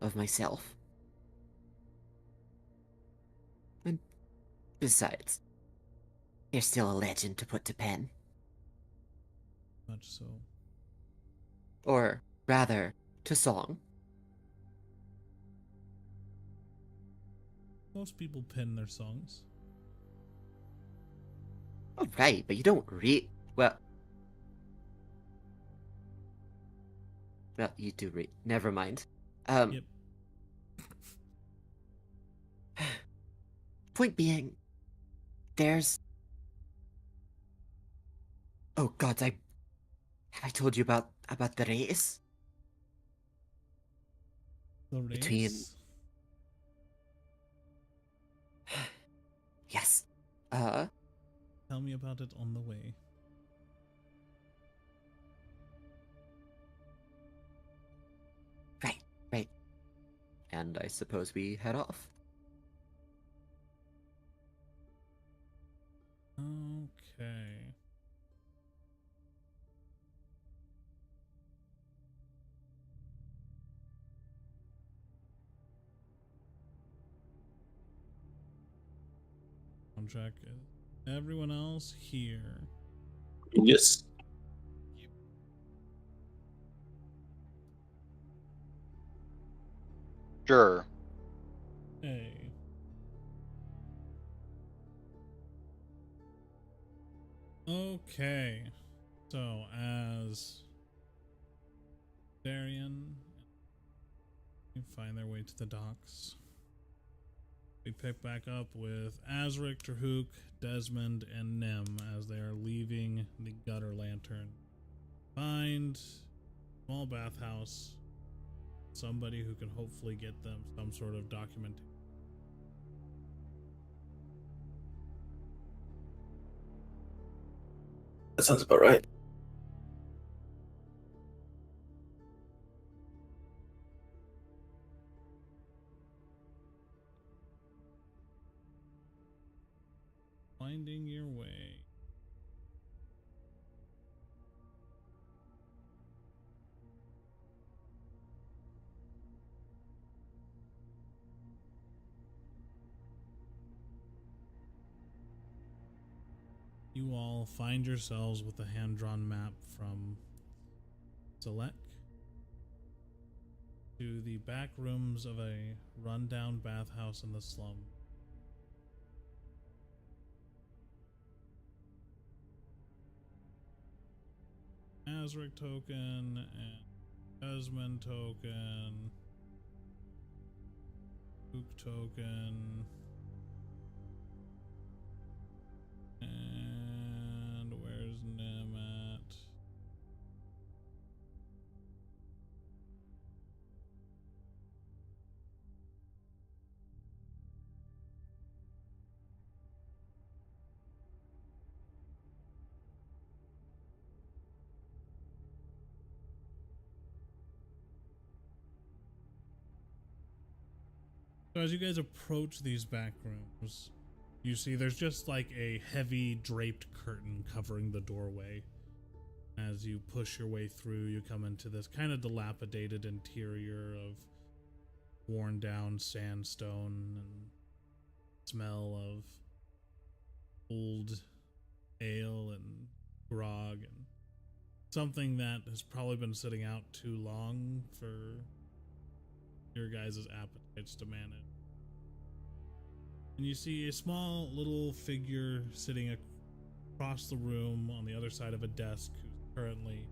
S2: of myself. And besides, you're still a legend to put to pen.
S1: Much so.
S2: Or rather, to song.
S1: Most people pen their songs.
S2: Oh, right, but you don't read. Well, you do read. Never mind.
S1: Yep.
S2: Point being, there's. Oh God, have I told you about the race
S1: The
S2: between?
S1: race?
S2: Yes.
S1: Tell me about it on the way.
S2: Right, right. And I suppose we head off.
S1: Okay. Contract. Everyone else here.
S3: Yes.
S4: Sure.
S1: Hey. Okay. So as Darian find their way to the docks, we pick back up with Azric, Terhook, Desmond, and Nim as they are leaving the gutter lantern. Find small bathhouse, somebody who can hopefully get them some sort of documentation.
S3: That sounds about right.
S1: Finding your way. You all find yourselves with a hand-drawn map from Select to the back rooms of a rundown bathhouse in the slum. Azric token and Desmond token, Luke token, and where's Nim at? So as you guys approach these back rooms, you see there's just like a heavy draped curtain covering the doorway. As you push your way through, you come into this kind of dilapidated interior of worn down sandstone and smell of old ale and grog and something that has probably been sitting out too long for your guys' appetites to manage. And you see a small little figure sitting across the room on the other side of a desk who's currently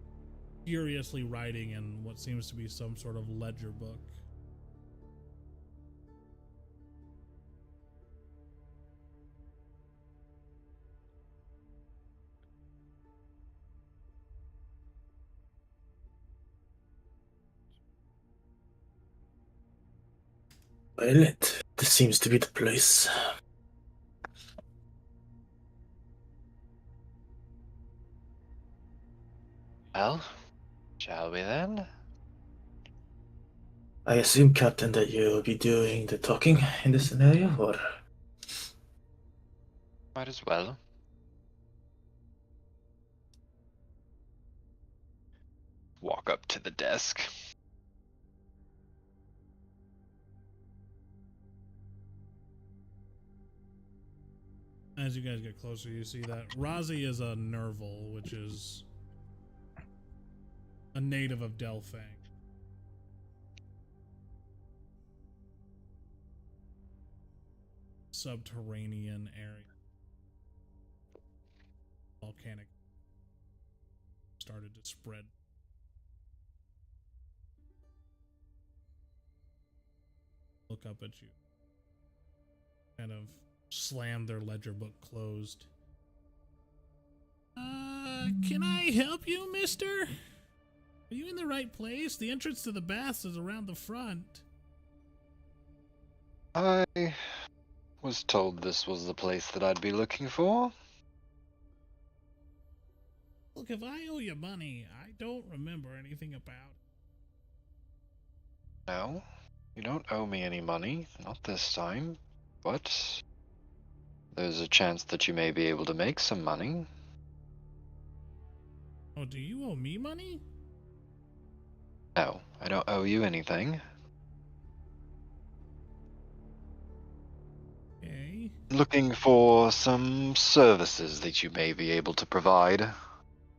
S1: furiously writing in what seems to be some sort of ledger book.
S3: Well, this seems to be the place.
S4: Well, shall we then?
S3: I assume, Captain, that you'll be doing the talking in this scenario, or?
S4: Might as well. Walk up to the desk.
S1: As you guys get closer, you see that Razi is a Nerval, which is a native of Delphang. Subterranean area. Volcanic started to spread. Look up at you. Kind of slam their ledger book closed. Can I help you, mister? Are you in the right place? The entrance to the baths is around the front.
S4: I was told this was the place that I'd be looking for.
S1: Look, if I owe you money, I don't remember anything about it.
S4: No, you don't owe me any money, not this time, but there's a chance that you may be able to make some money.
S1: Oh, do you owe me money?
S4: No, I don't owe you anything.
S1: Okay.
S4: Looking for some services that you may be able to provide.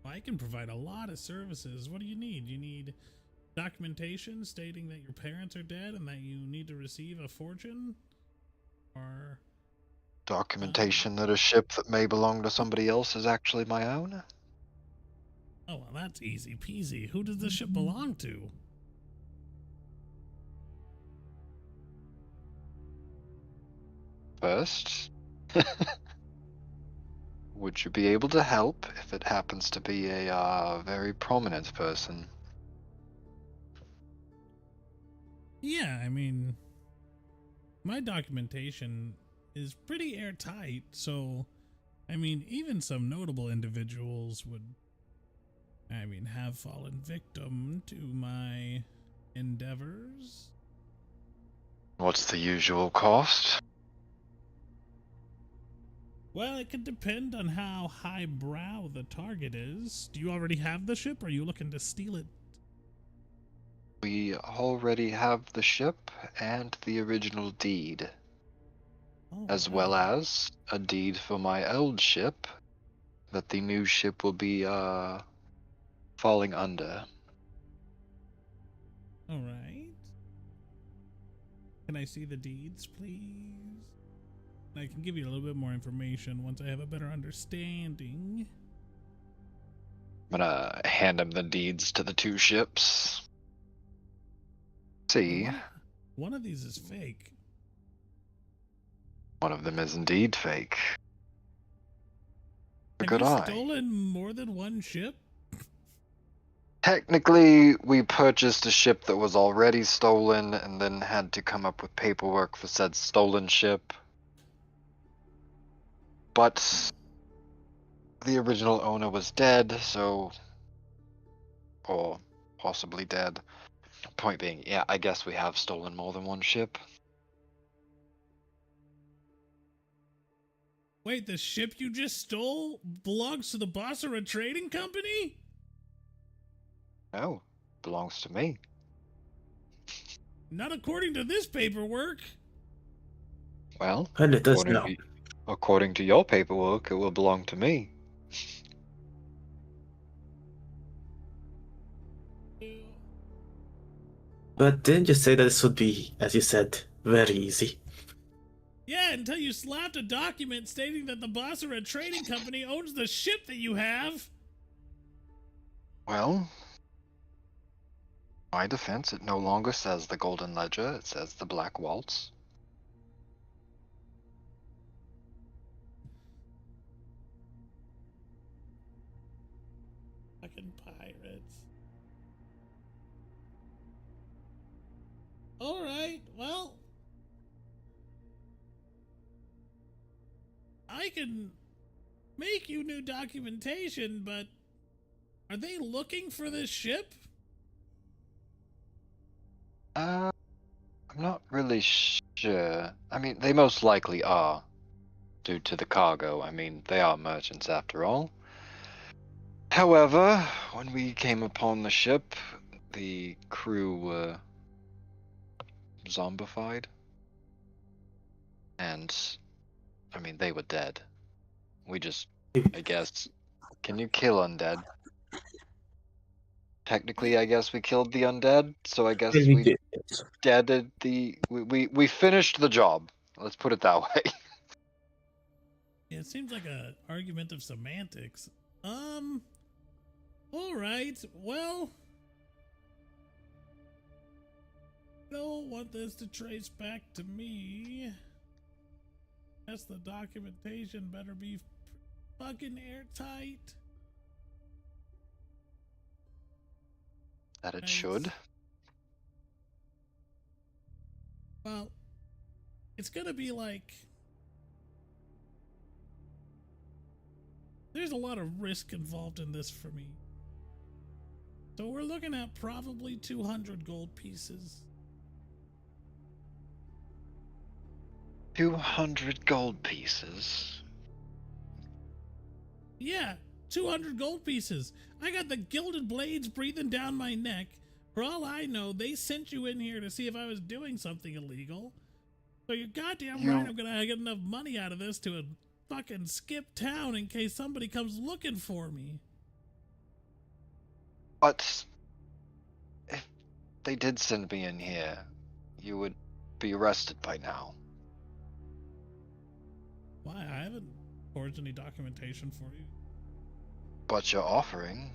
S1: I can provide a lot of services. What do you need? You need documentation stating that your parents are dead and that you need to receive a fortune? Or
S4: Documentation that a ship that may belong to somebody else is actually my own?
S1: oh, well, that's easy peasy. Who does the ship belong to?
S4: First, would you be able to help if it happens to be a very prominent person?
S1: Yeah, I mean, my documentation is pretty airtight, so, I mean, even some notable individuals would, I mean, have fallen victim to my endeavors.
S4: What's the usual cost?
S1: Well, it could depend on how highbrow the target is. Do you already have the ship, or are you looking to steal it?
S4: We already have the ship and the original deed,
S1: Oh,
S4: as
S1: wow.
S4: well as a deed for my old ship that the new ship will be falling under.
S1: All right. Can I see the deeds, please? I can give you a little bit more information once I have a better understanding.
S4: I'm gonna hand him the deeds to the two ships. See,
S1: One of these is fake.
S4: one of them is indeed fake. A
S1: Have
S4: good
S1: you
S4: eye.
S1: stolen more than one ship?
S4: Technically, we purchased a ship that was already stolen and then had to come up with paperwork for said stolen ship. But the original owner was dead, so... or possibly dead. Point being, yeah, I guess we have stolen more than one ship.
S1: Wait, the ship you just stole belongs to the boss of a trading company?
S4: No, belongs to me.
S1: Not according to this paperwork.
S4: Well,
S3: Well, it does now.
S4: according to your paperwork, it will belong to me.
S3: But didn't you say that this would be, as you said, very easy?
S1: Yeah, until you slapped a document stating that the boss of a trading company owns the ship that you have.
S4: Well, My defense, it no longer says the Golden Ledger, it says the Black Waltz.
S1: Fucking pirates. Alright, well. I can make you new documentation, but are they looking for this ship?
S4: I'm not really sure. I mean, they most likely are, due to the cargo. I mean, they are merchants after all. However, when we came upon the ship, the crew were zombified. And, I mean, they were dead. We just, I guess, can you kill undead? Technically, I guess we killed the undead, so I guess
S3: We
S4: we
S3: did.
S4: deaded the... We finished the job. Let's put it that way.
S1: Yeah, it seems like a argument of semantics. Alright, well. I don't want this to trace back to me. Guess the documentation better be fucking airtight.
S4: That it
S1: Right.
S4: should.
S1: Well, it's gonna be like... There's a lot of risk involved in this for me. So we're looking at probably 200 gold pieces.
S4: 200 gold pieces.
S1: Yeah, 200 gold pieces. I got the gilded blades breathing down my neck. For all I know, they sent you in here to see if I was doing something illegal. So you're goddamn right I'm gonna get enough money out of this to fucking skip town in case somebody comes looking for me.
S4: But if they did send me in here, you would be arrested by now.
S1: Why? I haven't forged any documentation for you.
S4: But you're offering.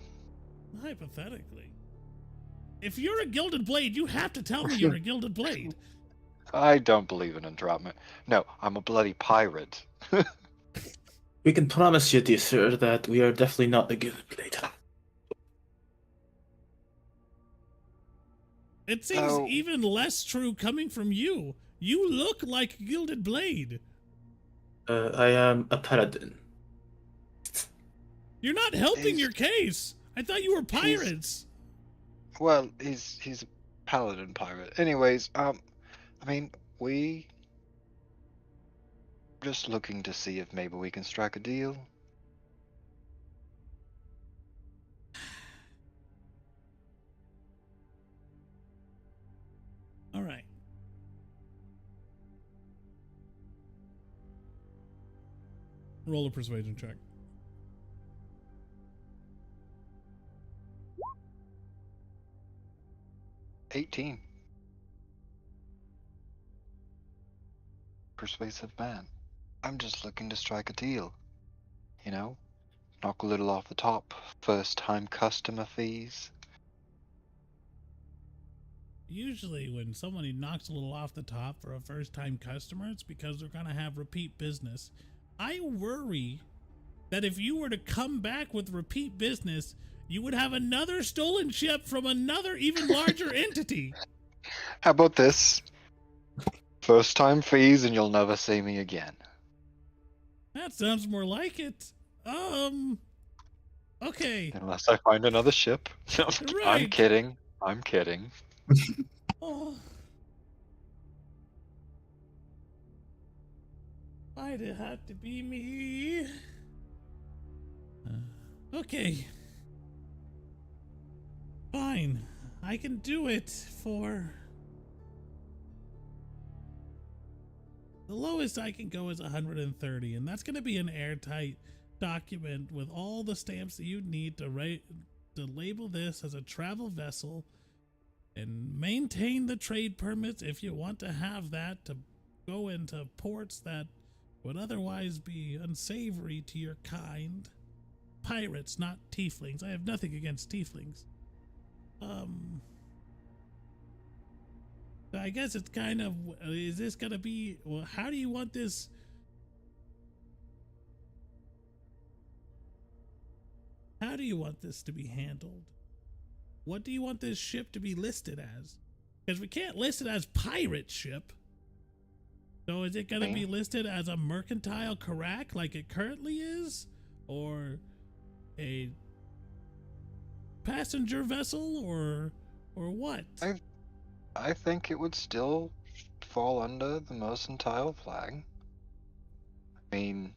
S1: Hypothetically. If you're a gilded blade, you have to tell me you're a gilded blade.
S4: I don't believe in entrapment. No, I'm a bloody pirate.
S3: We can promise you, dear sir, that we are definitely not the Gilded Blade.
S1: It seems
S4: Oh.
S1: even less true coming from you. You look like a gilded blade.
S3: I am a paladin.
S1: You're not helping
S4: He's-
S1: your case. I thought you were pirates.
S4: Well, he's a paladin pirate. Anyways, I mean, we just looking to see if maybe we can strike a deal.
S1: All right. Roll a persuasion check.
S4: $18. Persuasive man. I'm just looking to strike a deal. You know? Knock a little off the top. First time customer fees.
S1: Usually when somebody knocks a little off the top for a first-time customer, it's because they're going to have repeat business. I worry that if you were to come back with repeat business, you would have another stolen ship from another even larger entity.
S4: How about this? First time fees and you'll never see me again.
S1: That sounds more like it. Okay.
S4: Unless I find another ship. I'm
S1: Right.
S4: kidding. I'm kidding.
S1: Oh. Why'd it have to be me? Okay. Fine. I can do it for... The lowest I can go is 130, and that's going to be an airtight document with all the stamps that you need to label this as a travel vessel and maintain the trade permits if you want to have that to go into ports that would otherwise be unsavory to your kind. Pirates, not tieflings. I have nothing against tieflings. So I guess it's kind of, is this going to be, well, how do you want this? How do you want this to be handled? What do you want this ship to be listed as? Because we can't list it as pirate ship. So is it going to be listed as a mercantile carrack like it currently is? Or a passenger vessel? Or what?
S4: I think it would still fall under the mercantile flag. I mean,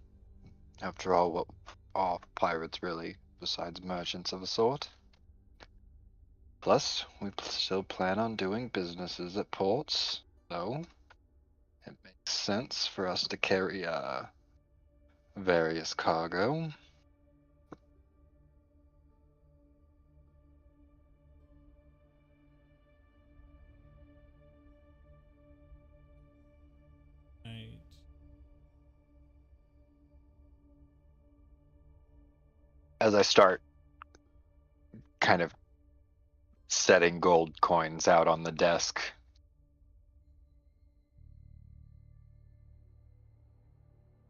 S4: after all, what are pirates really, besides merchants of a sort? Plus, we still plan on doing businesses at ports, so it makes sense for us to carry various cargo.
S1: Right.
S4: As I start kind of setting gold coins out on the desk.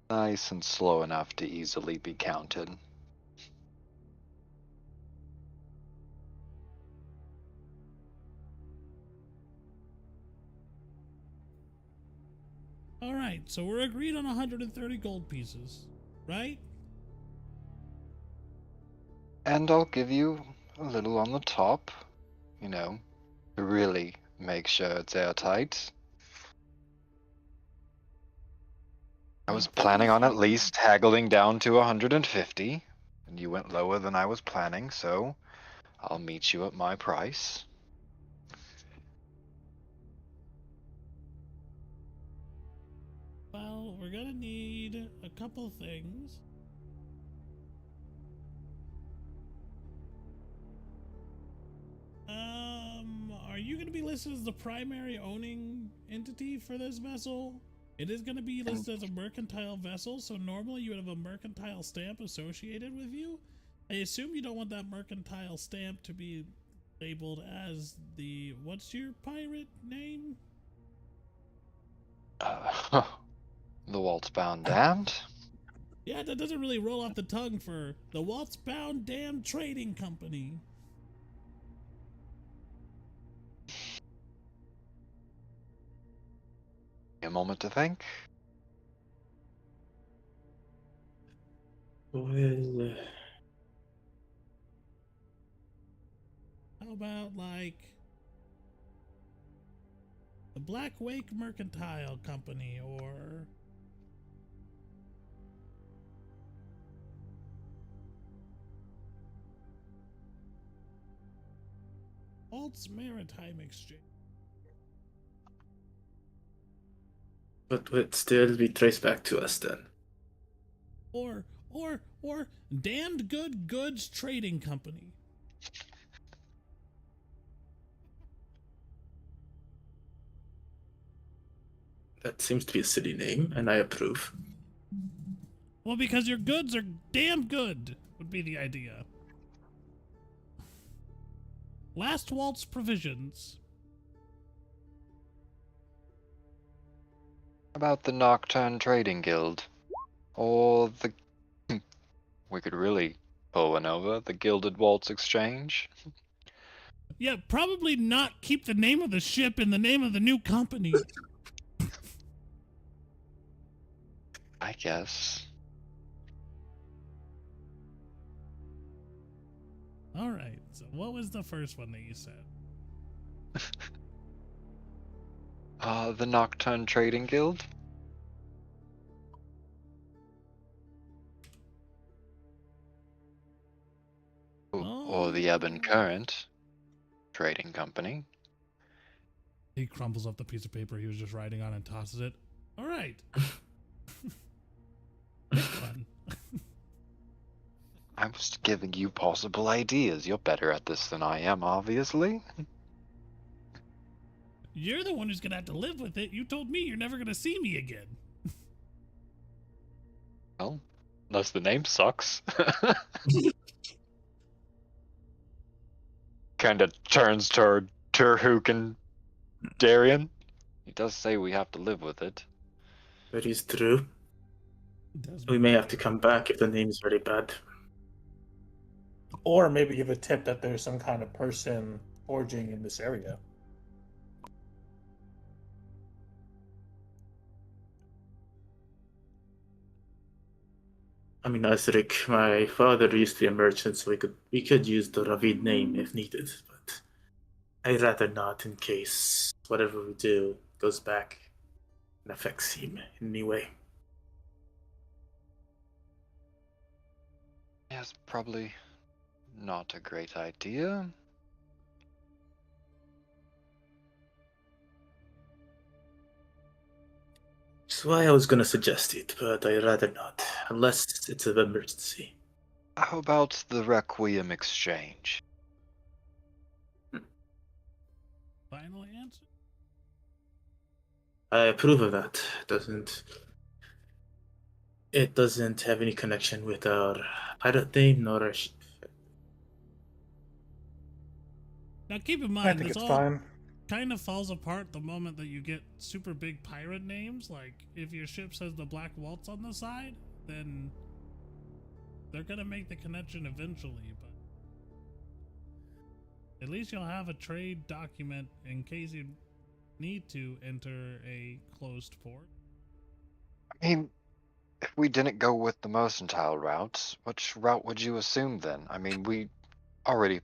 S4: Nice and slow enough to easily be counted.
S1: All right, so we're agreed on 130 gold pieces, right?
S4: And I'll give you a little on the top, to really make sure it's airtight. I was planning on at least haggling down to 150, and you went lower than I was planning, so I'll meet you at my price.
S1: Well, we're gonna need a couple things. Are you gonna be listed as the primary owning entity for this vessel? It is gonna be listed as a mercantile vessel, so normally you would have a mercantile stamp associated with you. I assume you don't want that mercantile stamp to be labeled as the, what's your pirate name?
S4: The Waltz-bound Damned?
S1: Yeah, that doesn't really roll off the tongue for the Waltz-bound Damned Trading Company.
S4: A moment to think.
S3: Well,
S1: How about, like, the Black Wake Mercantile Company, or Waltz Maritime Exchange?
S3: but would still be traced back to us then.
S1: Or Damned Good Goods Trading Company.
S3: That seems to be a city name, and I approve.
S1: Well, because your goods are damn good, would be the idea. Last Waltz Provisions.
S4: About the Nocturne Trading Guild. Or the... We could really pull one over, the Gilded Waltz Exchange.
S1: Yeah, probably not keep the name of the ship in the name of the new company.
S4: I guess.
S1: All right, so what was the first one that you said?
S4: The Nocturne Trading Guild? Or the Ebb and Current Trading Company.
S1: He crumbles up the piece of paper he was just writing on and tosses it. All right. Pick one.
S4: I'm just giving you possible ideas. You're better at this than I am, obviously.
S1: You're the one who's gonna have to live with it. You told me you're never gonna see me again.
S4: Well, unless the name sucks. Kind of turns toward Turhook and Darian. He does say we have to live with it.
S3: That is true.
S1: Desmond
S3: We may
S1: would
S3: have to
S1: be-
S3: come back if the name is very bad.
S5: Or maybe give a tip that there's some kind of person forging in this area.
S3: I mean, Asrik, my father used to be a merchant, so we could use the Ravid name if needed, but I'd rather not in case whatever we do goes back and affects him in any way.
S4: Yes, probably not a great idea.
S3: That's why I was gonna suggest it, but I'd rather not, unless it's an emergency.
S4: How about the Requiem exchange?
S1: Final answer?
S3: I approve of that. It doesn't have any connection with our pirate name nor our ship.
S1: Now keep in
S5: I
S1: mind,
S5: think
S1: this
S5: it's
S1: all
S5: fine.
S1: kind of falls apart the moment that you get super big pirate names. Like, if your ship says the Black Waltz on the side, then they're gonna make the connection eventually, but at least you'll have a trade document in case you need to enter a closed port.
S4: I mean, if we didn't go with the mercantile route, which route would you assume then? I mean, we already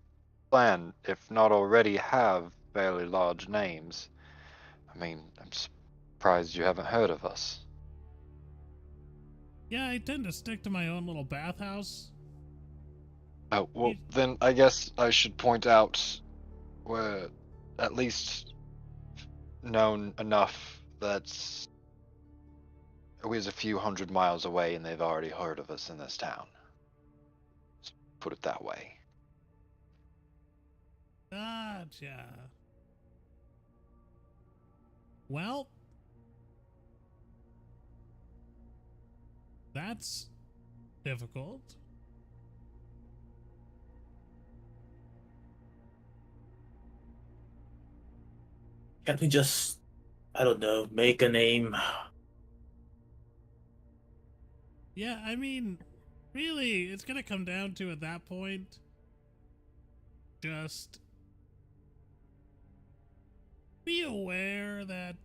S4: plan, if not already have fairly large names. I mean, I'm surprised you haven't heard of us.
S1: Yeah, I tend to stick to my own little bathhouse.
S4: Oh, well,
S1: You-
S4: then I guess I should point out we're at least known enough that we're a few hundred miles away and they've already heard of us in this town. Let's put it that way.
S1: Gotcha. Well, that's difficult.
S3: Can't we just, I don't know, make a name?
S1: Yeah, I mean, really, it's gonna come down to at that point just be aware that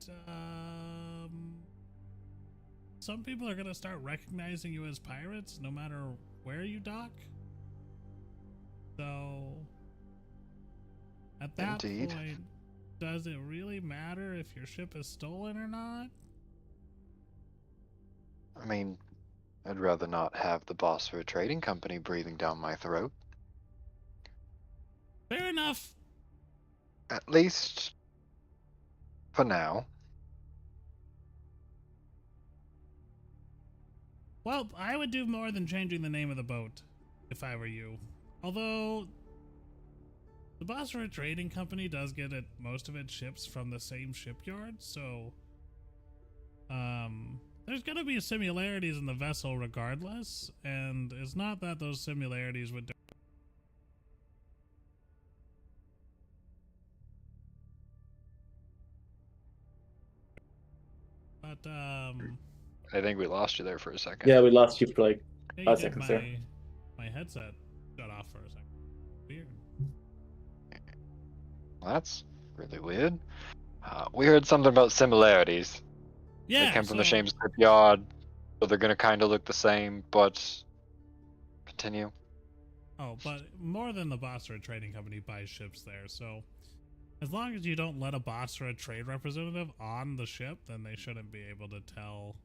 S1: some people are gonna start recognizing you as pirates no matter where you dock. So at that
S4: Indeed.
S1: point, does it really matter if your ship is stolen or not?
S4: I mean, I'd rather not have the boss for a trading company breathing down my throat.
S1: Fair enough.
S4: At least for now.
S1: Well, I would do more than changing the name of the boat if I were you. Although the Basra Trading Company does get most of its ships from the same shipyard, so there's gonna be similarities in the vessel regardless, and it's not that those similarities would but
S4: I think we lost you there for a second.
S3: Yeah, we lost you for like
S1: hey,
S3: 5
S1: did
S3: seconds there.
S1: my headset shut off for a second. Weird.
S4: Well, that's really weird. We heard something about similarities.
S1: Yeah,
S4: They came from the
S1: so-
S4: same shipyard, so they're gonna kind of look the same, but continue.
S1: Oh, but more than the Basra Trading Company buys ships there, so as long as you don't let a Basra trade representative on the ship, then they shouldn't be able to tell.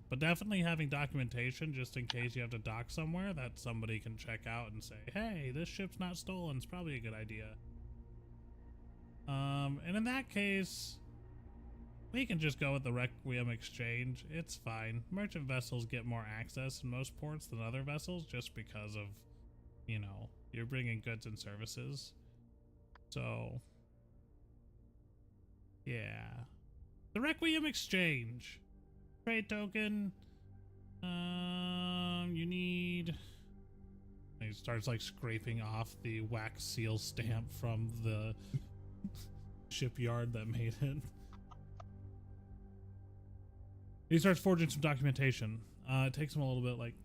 S1: But definitely having documentation just in case you have to dock somewhere that somebody can check out and say, hey, this ship's not stolen, is probably a good idea. And in that case, we can just go with the Requiem exchange. It's fine. Merchant vessels get more access in most ports than other vessels just because of, you know, you're bringing goods and services. So, yeah. The Requiem exchange. Trade token. You need... He starts like scraping off the wax seal stamp from the shipyard that made it. He starts forging some documentation. It takes him a little bit, like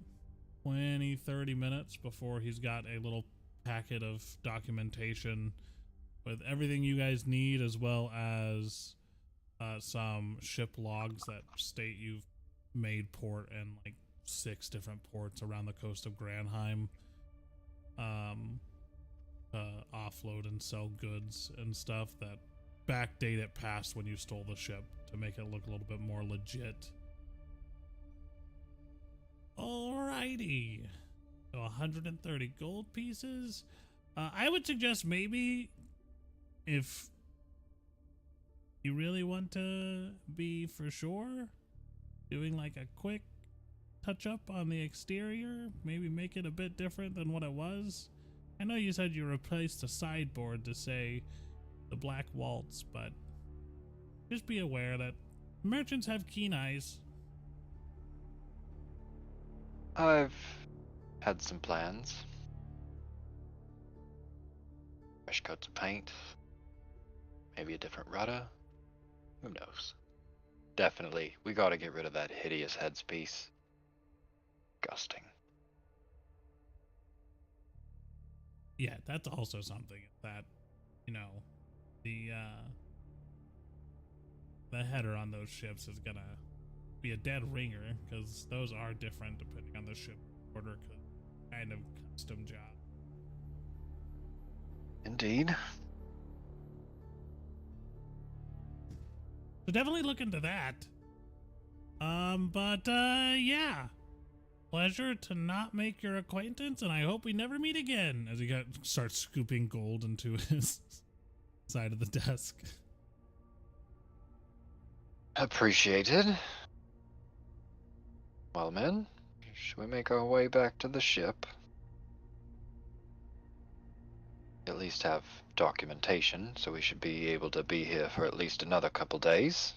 S1: 20, 30 minutes before he's got a little packet of documentation with everything you guys need, as well as some ship logs that state you've made port in like 6 different ports around the coast of Granheim. Offload and sell goods and stuff that backdate it past when you stole the ship to make it look a little bit more legit. Alrighty. So 130 gold pieces. I would suggest maybe if you really want to be for sure, doing like a quick touch up on the exterior, maybe make it a bit different than what it was. I know you said you replaced the sideboard to say the black waltz, but just be aware that merchants have keen eyes.
S4: I've had some plans. Fresh coats of paint. Maybe a different rudder. Who knows? Definitely, we gotta get rid of that hideous headpiece. Disgusting.
S1: Yeah, that's also something that, you know, the header on those ships is gonna be a dead ringer, because those are different depending on the ship order, kind of custom job.
S4: Indeed.
S1: So definitely look into that. Yeah. Pleasure to not make your acquaintance, and I hope we never meet again. As he starts scooping gold into his side of the desk.
S4: Appreciated. Well, men, should we make our way back to the ship? At least have documentation, so we should be able to be here for at least another couple days.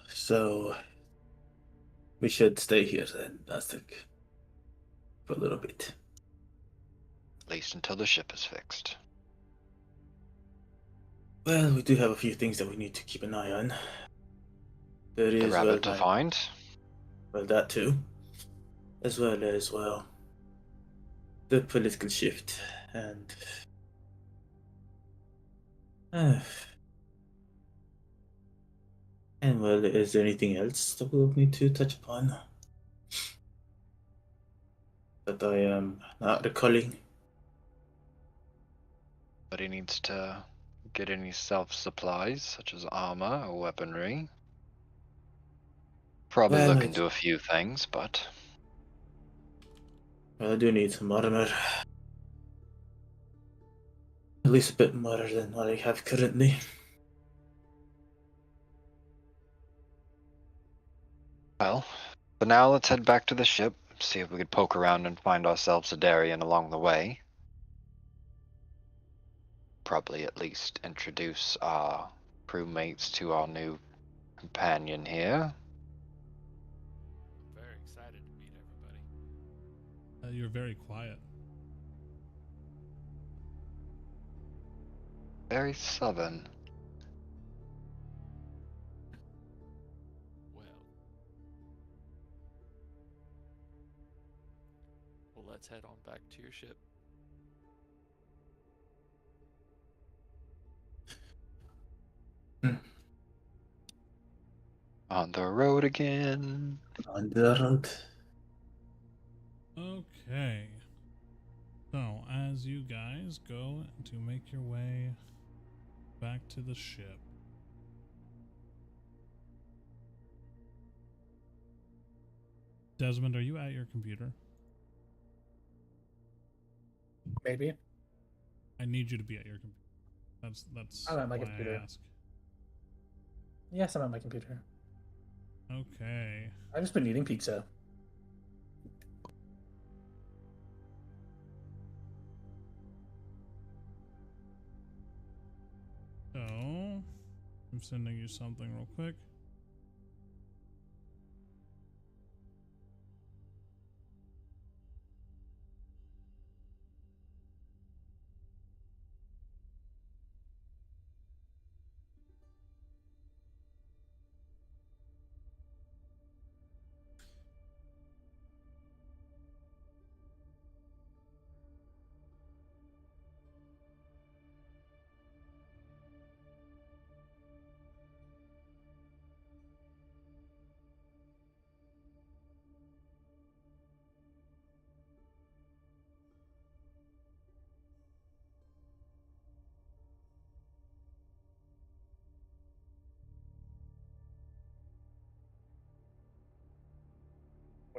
S3: So we should stay here then, I think, for a little bit.
S4: At least until the ship is fixed.
S3: Well, we do have a few things that we need to keep an eye on. There
S4: The
S3: is
S4: rabbit to find.
S3: well, that too, as well as the political shift and well, is there anything else that we'll need to touch upon that I am not recalling?
S4: But he needs to get any self-supplies, such as armor or weaponry. Probably
S3: Well,
S4: look into a few things, but
S3: I do need some armor. At least a bit more than what I have currently.
S4: well, for now let's head back to the ship, see if we could poke around and find ourselves a Darien along the way. Probably at least introduce our crewmates to our new companion here.
S6: I'm very excited to meet everybody.
S1: You're very quiet.
S4: Very southern.
S6: Well, let's head on back to your ship.
S4: On the road again.
S3: On the road.
S1: Okay. So, as you guys go to make your way back to the ship, Desmond, are you at your computer?
S5: Maybe.
S1: I need you to be at your computer. That's
S5: I'm at my
S1: why
S5: computer.
S1: I ask.
S5: Yes, I'm at my computer.
S1: Okay.
S5: I've just been eating pizza.
S1: So, I'm sending you something real quick.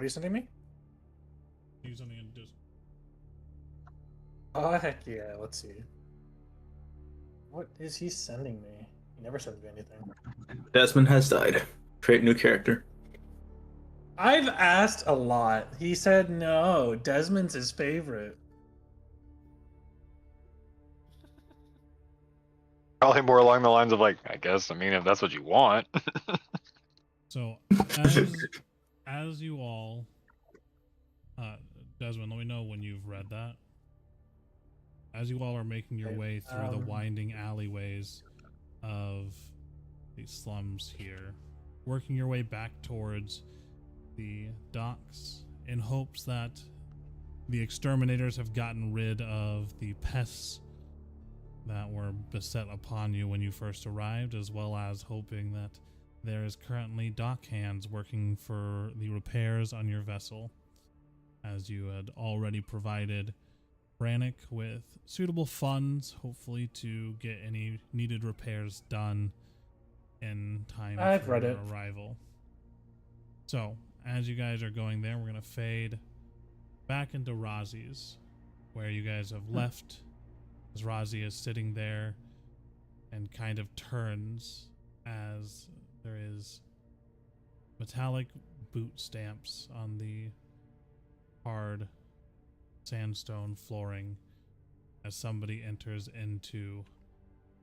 S5: What are you sending me?
S1: Do something and just.
S5: Oh, heck yeah. Let's see. What is he sending me? He never sends me anything.
S3: Desmond has died. Create new character.
S5: I've asked a lot. He said no. Desmond's his favorite.
S4: Probably more along the lines of like, I guess. I mean, if that's what you want.
S1: So, as you all, Desmond, let me know when you've read that. As you all are making your
S5: Okay,
S1: way through the winding alleyways of the slums here, working your way back towards the docks in hopes that the exterminators have gotten rid of the pests that were beset upon you when you first arrived, as well as hoping that there is currently dock hands working for the repairs on your vessel, as you had already provided Brannick with suitable funds, hopefully to get any needed repairs done in time
S5: I've
S1: for
S5: read
S1: your
S5: it.
S1: arrival. So, as you guys are going there, we're going to fade back into Razi's, where you guys have left, as Razi is sitting there and kind of turns as there is metallic boot stamps on the hard sandstone flooring as somebody enters into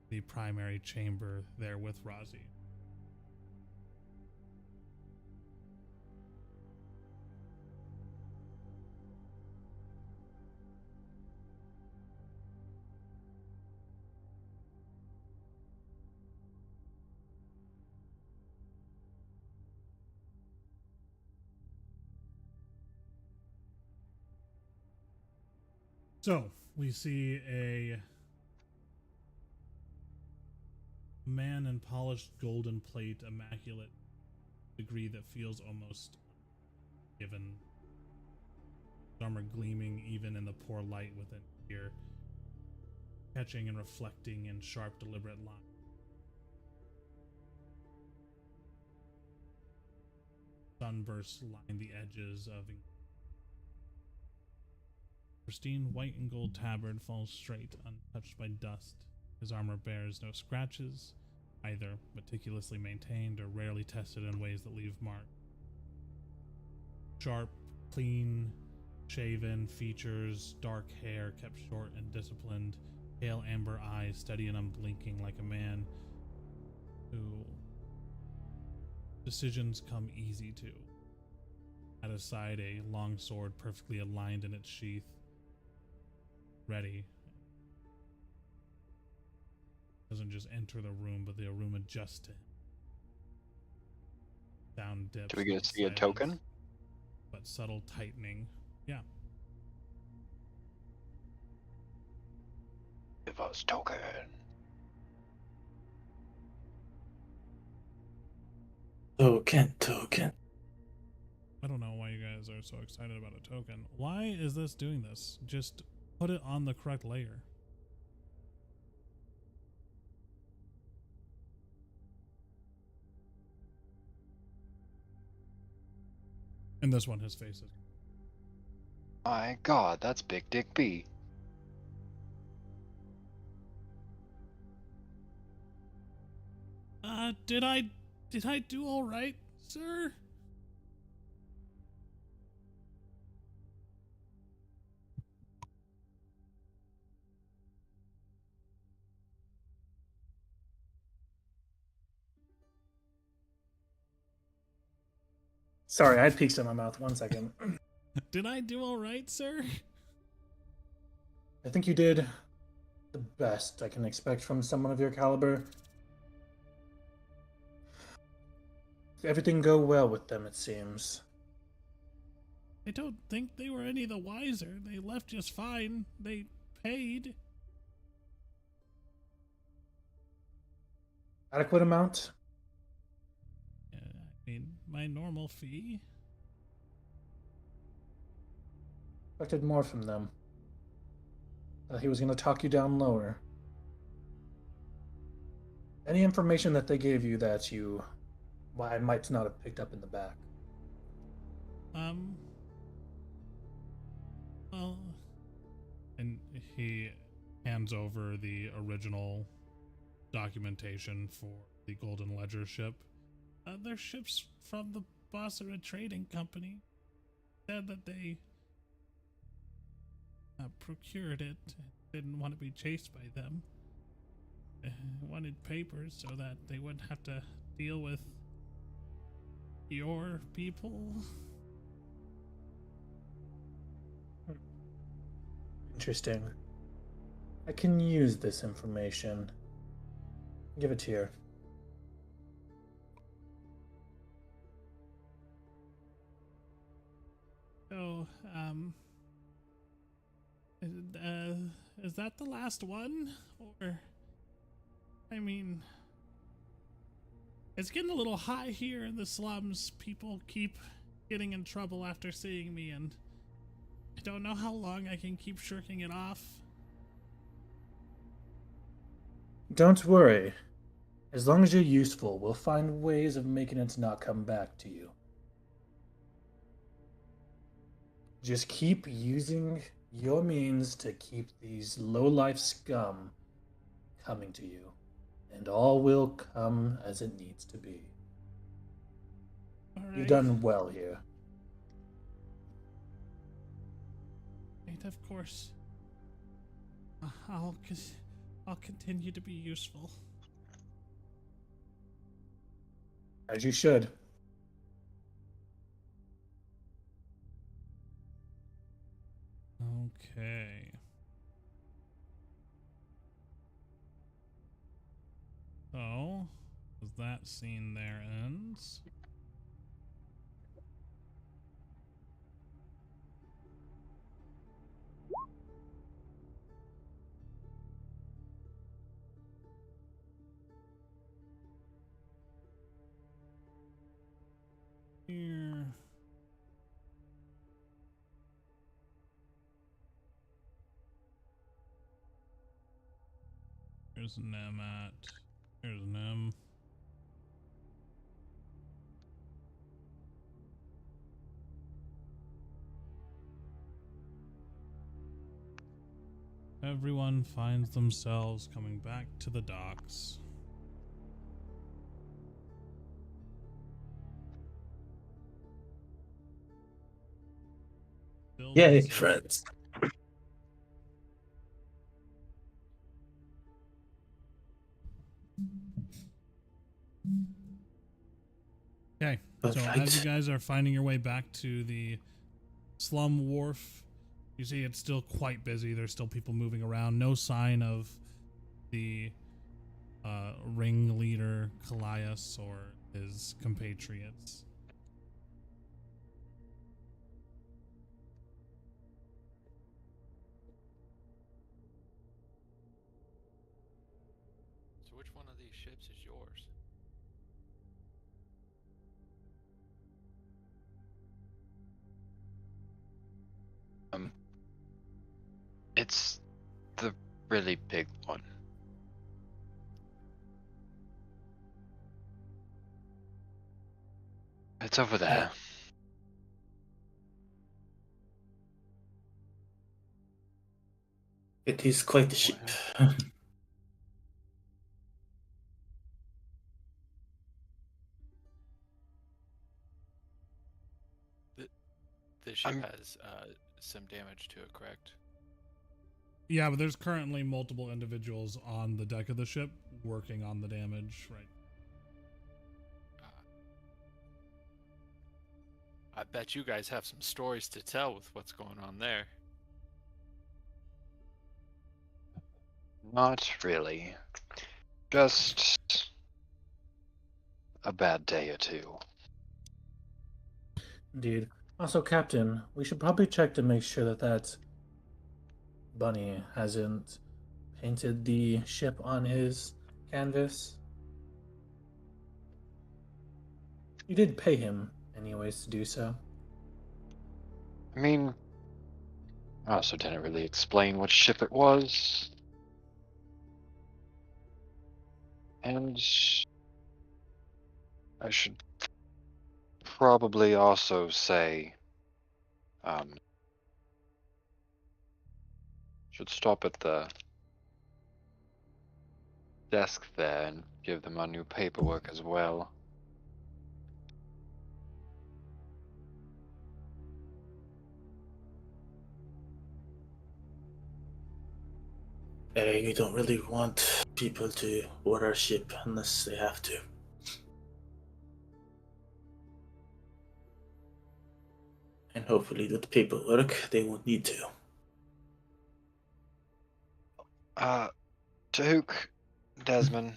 S1: the primary chamber there with Razi. So, we see a man in polished golden plate, immaculate degree that feels almost given. His armor gleaming even in the poor light within here, catching and reflecting in sharp, deliberate lines. Sunbursts line the edges of pristine white and gold tabard falls straight, untouched by dust. His armor bears no scratches, either meticulously maintained or rarely tested in ways that leave marks. Sharp, clean, shaven features, dark hair kept short and disciplined, pale amber eyes steady and unblinking like a man who decisions come easy to. At his side, a long sword perfectly aligned in its sheath, ready. Doesn't just enter the room, but the room adjusts to him. Down dips.
S4: Do we get to see a token?
S1: But subtle tightening. Yeah.
S4: Give us token.
S3: Token.
S1: I don't know why you guys are so excited about a token. Why is this doing this? Just put it on the correct layer. And this one, his face is.
S4: My God, that's Big Dick B.
S1: Did I do all right, sir?
S5: Sorry, I had pizza in my mouth. 1 second.
S1: Did I do all right, sir?
S5: I think you did the best I can expect from someone of your caliber. Everything go well with them, it seems.
S1: I don't think they were any the wiser. They left just fine. They paid.
S5: Adequate amount?
S1: I mean, my normal fee.
S5: Expected more from them. He was going to talk you down lower. Any information that they gave you that I might not have picked up in the back?
S1: Well, and he hands over the original documentation for the Golden Ledger ship. They're ships from the Bossera Trading Company. Said that they procured it. Didn't want to be chased by them. Wanted papers so that they wouldn't have to deal with your people.
S5: Interesting. I can use this information. Give it here.
S1: So, is that the last one? Or, I mean, it's getting a little high here in the slums. People keep getting in trouble after seeing me, and I don't know how long I can keep shirking it off.
S5: Don't worry. As long as you're useful, we'll find ways of making it not come back to you. Just keep using your means to keep these low-life scum coming to you, and all will come as it needs to be.
S1: All right.
S5: You've done well here.
S1: Right, of course. I'll continue to be useful.
S5: As you should.
S1: Okay. So, as that scene there ends. Here. There's Nem at. There's Nem. Everyone finds themselves coming back to the docks.
S3: Yay, friends.
S1: Okay, so as you guys are finding your way back to the slum wharf, you see it's still quite busy. There's still people moving around. No sign of the ringleader Callias or his compatriots.
S6: So which one of these ships is yours?
S4: It's the really big one. It's over there.
S3: It is quite a ship.
S6: This ship has some damage to it, correct?
S1: Yeah, but there's currently multiple individuals on the deck of the ship working on the damage, right?
S6: I bet you guys have some stories to tell with what's going on there.
S4: Not really. Just a bad day or two.
S5: Indeed. Also, Captain, we should probably check to make sure that bunny hasn't painted the ship on his canvas. You did pay him, anyways, to do so.
S4: I mean, I also didn't really explain what ship it was. And I should probably also say Should stop at the desk there and give them our new paperwork as well.
S3: We don't really want people to board our ship unless they have to. And hopefully with the paperwork, they won't need to.
S4: Tahuk, Desmond,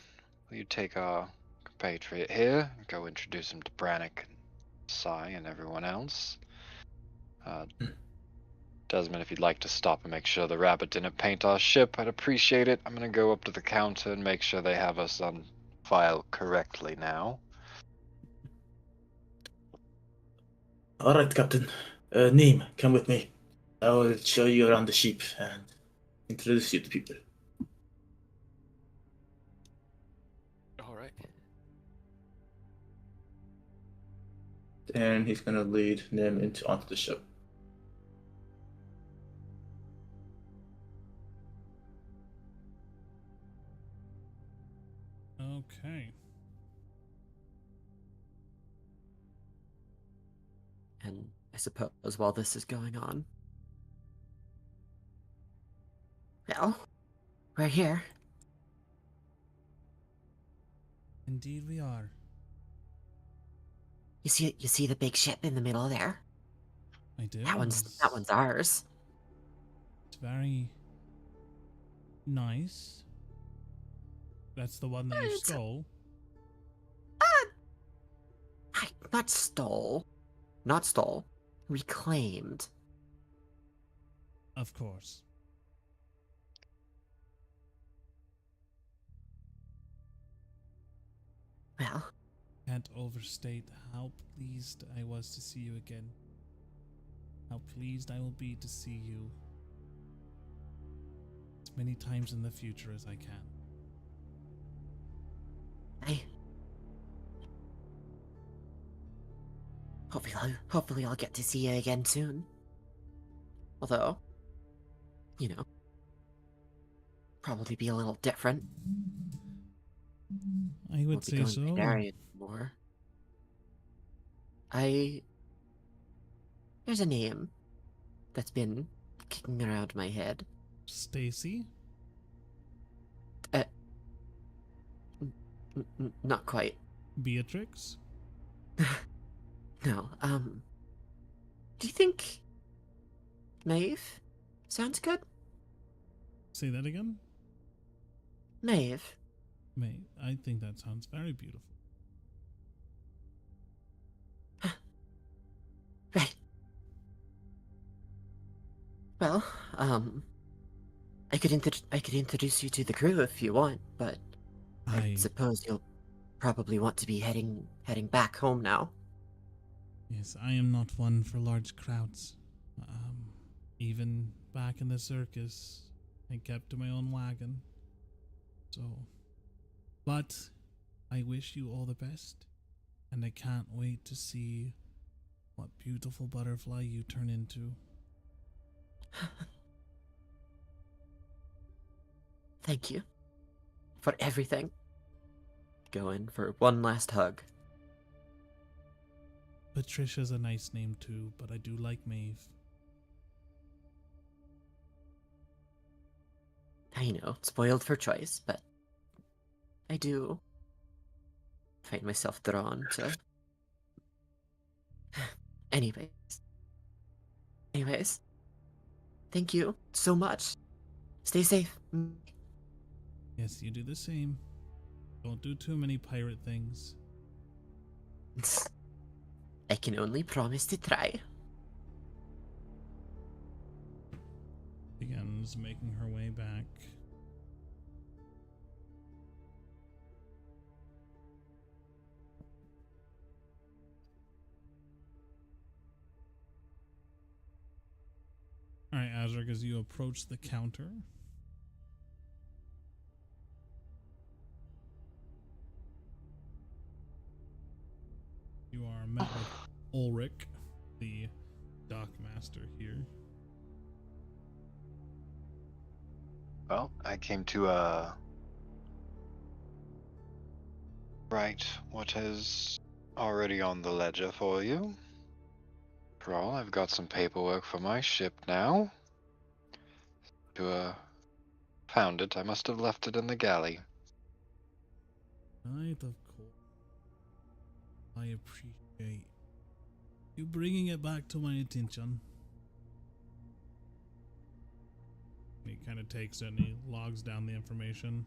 S4: will you take our compatriot here and go introduce him to Brannick and Sai and everyone else? Desmond, if you'd like to stop and make sure the rabbit didn't paint our ship, I'd appreciate it. I'm gonna go up to the counter and make sure they have us on file correctly now.
S3: Alright, Captain. Neem, come with me. I will show you around the ship and introduce you to people.
S6: All right.
S3: And he's gonna lead Nim onto the ship.
S1: Okay.
S2: And I suppose while this is going on, well, we're here.
S1: Indeed we are.
S2: You see the big ship in the middle there?
S1: I do.
S2: That one's ours.
S1: It's very nice. That's the one that you
S2: It's-
S1: stole.
S2: Not stole, reclaimed.
S1: Of course.
S2: Well,
S1: Can't overstate how pleased I was to see you again. How pleased I will be to see you as many times in the future as I can.
S2: Hopefully I'll get to see you again soon. Although, probably be a little different.
S1: I would
S2: Won't be
S1: say
S2: going
S1: so.
S2: to Darien anymore. There's a name that's been kicking around my head.
S1: Stacy?
S2: Not quite.
S1: Beatrix?
S2: No, do you think Maeve sounds good?
S1: Say that again?
S2: Maeve.
S1: May, I think that sounds very beautiful.
S2: Right. Well, I could introduce you to the crew if you want, but I suppose you'll probably want to be heading back home now.
S1: Yes, I am not one for large crowds. Even back in the circus, I kept to my own wagon. So, but I wish you all the best, and I can't wait to see what beautiful butterfly you turn into.
S2: Thank you for everything. Go in for one last hug.
S1: Patricia's a nice name too, but I do like Maeve.
S2: I know, spoiled for choice, but I do find myself drawn to. Anyways, thank you so much. Stay safe.
S1: Yes, you do the same. Don't do too many pirate things.
S2: I can only promise to try.
S1: Begins making her way back. Alright, Azric, as you approach the counter, you are met with Ulrich, the dockmaster. master here?
S4: Well, I came to write what is already on the ledger for you. For all, I've got some paperwork for my ship now. To found it, I must have left it in the galley.
S1: Right, of course. I appreciate you bringing it back to my attention. He kind of takes it and he logs down the information.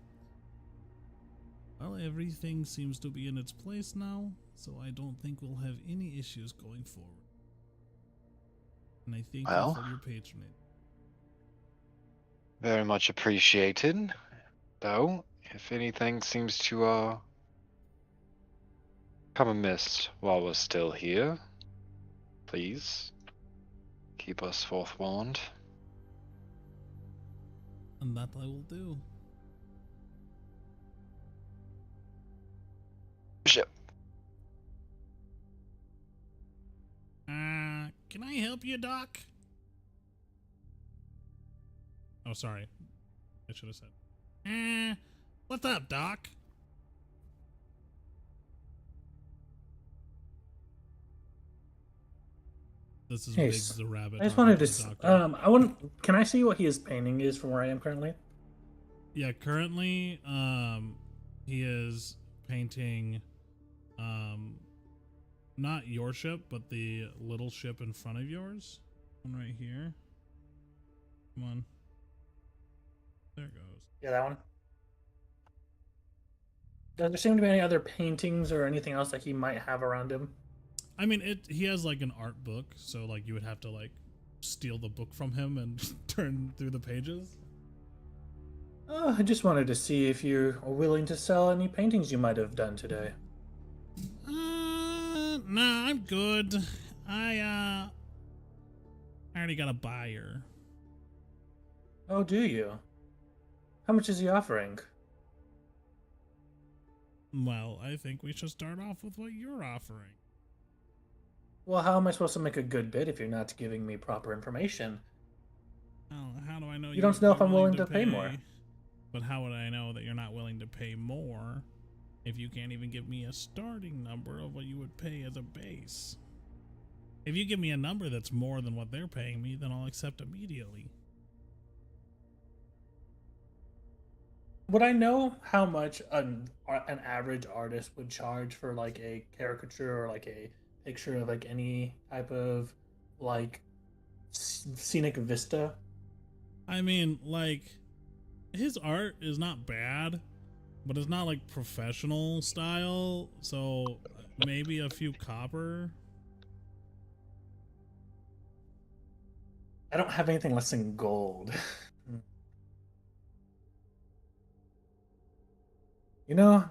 S1: Well, everything seems to be in its place now, so I don't think we'll have any issues going forward. And I thank
S4: Well,
S1: you for your patronage.
S4: very much appreciated. Though, if anything seems to come amiss while we're still here, please keep us forewarned.
S1: And that I will do.
S4: Ship.
S1: Can I help you, Doc? Oh, sorry. I should have said. What's up, Doc? This is
S5: Hey,
S1: Biggs the rabbit.
S5: I just
S1: talking
S5: wanted
S1: to
S5: to.
S1: the doctor.
S5: I want. Can I see what his painting is from where I am currently?
S1: Yeah, currently, he is painting, not your ship, but the little ship in front of yours. One right here. Come on. There it goes.
S5: Yeah, that one. Does there seem to be any other paintings or anything else that he might have around him?
S1: I mean, he has like an art book, so like you would have to like steal the book from him and turn through the pages.
S5: I just wanted to see if you are willing to sell any paintings you might have done today.
S1: Nah, I'm good. I already got a buyer.
S5: Oh, do you? How much is he offering?
S1: Well, I think we should start off with what you're offering.
S5: Well, how am I supposed to make a good bid if you're not giving me proper information?
S1: Oh, how do I know
S5: You don't know if I'm willing to pay more.
S1: But how would I know that you're not willing to pay more if you can't even give me a starting number of what you would pay as a base? If you give me a number that's more than what they're paying me, then I'll accept immediately.
S5: Would I know how much an average artist would charge for like a caricature or like a picture of like any type of like scenic vista?
S1: I mean, like, his art is not bad, but it's not like professional style, so maybe a few copper.
S5: I don't have anything less than gold. You know,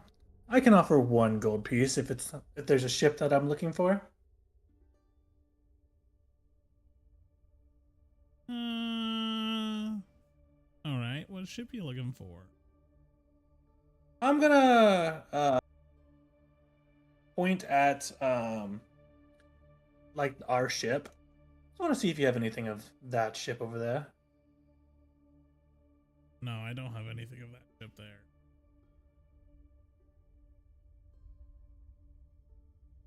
S5: I can offer one gold piece if there's a ship that I'm looking for.
S1: All right. What ship you looking for?
S5: I'm gonna point at like our ship. I want to see if you have anything of that ship over there.
S1: No, I don't have anything of that ship there.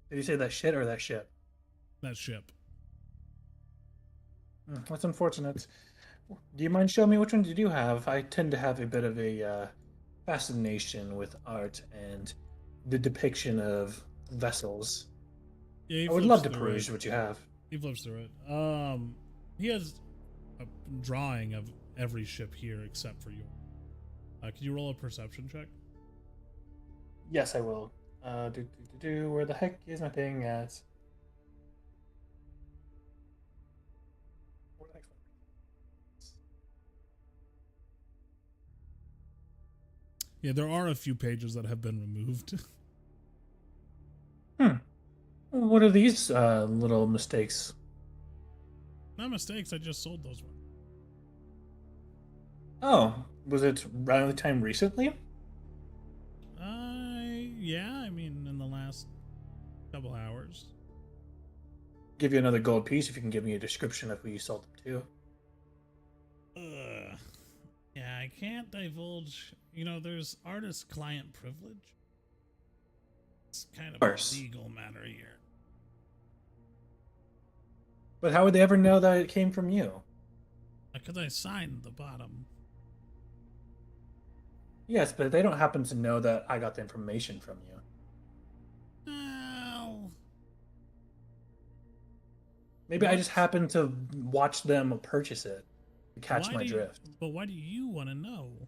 S5: Did you say that shit or that ship?
S1: That ship.
S5: That's unfortunate. Do you mind showing me which one did you have? I tend to have a bit of a fascination with art and the depiction of vessels.
S1: Yeah,
S5: I would love to peruse what you have.
S1: He flips through it. He has a drawing of every ship here except for yours. Can you roll a perception check?
S5: Yes, I will. Where the heck is my thing at?
S1: Yeah, there are a few pages that have been removed.
S5: What are these little mistakes?
S1: Not mistakes, I just sold those ones.
S5: Oh, was it around the time recently?
S1: Yeah, I mean, in the last couple hours.
S5: give you another gold piece if you can give me a description of who you sold them to.
S1: Yeah, I can't divulge. You know, there's artist-client privilege. It's kind of a
S5: course.
S1: legal matter here.
S5: But how would they ever know that it came from you?
S1: Because I signed the bottom.
S5: Yes, but they don't happen to know that I got the information from you.
S1: Well,
S5: Maybe I
S1: What?
S5: just happened to watch them purchase it to catch
S1: why
S5: my
S1: do you-
S5: drift.
S1: But why do you want to know?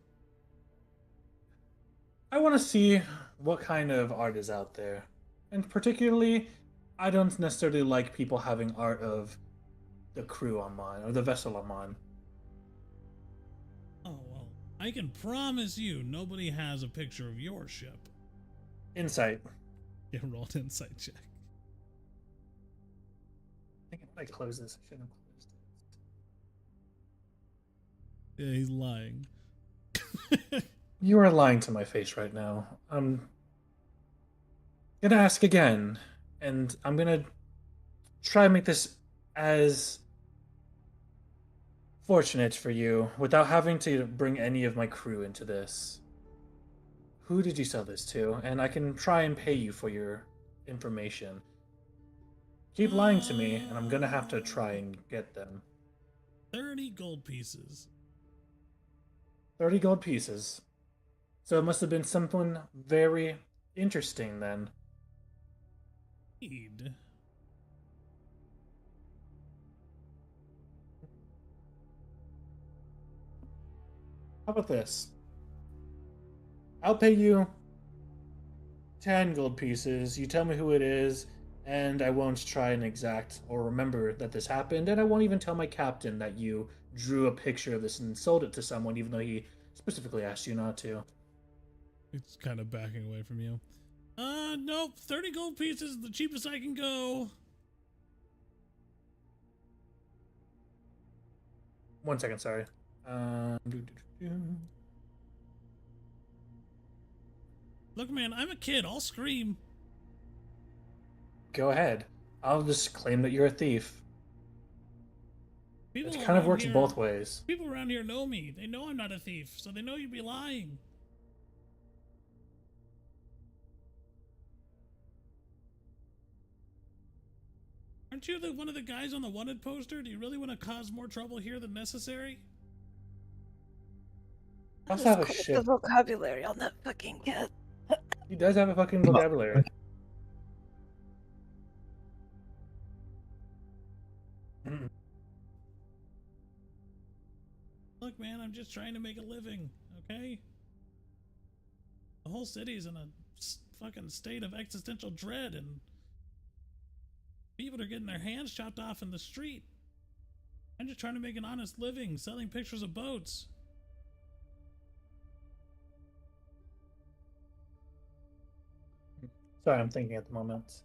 S5: I want to see what kind of art is out there. And particularly, I don't necessarily like people having art of the crew on mine or the vessel on mine.
S1: Oh, well, I can promise you nobody has a picture of your ship.
S5: Insight.
S1: Yeah, roll an insight check.
S5: I think if I close this, I shouldn't have closed it.
S1: Yeah, he's lying.
S5: You are lying to my face right now. I'm gonna ask again, and I'm gonna try and make this as fortunate for you without having to bring any of my crew into this. Who did you sell this to? And I can try and pay you for your information. Keep lying to me, and I'm gonna have to try and get them.
S1: 30 gold pieces.
S5: 30 gold pieces. So it must have been something very interesting then.
S1: Indeed.
S5: How about this? I'll pay you 10 gold pieces. You tell me who it is, and I won't try and exact or remember that this happened, and I won't even tell my captain that you drew a picture of this and sold it to someone, even though he specifically asked you not to.
S1: It's kind of backing away from you. Nope. 30 gold pieces is the cheapest I can go.
S5: 1 second, sorry.
S1: Look, man, I'm a kid. I'll scream.
S5: Go ahead. I'll just claim that you're a thief.
S1: People
S5: It kind of
S1: around
S5: works
S1: here-
S5: both ways.
S1: People around here know me. They know I'm not a thief, so they know you'd be lying. Aren't you one of the guys on the wanted poster? Do you really want to cause more trouble here than necessary?
S5: I also have a
S7: Quite the
S5: ship.
S7: vocabulary on that fucking kid.
S5: He does have a fucking vocabulary.
S1: Look, man, I'm just trying to make a living, okay? The whole city's in a fucking state of existential dread, and people are getting their hands chopped off in the street. I'm just trying to make an honest living, selling pictures of boats.
S5: Sorry, I'm thinking at the moment.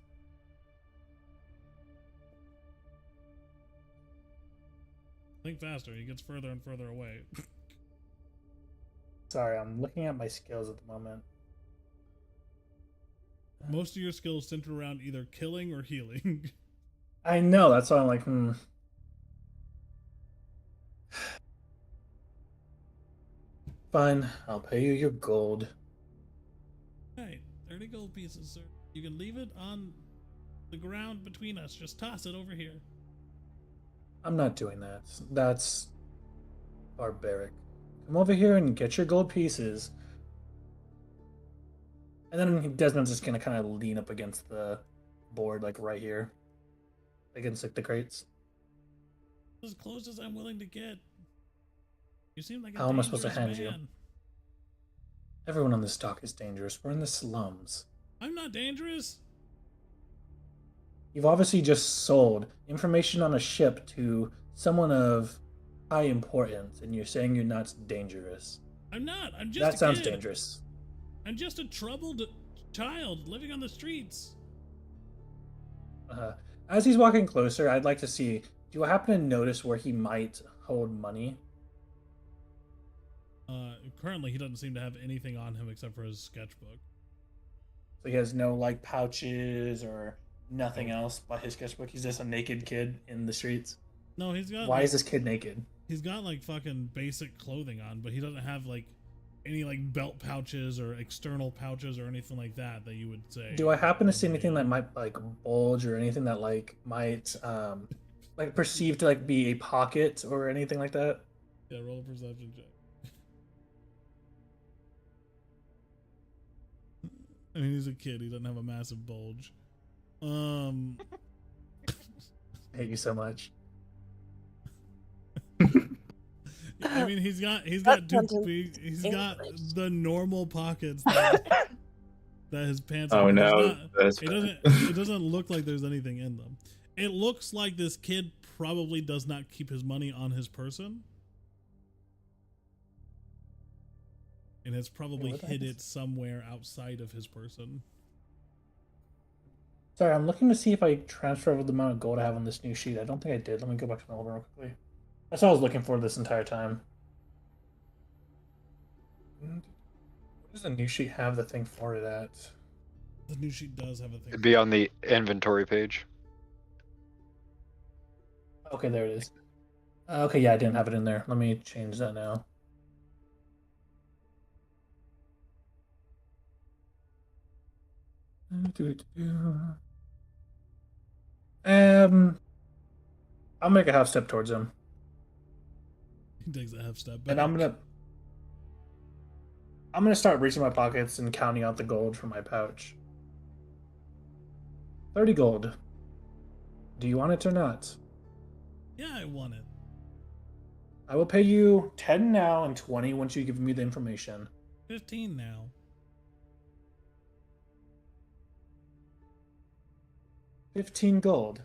S1: Think faster, he gets further and further away.
S5: Sorry, I'm looking at my skills at the moment.
S1: Most of your skills center around either killing or healing.
S5: I know, that's why I'm like, Fine, I'll pay you your gold.
S1: Right, 30 gold pieces, sir. You can leave it on the ground between us. Just toss it over here.
S5: I'm not doing that. That's barbaric. Come over here and get your gold pieces. And then Desmond's just gonna kind of lean up against the board, like right here, against like the crates.
S1: As close as I'm willing to get. You seem like a
S5: How am I supposed to
S1: dangerous
S5: hand you?
S1: man.
S5: Everyone on this dock is dangerous. We're in the slums.
S1: I'm not dangerous.
S5: You've obviously just sold information on a ship to someone of high importance, and you're saying you're not dangerous.
S1: I'm not. I'm just
S5: That
S1: a
S5: sounds
S1: kid.
S5: dangerous.
S1: I'm just a troubled child living on the streets.
S5: As he's walking closer, I'd like to see, do I happen to notice where he might hold money?
S1: Currently, he doesn't seem to have anything on him except for his sketchbook.
S5: So he has no like pouches or nothing else by his sketchbook. He's just a naked kid in the streets.
S1: No, he's got.
S5: Why
S1: like,
S5: is this kid naked?
S1: He's got like fucking basic clothing on, but he doesn't have like any like belt pouches or external pouches or anything like that you would say.
S5: Do I happen to see anything that might like bulge or anything that like might like perceived to like be a pocket or anything like that?
S1: Yeah, roll a perception check. I mean, he's a kid. He doesn't have a massive bulge.
S5: I hate you so much.
S1: I mean, he's got he's got the normal pockets that his pants.
S3: Oh
S1: are.
S3: no,
S1: It doesn't look like there's anything in them. It looks like this kid probably does not keep his money on his person, and has probably hid it somewhere outside of his person.
S5: Sorry, I'm looking to see if I transfer over the amount of gold I have on this new sheet. I don't think I did. Let me go back to my old one real quickly. That's what I was looking for this entire time. What does the new sheet have the thing for it at?
S1: The new sheet does have a thing.
S4: It'd be on the inventory page.
S5: Okay, there it is. Okay, yeah, I didn't have it in there. Let me change that now. I'll make a half step towards him.
S1: He takes a half step back.
S5: And I'm gonna start reaching my pockets and counting out the gold from my pouch. 30 gold. Do you want it or not?
S1: Yeah, I want it.
S5: I will pay you 10 now and 20 once you give me the information.
S1: 15 now.
S5: $15 gold.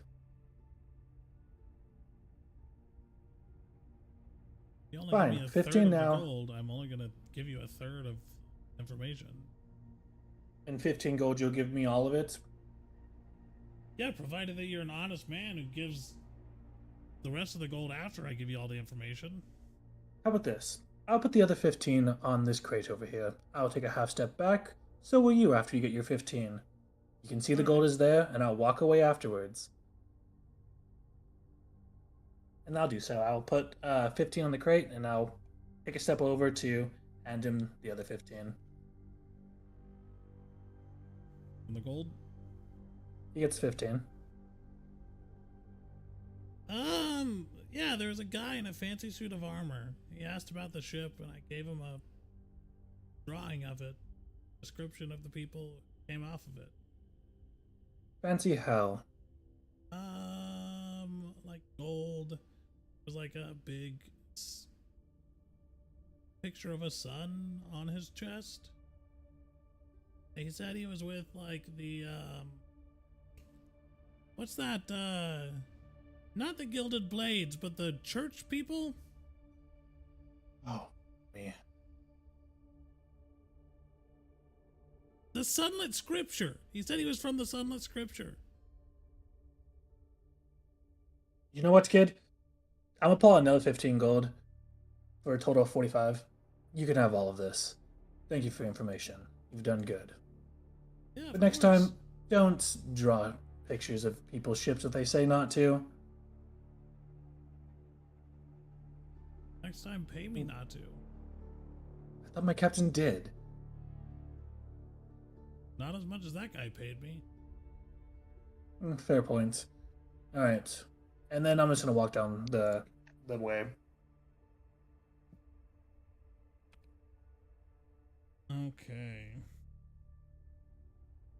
S1: You only
S5: Fine,
S1: give me a
S5: 15
S1: third of
S5: now.
S1: the gold. I'm only gonna give you a third of information.
S5: And 15 gold, you'll give me all of it?
S1: Yeah, provided that you're an honest man who gives the rest of the gold after I give you all the information.
S5: How about this? I'll put the other 15 on this crate over here. I'll take a half step back. So will you after you get your 15. You can see the gold is there, and I'll walk away afterwards. And I'll do so. I'll put 15 on the crate, and I'll take a step over to hand him the other 15.
S1: And the gold?
S5: He gets 15.
S1: Yeah, there was a guy in a fancy suit of armor. He asked about the ship, and I gave him a drawing of it, description of the people who came off of it.
S5: Fancy hell.
S1: Like gold. It was like a big picture of a sun on his chest. He said he was with like the what's that? Not the Gilded Blades, but the church people.
S5: Oh, man.
S1: The Sunlit Scripture. He said he was from the Sunlit Scripture.
S5: You know what, kid? I'm gonna pull out another 15 gold for a total of 45. You can have all of this. Thank you for your information. You've done good.
S1: Yeah,
S5: But next time, don't draw pictures of people's ships if they say not to.
S1: Next time, pay me not to.
S5: I thought my captain did.
S1: Not as much as that guy paid me.
S5: Fair point. Alright. And then I'm just gonna walk down the way.
S1: Okay.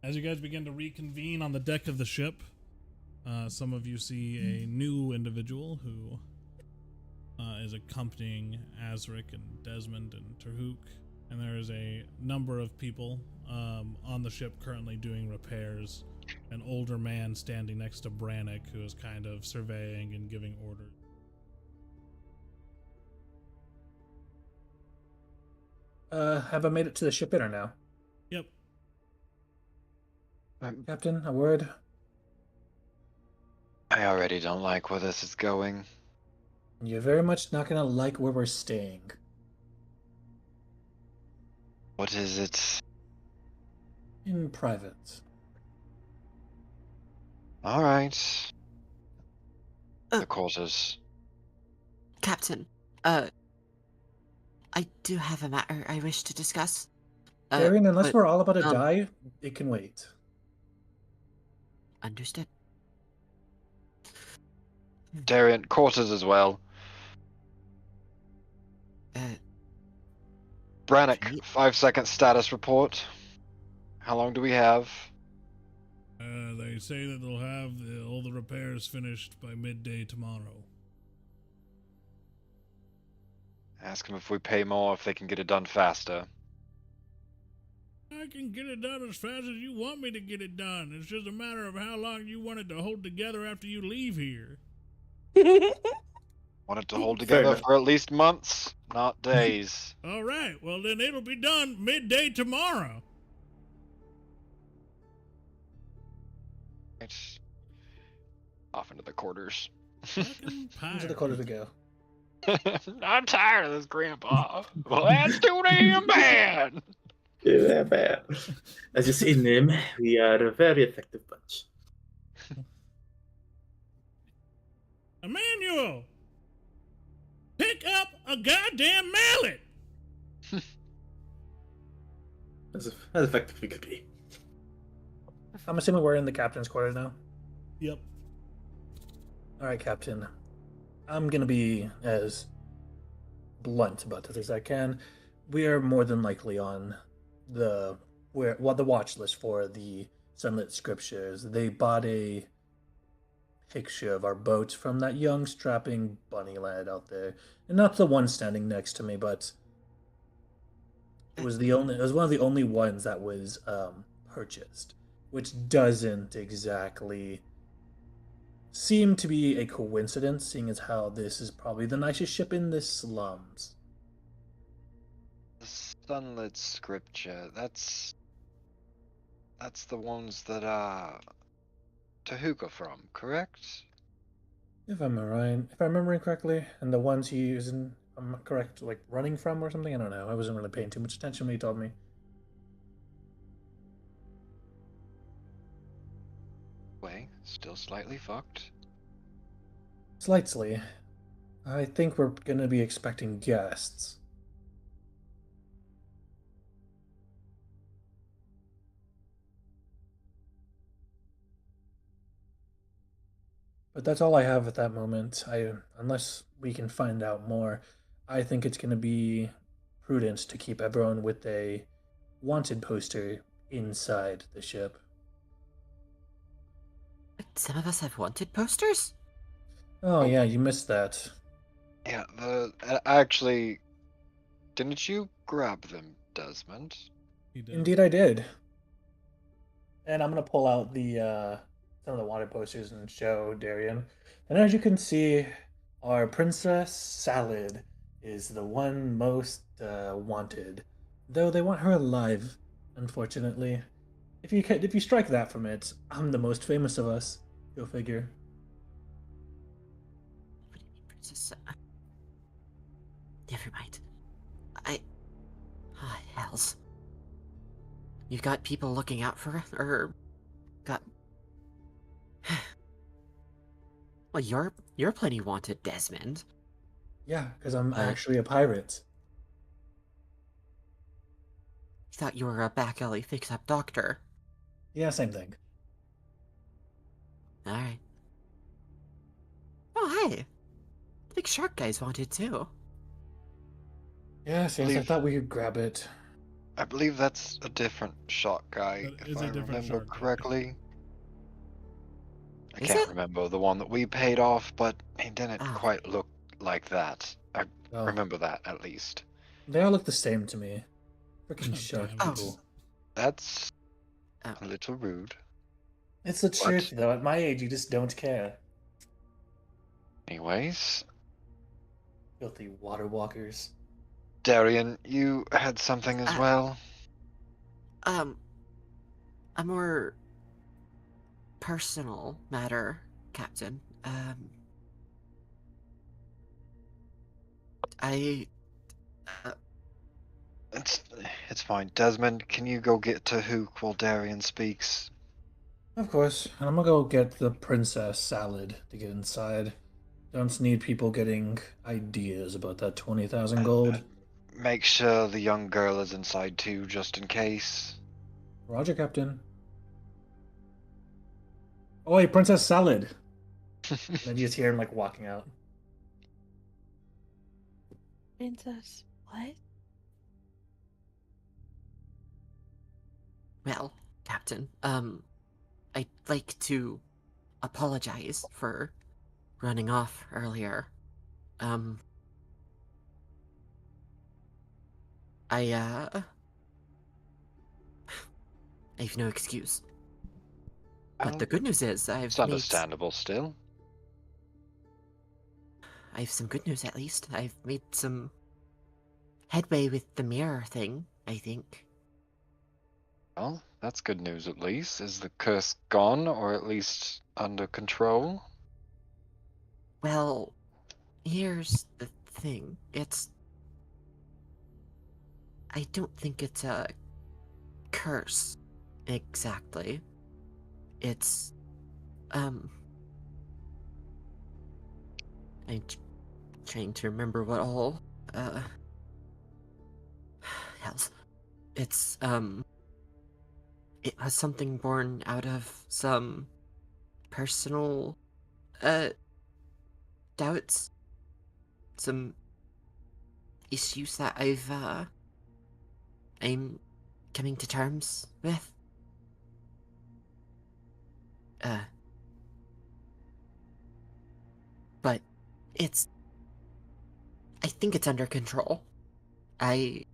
S1: As you guys begin to reconvene on the deck of the ship, some of you see a new individual who is accompanying Azric and Desmond and Terhook, and there is a number of people on the ship currently doing repairs. An older man standing next to Brannick, who is kind of surveying and giving orders.
S5: Have I made it to the ship inner now?
S1: Yep.
S5: Captain, a word?
S4: I already don't like where this is going.
S5: You're very much not gonna like where we're staying.
S4: What is it?
S5: In private.
S4: All right.
S2: Uh.
S4: The quarters.
S2: Captain, I do have a matter I wish to discuss.
S5: Darian, unless
S2: but,
S5: we're all about to
S2: um,
S5: die, it can wait.
S2: Understood.
S4: Darian, quarters as well.
S2: Uh,
S4: Brannick,
S2: Great.
S4: 5-second status report. How long do we have?
S1: They say that they'll have all the repairs finished by midday tomorrow.
S4: Ask them if we pay more, if they can get it done faster.
S1: I can get it done as fast as you want me to get it done. It's just a matter of how long you want it to hold together after you leave here.
S4: Want it to hold
S3: Fair
S4: together
S3: enough.
S4: for at least months, not days.
S1: All right, well then it'll be done midday tomorrow.
S4: It's off into the quarters.
S1: Fucking
S5: Into the
S1: pirate.
S5: quarters we go.
S4: I'm tired of this, Grandpa. Well, that's too damn bad.
S3: Yeah, bad. As you see, Nim, we are a very effective bunch.
S1: Emmanuel, pick up a goddamn mallet.
S3: As effective as we could be.
S5: I'm assuming we're in the captain's quarters now.
S1: Yep.
S5: All right, Captain. I'm gonna be as blunt about this as I can. We are more than likely on the watch list for the Sunlit Scriptures. They bought a picture of our boat from that young, strapping bunny lad out there, and not the one standing next to me, but it was one of the only ones that was purchased, which doesn't exactly seem to be a coincidence, seeing as how this is probably the nicest ship in the slums.
S4: The Sunlit Scripture, that's the ones that Tahuka from, correct?
S5: If I'm remembering correctly, and the ones he is in, I'm correct, like running from or something. I don't know. I wasn't really paying too much attention when he told me.
S4: Way, still slightly fucked.
S5: Slightly. I think we're gonna be expecting guests. But that's all I have at that moment. Unless we can find out more, I think it's going to be prudent to keep everyone with a wanted poster inside the ship.
S2: Some of us have wanted posters?
S5: Oh yeah, you missed that.
S4: Yeah, actually, didn't you grab them, Desmond?
S1: He did.
S5: Indeed, I did. And I'm gonna pull out the some of the wanted posters and show Darian. And as you can see, our Princess Salad is the one most wanted, though they want her alive. Unfortunately, if you strike that from it, I'm the most famous of us. Go figure.
S2: What do you mean, Princess? Never mind. Hells. You've got people looking out for her, or got. Well, you're plenty wanted, Desmond.
S5: Yeah, because I'm actually a pirate.
S2: Thought you were a back alley fix-up doctor.
S5: Yeah, same thing.
S2: All right. Oh, hey. The big shark guy's wanted too.
S5: Yeah, since I thought we could grab it.
S4: I believe that's a different shot guy,
S1: That
S4: if
S1: is
S4: I
S1: a different
S4: remember
S1: shark guy.
S4: correctly. I
S2: Is
S4: can't
S2: it?
S4: remember the one that we paid off, but he didn't
S2: Ah.
S4: quite look like that. I
S5: Oh,
S4: remember that, at least.
S5: they all look the same to me. Freaking
S1: God
S5: shark
S1: damn it.
S5: people.
S4: That's
S2: Oh.
S4: a little rude.
S5: It's the truth, though. At my age, you just don't care.
S4: Anyways,
S5: Filthy water walkers.
S4: Darian, you had something as well?
S2: A more personal matter, Captain.
S4: It's fine. Desmond, can you go get to Hook while Darian speaks?
S5: Of course. I'm gonna go get the princess salad to get inside. Don't need people getting ideas about that 20,000 gold.
S4: Make sure the young girl is inside too, just in case.
S5: Roger, Captain. Oh, wait, princess salad. Then you just hear him like walking out.
S7: Princess, what?
S2: Well, Captain, I'd like to apologize for running off earlier. Um, I have no excuse. But
S4: Well,
S2: the good news is
S4: it's understandable still.
S2: I have some good news at least. I've made some headway with the mirror thing, I think.
S4: Well, that's good news at least. Is the curse gone, or at least under control?
S2: Well, here's the thing. I don't think it's a curse, exactly. It's, I'm trying to remember what all, hells. It's, it was something born out of some personal, doubts. Some issues that I'm coming to terms with. But I think it's under control. At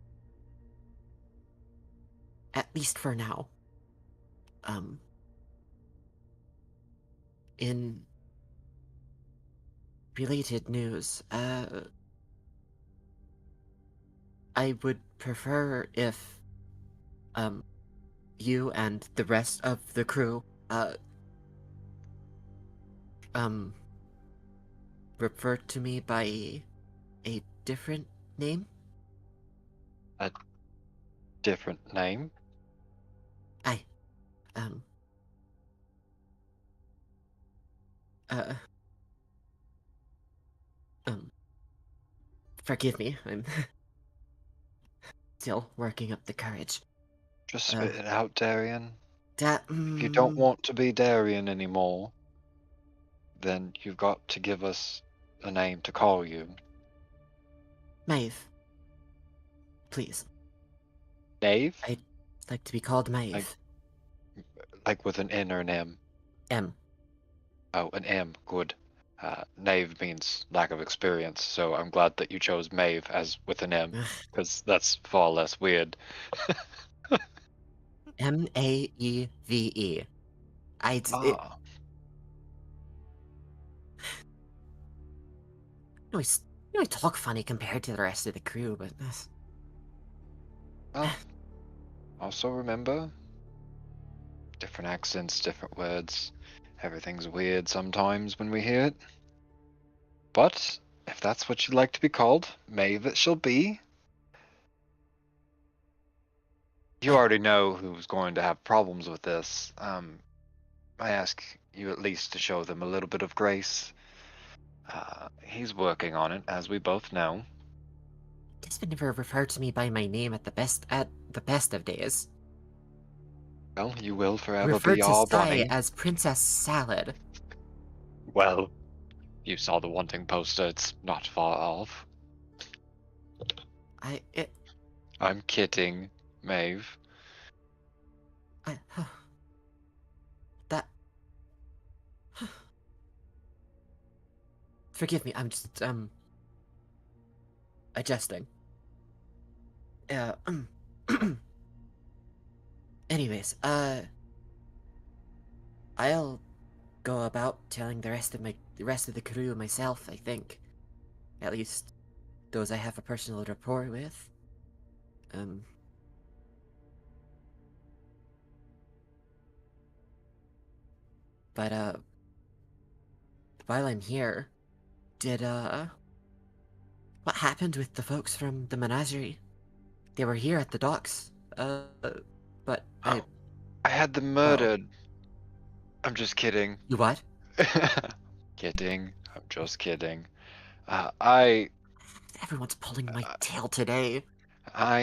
S2: least for now. In related news, I would prefer if, you and the rest of the crew, refer to me by a different name?
S4: A different name?
S2: Aye. Um, forgive me, I'm still working up the courage.
S4: Just spit it out, Darian.
S2: That,
S4: If you don't want to be Darian anymore, then you've got to give us a name to call you.
S2: Maeve. Please.
S4: Knave?
S2: I'd like to be called Maeve.
S4: Like with an N or an M?
S2: M.
S4: Oh, an M. Good. Knave means lack of experience, so I'm glad that you chose Maeve as with an M, because that's far less weird.
S2: Maeve.
S4: Ah.
S2: I talk funny compared to the rest of the crew, but
S4: Well, also remember, different accents, different words. Everything's weird sometimes when we hear it. But if that's what you'd like to be called, Maeve it shall be. You already know who's going to have problems with this. I ask you at least to show them a little bit of grace. He's working on it, as we both know.
S2: Desmond never referred to me by my name at the best of days.
S4: Well, you will forever
S2: Referred
S4: be
S2: to
S4: our
S2: Sai
S4: bunny.
S2: as Princess Salad.
S4: Well, you saw the wanting poster, it's not far off. I'm kidding, Maeve.
S2: That... Forgive me, I'm just, adjusting. Anyways, I'll go about telling the rest of the crew myself, I think. At least those I have a personal rapport with. But while I'm here, what happened with the folks from the menagerie? They were here at the docks, but
S4: I had them murdered. I'm just kidding.
S2: You what?
S4: Kidding. I'm just kidding. I
S2: Everyone's pulling my tail today.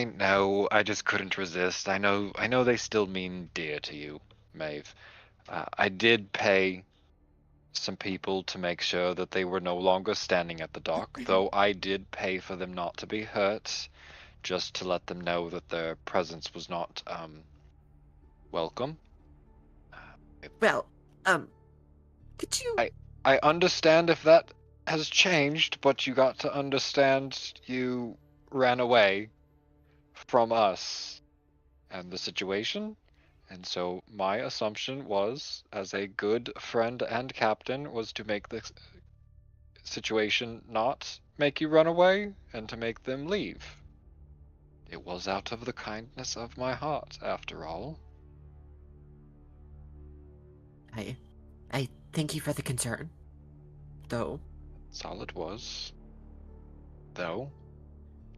S4: know. I just couldn't resist. I know they still mean dear to you, Maeve. I did pay some people to make sure that they were no longer standing at the dock, though I did pay for them not to be hurt, just to let them know that their presence was not welcome.
S2: Well, could you?
S4: I understand if that has changed, but you got to understand you ran away from us and the situation. And so my assumption was, as a good friend and captain, was to make the situation not make you run away and to make them leave. It was out of the kindness of my heart, after all.
S2: I thank you for the concern. Though,
S4: That's all it was. Though,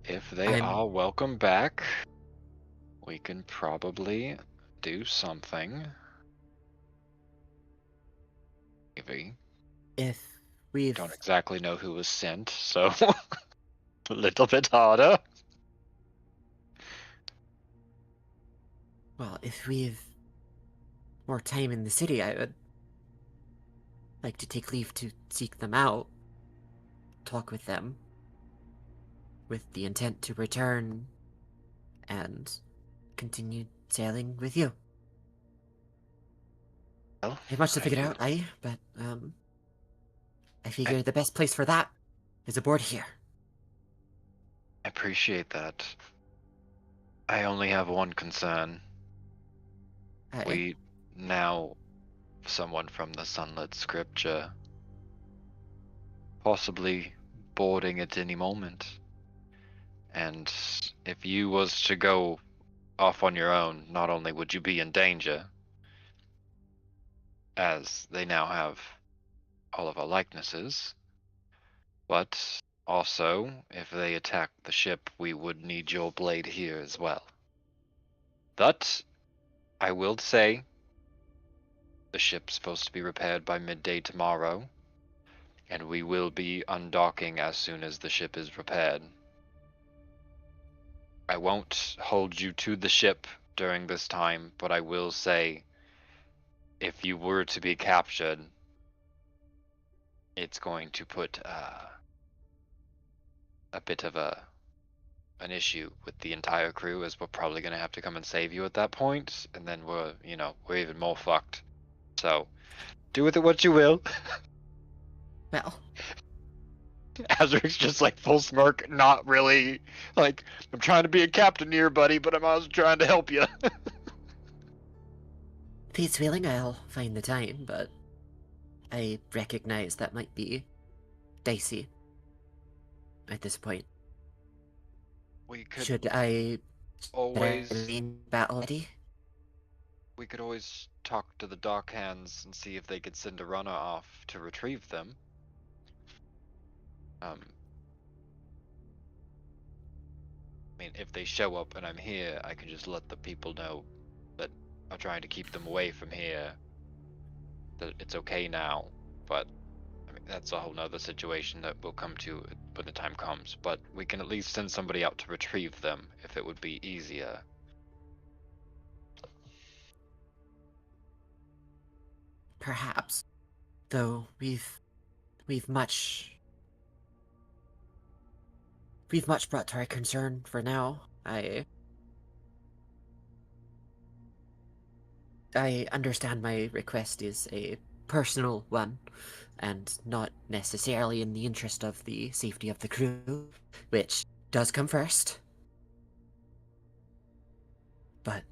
S4: if they
S2: I'm
S4: are welcome back, we can probably do something. Maybe.
S2: if we've
S4: Don't exactly know who was sent, so a little bit harder.
S2: well, if we've more time in the city, I would like to take leave to seek them out, talk with them, with the intent to return and continue sailing with you.
S4: Well,
S2: I have much to
S4: I
S2: figure
S4: do-
S2: out, but I figure the best place for that is aboard here.
S4: I appreciate that. I only have one concern. We now someone from the Sunlit Scripture, possibly boarding at any moment. And if you was to go off on your own, not only would you be in danger, as they now have all of our likenesses, but also, if they attack the ship, we would need your blade here as well. But I will say, the ship's supposed to be repaired by midday tomorrow, and we will be undocking as soon as the ship is repaired. I won't hold you to the ship during this time, but I will say, if you were to be captured, it's going to put a bit of an issue with the entire crew, as we're probably going to have to come and save you at that point, and then we're even more fucked. So, do with it what you will.
S2: Well,
S4: Azric's just like full smirk, not really. Like, I'm trying to be a captain here, buddy, but I'm also trying to help you.
S2: if he's willing, I'll find the time, but I recognize that might be dicey at this point.
S4: We could
S2: Should I
S4: always
S2: remain battle ready?
S4: we could always talk to the dock hands and see if they could send a runner off to retrieve them. I mean, if they show up and I'm here, I can just let the people know that are trying to keep them away from here that it's okay now. But I mean, that's a whole nother situation that we'll come to when the time comes. But we can at least send somebody out to retrieve them if it would be easier.
S2: Perhaps. Though we've much brought to our concern for now. I understand my request is a personal one, and not necessarily in the interest of the safety of the crew, which does come first. But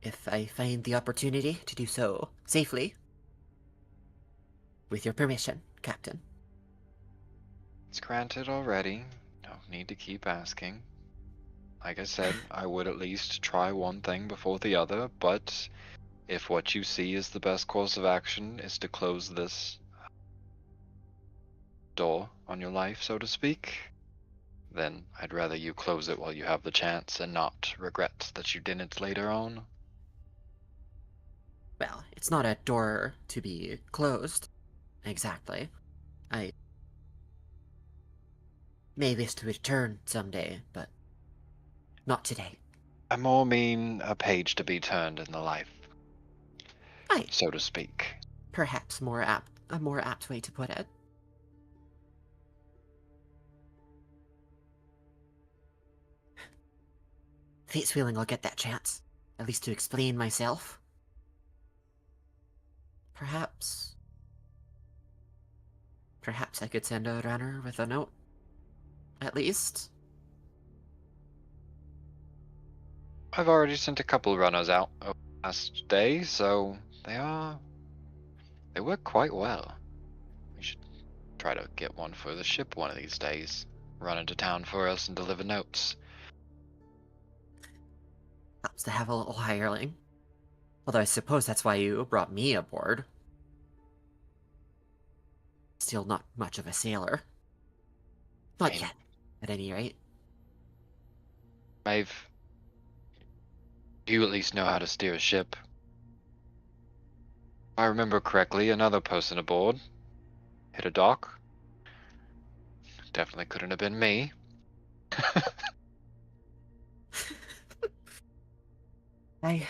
S2: if I find the opportunity to do so safely, with your permission, Captain.
S4: It's granted already. No need to keep asking. Like I said, I would at least try one thing before the other, but if what you see is the best course of action is to close this door on your life, so to speak, then I'd rather you close it while you have the chance and not regret that you didn't later on.
S2: Well, it's not a door to be closed. Exactly. I may wish to return someday, but not today.
S4: I more mean a page to be turned in the life,
S2: Aye,
S4: so to speak.
S2: perhaps a more apt way to put it. Fate's willing I'll get that chance, at least to explain myself. Perhaps I could send a runner with a note. At least.
S4: I've already sent a couple runners out last day, so they work quite well. We should try to get one for the ship one of these days. Run into town for us and deliver notes.
S2: Helps to have a little hireling. Although I suppose that's why you brought me aboard. Still not much of a sailor. Not
S4: Hey.
S2: yet, at any rate.
S4: Maeve, you at least know how to steer a ship. If I remember correctly, another person aboard hit a dock. Definitely couldn't have been me.
S2: I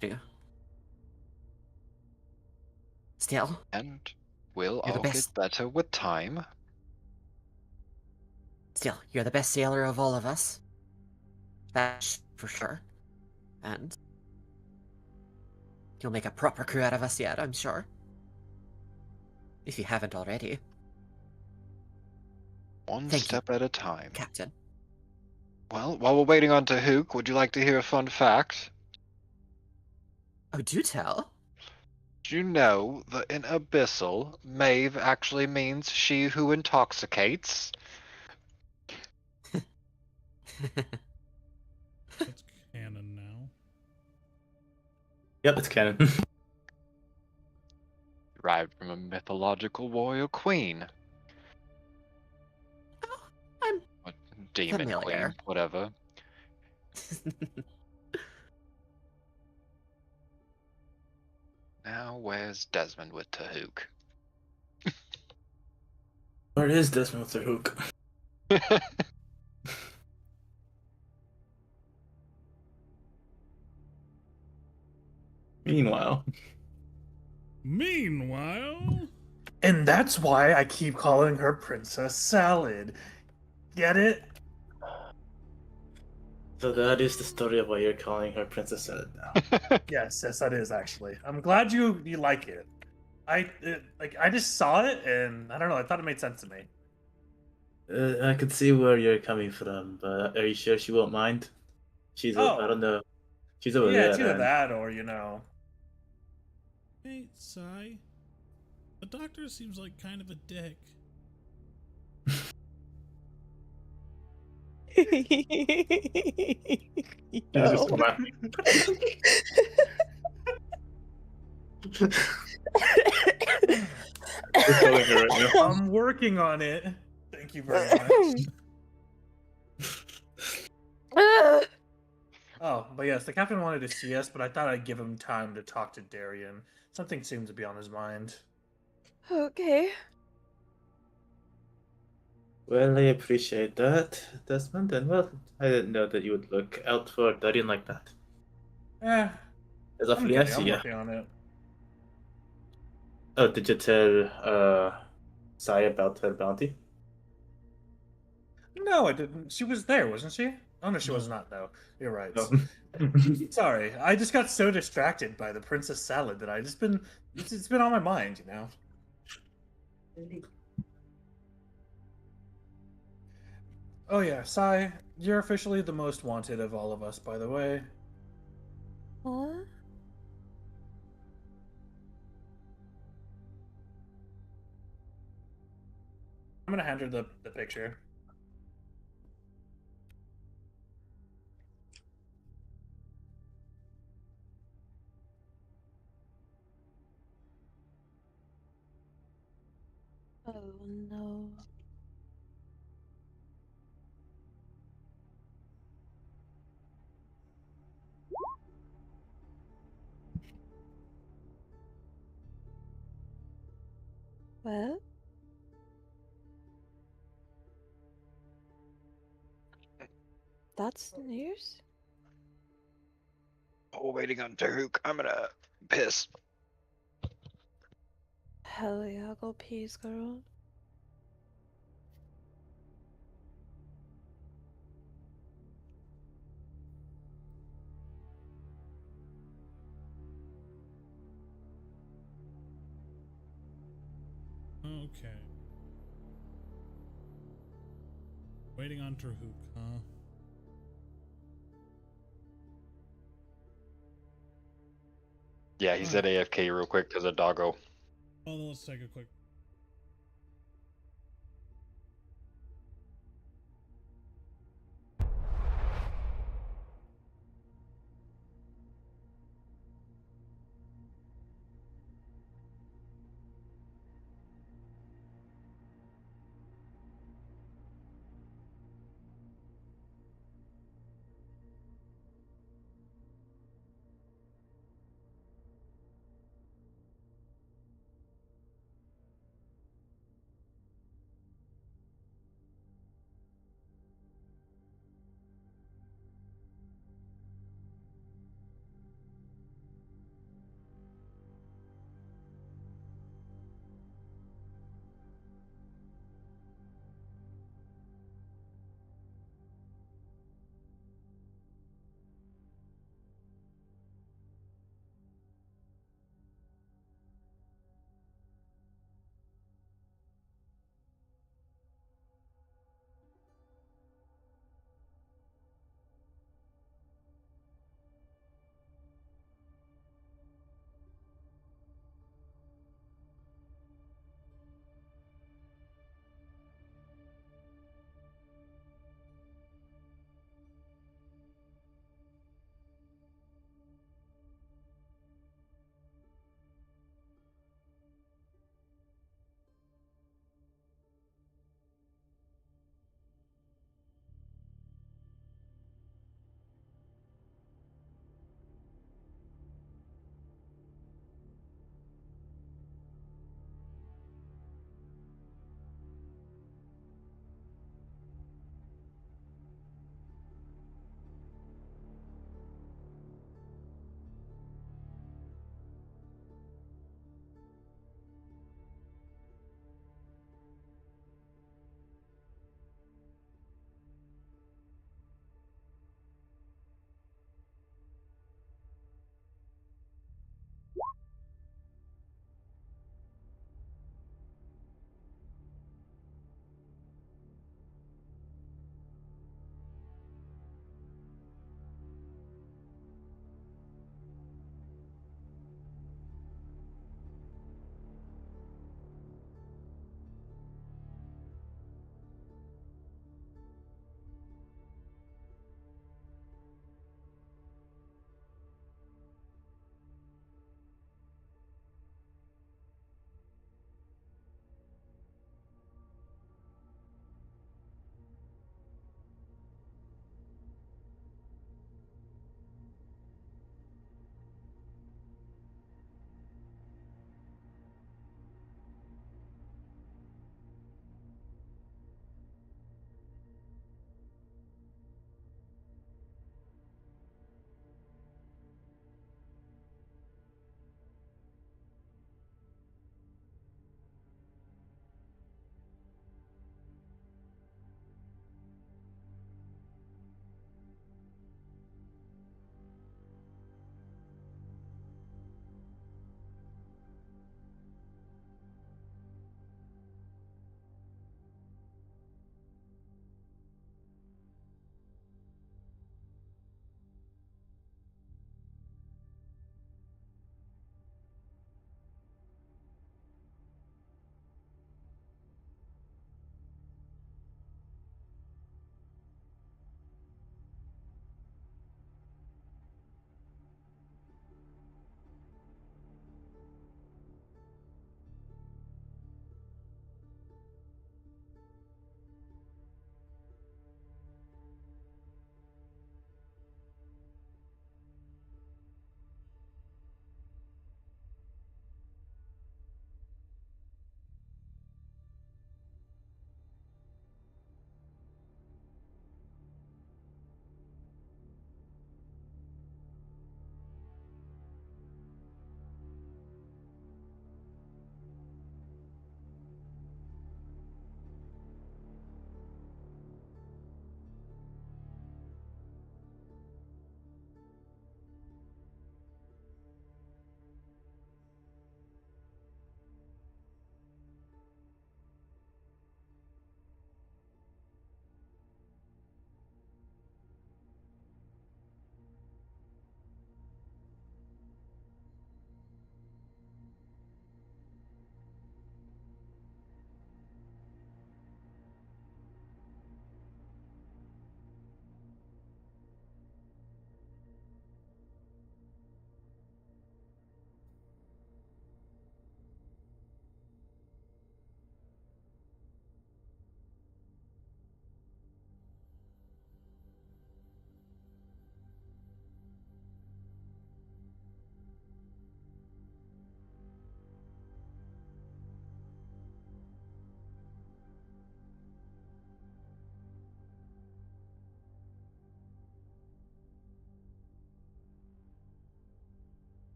S2: do. Still,
S4: And we'll
S2: You're the
S4: all get
S2: best.
S4: better with time.
S2: You're the best sailor of all of us. That's for sure. And you'll make a proper crew out of us yet, I'm sure. If you haven't already,
S4: One
S2: Thank you.
S4: step at a time.
S2: Captain.
S4: Well, while we're waiting on Tahook, would you like to hear a fun fact?
S2: Oh, do tell.
S4: Did you know that in Abyssal, Maeve actually means she who intoxicates?
S1: That's canon now.
S3: Yep, it's canon.
S4: Derived from a mythological warrior queen.
S2: I'm
S4: Or demon
S2: familiar.
S4: queen, whatever. Now where's Desmond with Tahook?
S3: Where is Desmond with the hook? Meanwhile,
S5: And that's why I keep calling her Princess Salad. Get it?
S3: so that is the story of why you're calling her Princess Salad now.
S5: Yes, that is actually. I'm glad you like it. I just saw it and I don't know. I thought it made sense to me.
S3: I could see where you're coming from, but are you sure she won't mind? I don't know. She's over
S5: Yeah,
S3: there.
S5: it's either
S3: And
S5: that or you know.
S1: Hey, Sai. The doctor seems like kind of a dick.
S3: She's just laughing. Just telling her right now.
S5: I'm working on it. Thank you very much. Oh, but yes, the captain wanted to see us, but I thought I'd give him time to talk to Darian. Something seemed to be on his mind.
S7: Okay.
S3: Well, I appreciate that, Desmond, and well, I didn't know that you would look out for Darian like that.
S5: Eh,
S3: It's
S5: I'm
S3: awfully
S5: getting,
S3: nice
S5: I'm
S3: of you.
S5: working on it.
S3: Oh, did you tell Sai about her bounty?
S5: No, I didn't. She was there, wasn't she? Oh no, she
S3: No.
S5: was not though. You're right.
S3: No.
S5: Sorry, I just got so distracted by the Princess Salad that it's been on my mind, you know. Oh yeah, Sai, you're officially the most wanted of all of us, by the way.
S7: Huh?
S5: I'm gonna hand her the picture.
S7: Oh no. What? That's news?
S4: Oh, waiting on Daruk. I'm gonna piss.
S7: Hell yeah, go peas, girl.
S1: Okay. Waiting on Terhook, huh?
S4: Yeah, he's at AFK real quick because of doggo.
S1: Well, let's take a quick.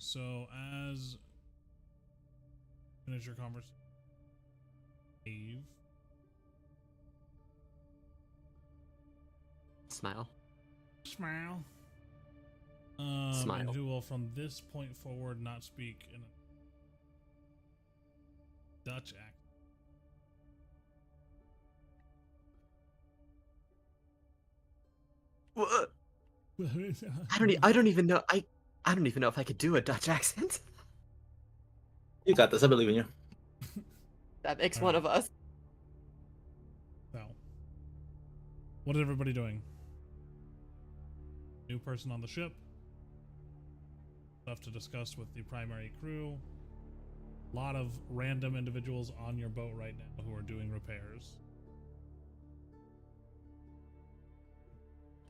S1: so as finish your conversation, Dave.
S2: Smile.
S1: Smile.
S2: Smile.
S1: And who will from this point forward not speak in a Dutch accent.
S2: What? I don't even know. I don't even know if I could do a Dutch accent.
S3: You got this. I believe in you.
S2: That makes
S1: All
S2: one
S1: right.
S2: of us.
S1: So, what is everybody doing? New person on the ship. Stuff to discuss with the primary crew. A lot of random individuals on your boat right now who are doing repairs.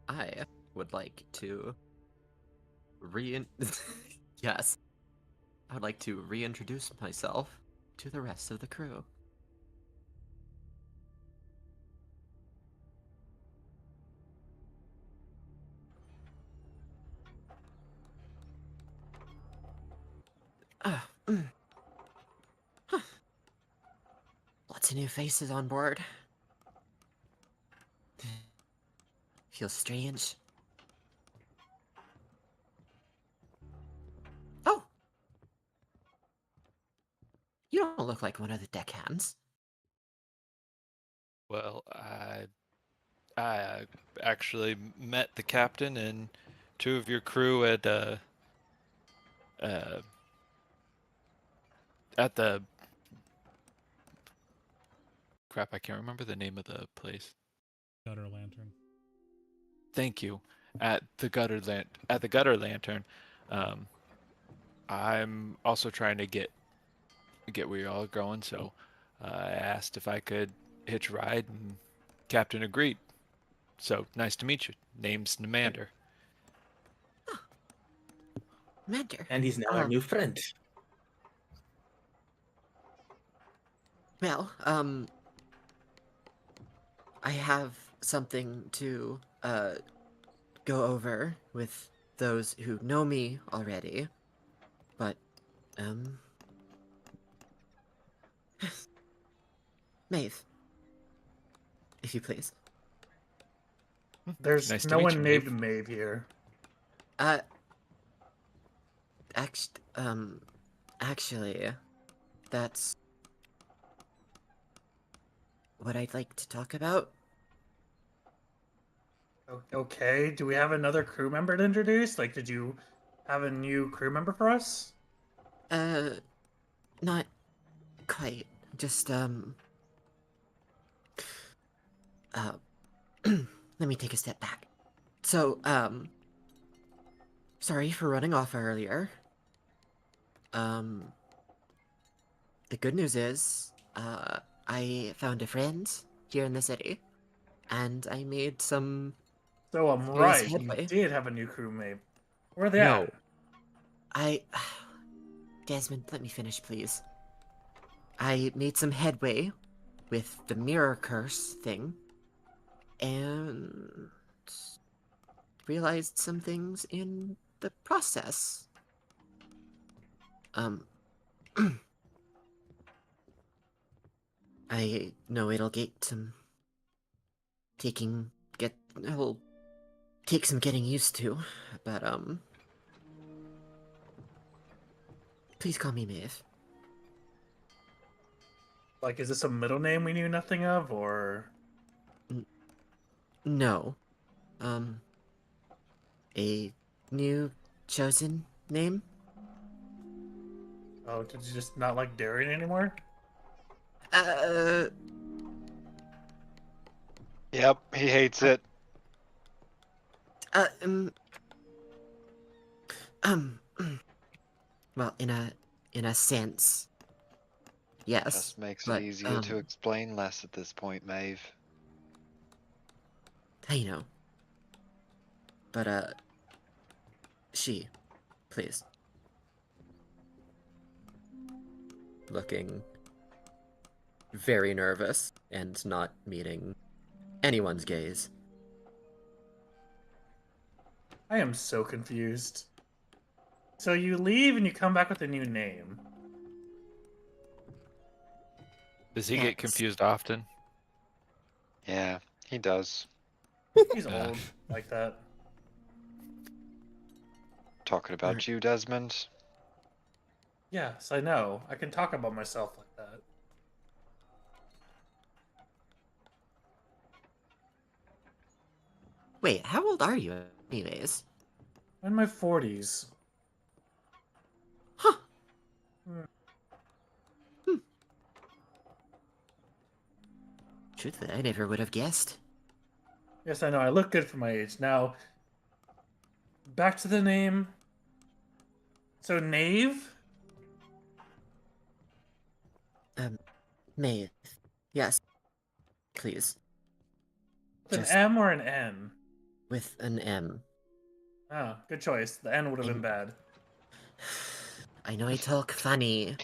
S2: I would like to yes. I would like to reintroduce myself to the rest of the crew. Huh. Lots of new faces on board. Feels strange. Oh! You don't look like one of the deckhands.
S6: Well, I actually met the captain and two of your crew at the crap. I can't remember the name of the place.
S1: Gutter lantern.
S6: Thank you. At the gutter lantern. I'm also trying to get where you're all going, so I asked if I could hitch a ride, and Captain agreed. So nice to meet you. Name's Nemander.
S2: Mentor.
S3: And he's now our new friend.
S2: Well, I have something to, go over with those who know me already, but, Maeve, if you please.
S5: There's
S6: Nice to
S5: no
S6: meet
S5: one
S6: you,
S5: named
S6: Maeve.
S5: Maeve here.
S2: Actually, that's what I'd like to talk about.
S5: Okay, do we have another crew member to introduce? Like, did you have a new crew member for us?
S2: Not quite. Just, let me take a step back. So, sorry for running off earlier. The good news is, I found a friend here in the city, and I made some
S5: So I'm
S2: serious
S5: right. You
S2: headway.
S5: did have a new crewmate. Where are they
S2: No.
S5: at?
S2: Desmond, let me finish, please. I made some headway with the mirror curse thing, and realized some things in the process. I know it'll it'll take some getting used to, but please call me Maeve.
S5: Like, is this a middle name we knew nothing of, or?
S2: No. A new chosen name?
S5: Oh, did you just not like Darian anymore?
S4: Yep, he hates it.
S2: Well, in a sense, yes.
S4: Just makes
S2: but,
S4: it easier to explain less at this point, Maeve.
S2: I know. But, she, please. Looking very nervous and not meeting anyone's gaze.
S5: I am so confused. So you leave and you come back with a new name.
S6: Does he
S2: Yes.
S6: get confused often?
S4: Yeah, he does.
S5: He's
S6: Yeah.
S5: old like that.
S4: Talking about you, Desmond.
S5: Yes, I know. I can talk about myself like that.
S2: Wait, how old are you, anyways?
S5: I'm in my 40s.
S2: Huh.
S5: Hmm.
S2: Truthfully, I never would have guessed.
S5: Yes, I know. I look good for my age. Now, back to the name. So, Knave?
S2: Maeve. Yes, please.
S5: With an
S2: Just
S5: M or an N?
S2: with an M.
S5: Oh, good choice. The N would have been bad.
S2: I know I talk funny,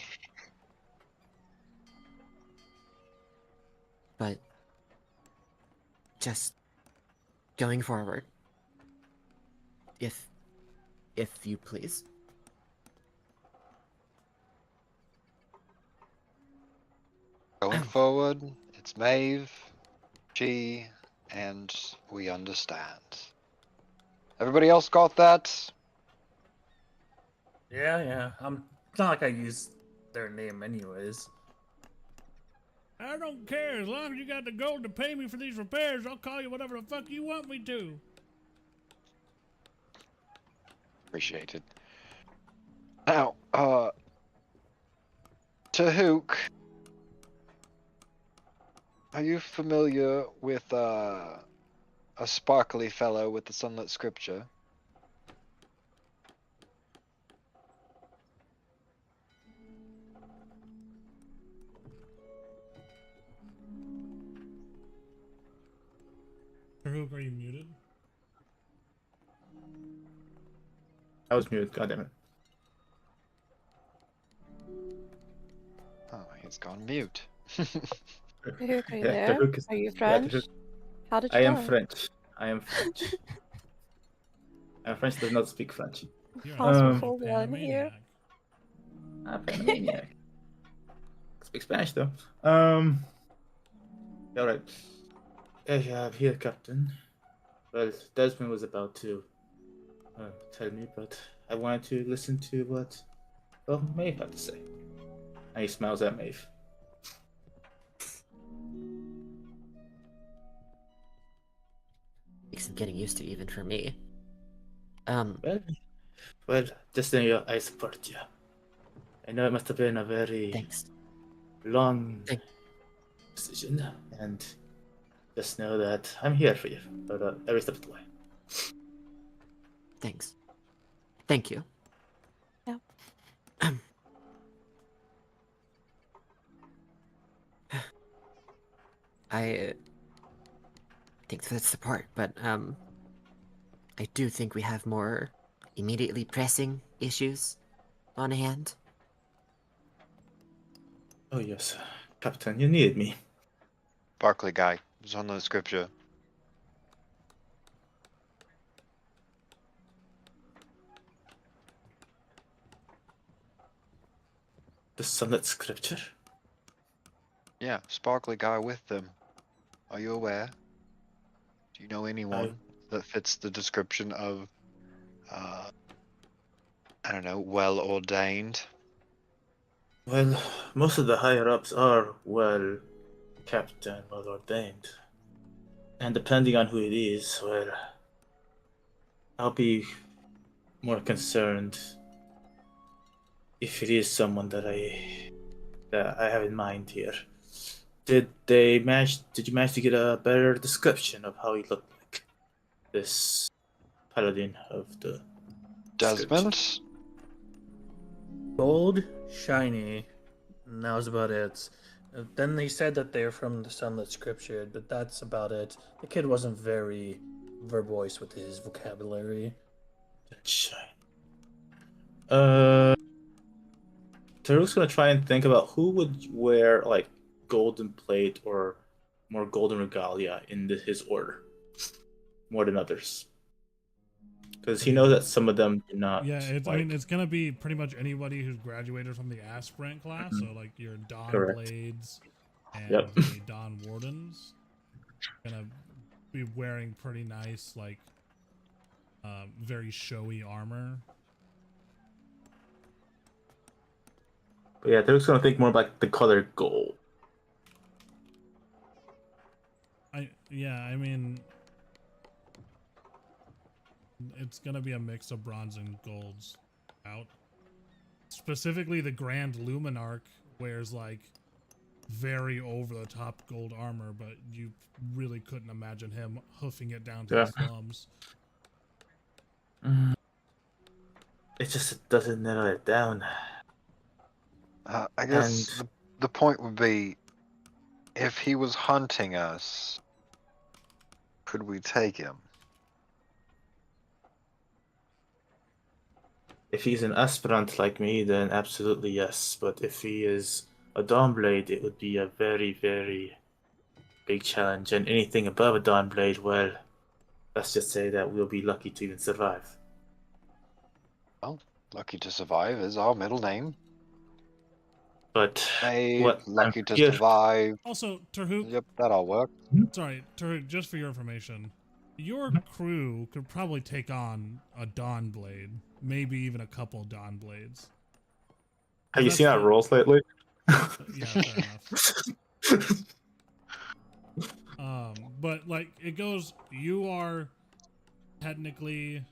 S2: but just going forward, if you please.
S4: Going forward, it's Maeve, she, and we understand. Everybody else got that?
S5: Yeah. It's not like I use their name anyways.
S1: I don't care. As long as you got the gold to pay me for these repairs, I'll call you whatever the fuck you want me to.
S4: Appreciated. Now, Tahook, are you familiar with a sparkly fellow with the sunlit scripture?
S1: Farouk, are you muted?
S3: I was muted. God damn it.
S4: Oh, he's gone mute.
S7: Farouk, are you
S3: Yeah,
S7: there?
S3: Tahuk is-
S7: Are you
S3: yeah,
S7: French?
S3: Tahuk-
S7: How did you
S3: I am
S7: die?
S3: French. I am French. French does not speak French.
S1: You're an
S7: Possible
S1: absolute
S7: one here.
S1: Panamaniac.
S3: I'm a maniac. Speak Spanish though. All right. Yeah, here, Captain. Well, Desmond was about to tell me, but I wanted to listen to what Maeve had to say. And he smiles at Maeve.
S2: Takes some getting used to, even for me.
S3: Well, Destiny, I support you. I know it must have been a very
S2: Thanks.
S3: long
S2: Thank-
S3: decision, and just know that I'm here for you every step of the way.
S2: Thanks. Thank you.
S7: Yeah.
S2: I think that's the part, but I do think we have more immediately pressing issues on hand.
S3: Oh yes, Captain, you needed me.
S4: Barkley guy was on the scripture.
S3: The sunlit scripture?
S4: Yeah, sparkly guy with them. Are you aware? Do you know anyone that fits the description of, I don't know, well ordained?
S3: Well, most of the higher ups are well kept and well ordained. And depending on who it is, well, I'll be more concerned if it is someone that I have in mind here. Did you manage to get a better description of how he looked like? This paladin of the
S4: Desmond?
S3: scripture?
S5: Gold, shiny, and that was about it. Then they said that they're from the Sunlit Scripture, but that's about it. The kid wasn't very verbose with his vocabulary.
S3: Shine. Taruk's gonna try and think about who would wear like golden plate or more golden regalia in his order more than others. Because he knows that some of them do not.
S1: Yeah, I
S3: like,
S1: mean, it's gonna be pretty much anybody who's graduated from the aspirant class. So like your Dawn
S3: Correct.
S1: Blades and
S3: Yep.
S1: the Dawn Wardens, gonna be wearing pretty nice, like, very showy armor.
S3: But yeah, they're just gonna think more like the color gold.
S1: I mean, it's gonna be a mix of bronze and golds out. Specifically, the Grand Luminarch wears like very over the top gold armor, but you really couldn't imagine him hoofing it down to the slums.
S3: It just doesn't narrow it down.
S4: I guess the point would be, if he was hunting us, could we take him?
S3: If he's an aspirant like me, then absolutely yes. But if he is a Dawnblade, it would be a very, very big challenge. And anything above a Dawnblade, well, let's just say that we'll be lucky to even survive.
S4: Well, Lucky to Survive is our middle name.
S3: But
S4: Lucky to Survive.
S1: Also, Terhook.
S4: Yep, that'll work.
S1: Sorry, Terhook, just for your information, your crew could probably take on a Dawnblade, maybe even a couple Dawnblades.
S3: Have you seen our rolls lately?
S1: Yeah, fair enough. But like it goes, you are technically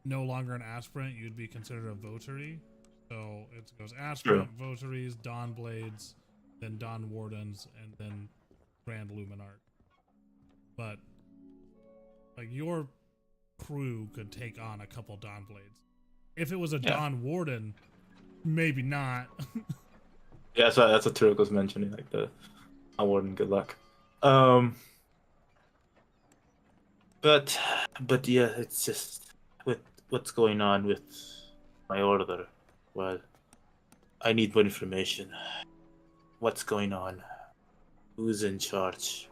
S1: no longer an aspirant. You'd be considered a votary. So it goes aspirant, votaries, Dawnblades, then Dawn Wardens, and then Grand Luminarch. But like your crew could take on a couple Dawnblades. If it was a Dawn Warden, maybe not.
S3: Yeah, so that's what Turok was mentioning, like the Warden. Good luck. But yeah, it's just with what's going on with my order. Well, I need more information. What's going on? Who's in charge?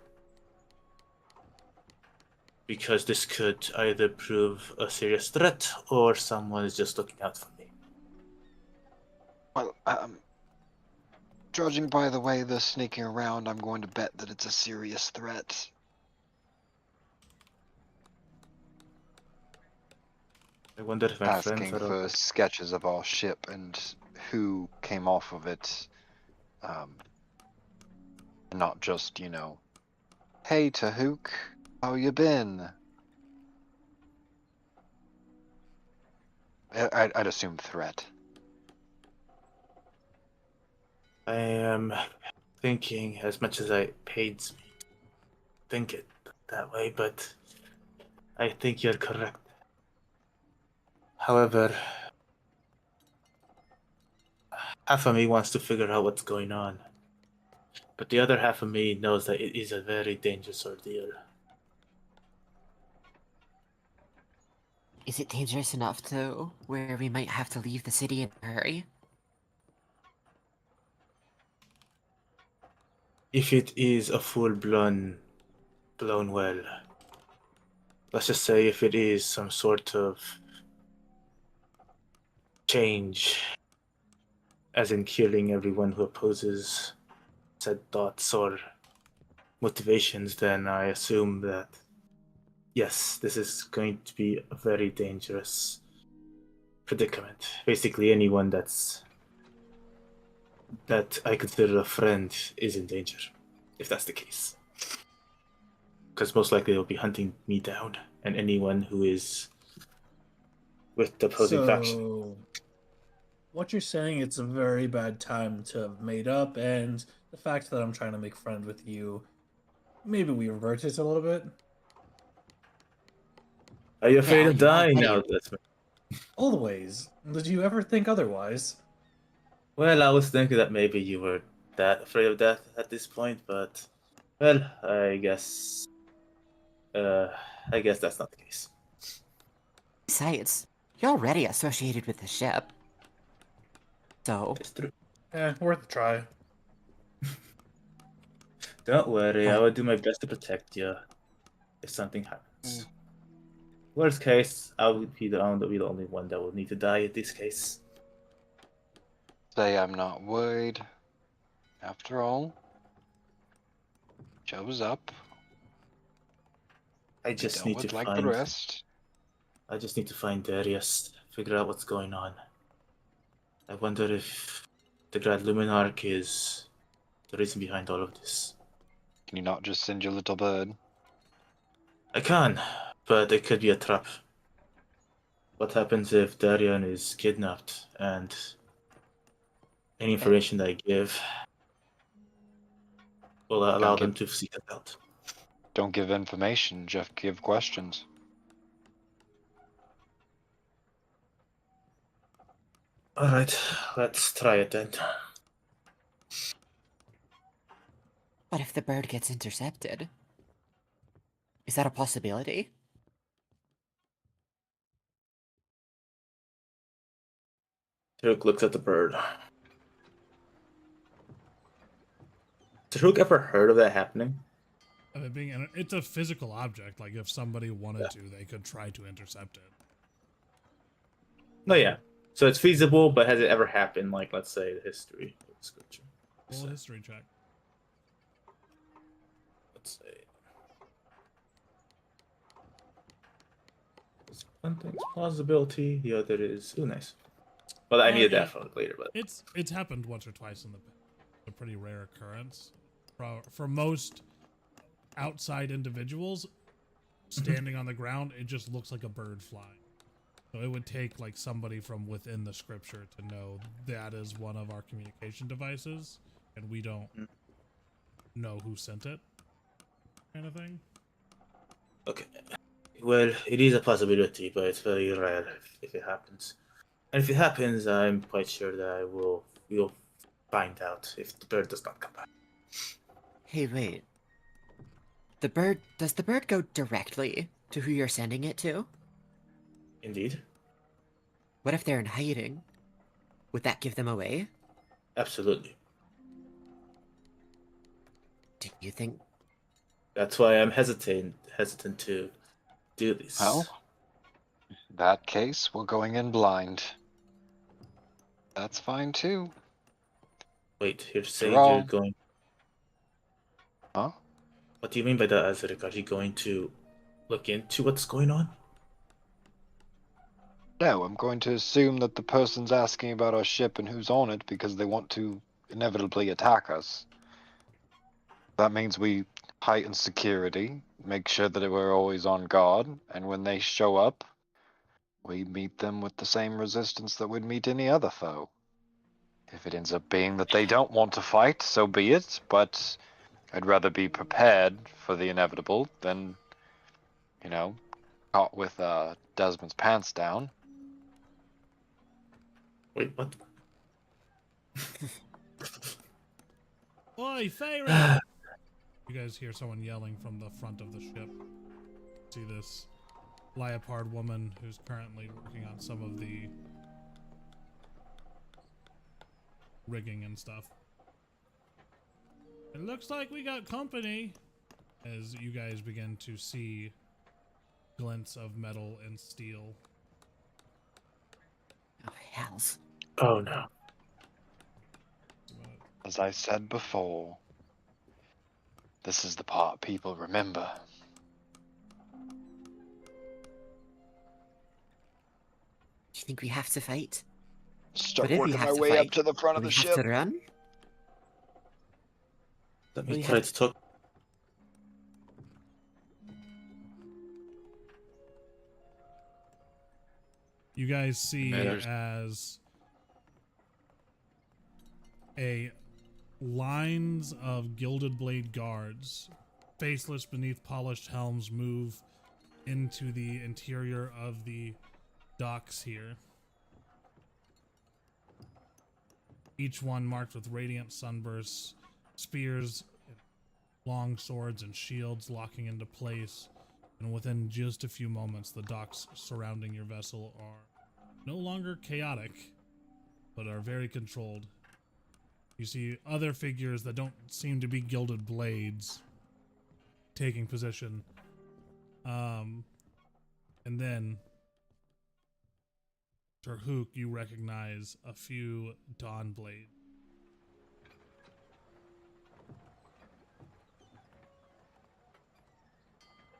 S3: Because this could either prove a serious threat or someone is just looking out for me.
S4: Well, judging by the way they're sneaking around, I'm going to bet that it's a serious threat.
S3: I wonder if my
S4: Asking
S3: friends are
S4: for sketches of our ship and who came off of it. Not just, hey Tahook, how you been? I'd assume threat.
S3: I am thinking, as much as it pains me to think it that way, but I think you're correct. However, half of me wants to figure out what's going on, but the other half of me knows that it is a very dangerous ordeal.
S2: Is it dangerous enough, though, where we might have to leave the city in a hurry?
S3: If it is a full-blown well, let's just say if it is some sort of change, as in killing everyone who opposes said thoughts or motivations, then I assume that, yes, this is going to be a very dangerous predicament. Basically, anyone that I consider a friend is in danger, if that's the case. Because most likely they'll be hunting me down, and anyone who is with the opposing faction.
S5: What you're saying, it's a very bad time to have made up, and the fact that I'm trying to make friends with you, maybe we revert it a little bit.
S3: Are you afraid of
S2: you
S3: dying
S2: might-
S3: now, Desmond?
S5: Always. Did you ever think otherwise?
S3: Well, I was thinking that maybe you were that afraid of death at this point, but well, I guess that's not the case.
S2: Besides, you're already associated with the ship. So,
S3: It's true.
S5: Worth a try.
S3: Don't worry, I will do my best to protect you if something happens. Worst case, I would be the only one that will need to die in this case.
S4: Say I'm not worried. After all, Joe's up.
S3: I
S4: We
S3: just
S4: dealt
S3: need to
S4: with like the
S3: find.
S4: rest.
S3: I just need to find Darius. Figure out what's going on. I wonder if the Grand Luminarch is the reason behind all of this.
S4: Can you not just send your little bird?
S3: I can, but it could be a trap. What happens if Darian is kidnapped and any information that I give will allow them to seek it out?
S4: Don't give information, just give questions.
S3: Alright, let's try it then.
S2: But if the bird gets intercepted, is that a possibility?
S3: Taruk looks at the bird. Has Taruk ever heard of that happening?
S1: Of it being, it's a physical object. Like if somebody wanted to, they could try to intercept it.
S3: No, yeah. So it's feasible, but has it ever happened? Like, let's say, the history of the scripture.
S1: Roll a history check.
S3: Let's say. One thing's plausibility, the other is nice. Well, I need
S1: yeah.
S3: that for later, but
S1: It's happened once or twice in the past. It's a pretty rare occurrence. For most outside individuals standing on the ground, it just looks like a bird flying. So it would take like somebody from within the scripture to know that is one of our communication devices, and we don't know who sent it, kind of thing.
S3: okay. Well, it is a possibility, but it's very rare if it happens. And if it happens, I'm quite sure that we'll find out if the bird does not come back.
S2: Hey, wait. Does the bird go directly to who you're sending it to?
S3: Indeed.
S2: What if they're in hiding? Would that give them away?
S3: Absolutely.
S2: Do you think...
S3: That's why I'm hesitant to do this.
S4: Well, in that case, we're going in blind. That's fine too.
S3: Wait, you're saying
S4: all-
S3: you're going...
S4: Huh?
S3: What do you mean by that, Azarik? Are you going to look into what's going on?
S4: No, I'm going to assume that the person's asking about our ship and who's on it because they want to inevitably attack us. That means we heighten security, make sure that we're always on guard, and when they show up, we meet them with the same resistance that we'd meet any other foe. If it ends up being that they don't want to fight, so be it, but I'd rather be prepared for the inevitable than, caught with Desmond's pants down.
S3: Wait, what?
S1: Oi, Feyre! You guys hear someone yelling from the front of the ship. See this leopard woman who's currently working on some of the rigging and stuff. It looks like we got company, as you guys begin to see glints of metal and steel.
S2: Oh, hells.
S3: Oh no.
S4: As I said before, this is the part people remember.
S2: Do you think we have to fight?
S4: Start
S2: But if we
S4: working
S2: have
S4: my
S2: to
S4: way
S2: fight,
S4: up to the front
S2: do
S4: of the
S2: we
S4: ship.
S2: have to run?
S3: Let me
S2: We
S3: try
S2: have-
S3: to talk.
S1: You guys see
S6: Matters.
S1: as a lines of gilded blade guards, faceless beneath polished helms, move into the interior of the docks here. Each one marked with radiant sunbursts, spears, long swords, and shields locking into place. And within just a few moments, the docks surrounding your vessel are no longer chaotic, but are very controlled. You see other figures that don't seem to be gilded blades taking position. And then, Terhook, you recognize a few Dawn Blades.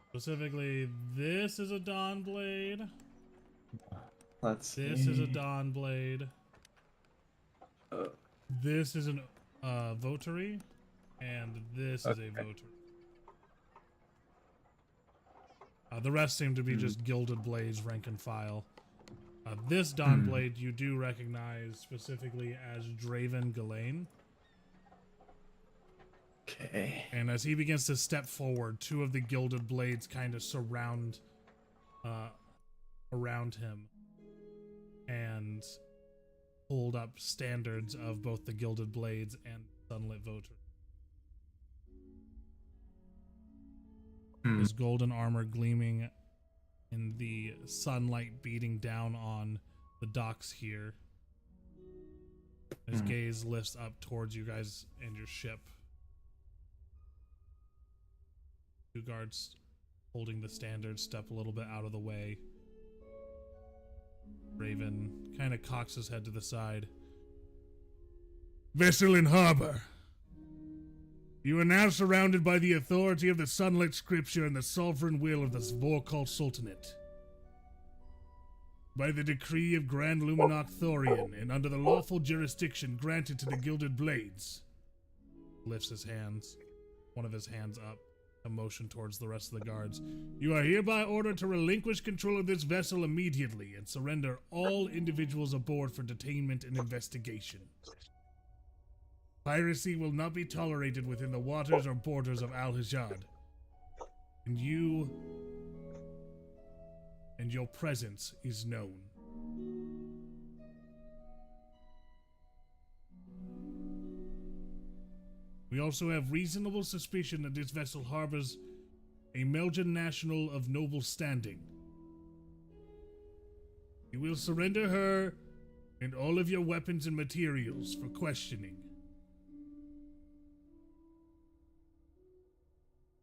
S1: Specifically, this is a Dawn Blade.
S8: Let's
S1: This is a
S8: see.
S1: Dawn Blade.
S8: Uh.
S1: This is an Votary, and this is a Votary. The rest seem to be just gilded blades, rank and file. This Dawn Blade you do recognize specifically as Draven Ghislaine.
S8: Okay.
S1: And as he begins to step forward, two of the gilded blades kind of surround around him and hold up standards of both the gilded blades and sunlit Votary. His golden armor gleaming in the sunlight beating down on the docks here. His gaze lifts up towards you guys and your ship. Two guards holding the standard step a little bit out of the way. Raven kind of cocks his head to the side. Vessel in harbor. You are now surrounded by the authority of the sunlit scripture and the sovereign will of the Vorkal Sultanate. By the decree of Grand Luminarch Thorian, and under the lawful jurisdiction granted to the Gilded Blades. Lifts his hands, one of his hands up, a motion towards the rest of the guards. You are hereby ordered to relinquish control of this vessel immediately and surrender all individuals aboard for detainment and investigation. Piracy will not be tolerated within the waters or borders of Al-Hajjad. And you and your presence is known. We also have reasonable suspicion that this vessel harbors a Meljan national of noble standing. You will surrender her and all of your weapons and materials for questioning.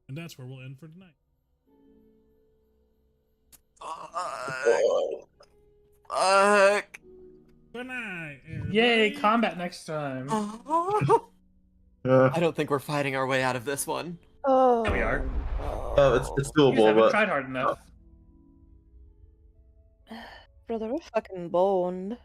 S1: And that's where we'll end for tonight.
S2: Fuck.
S1: Good night,
S5: Yay,
S1: everybody.
S5: combat next time.
S2: I don't think we're fighting our way out of this one.
S7: Oh.
S5: There we are.
S8: It's
S5: You just
S8: doable,
S5: haven't
S8: but
S5: tried hard enough.
S7: Brother, we're fucking boned.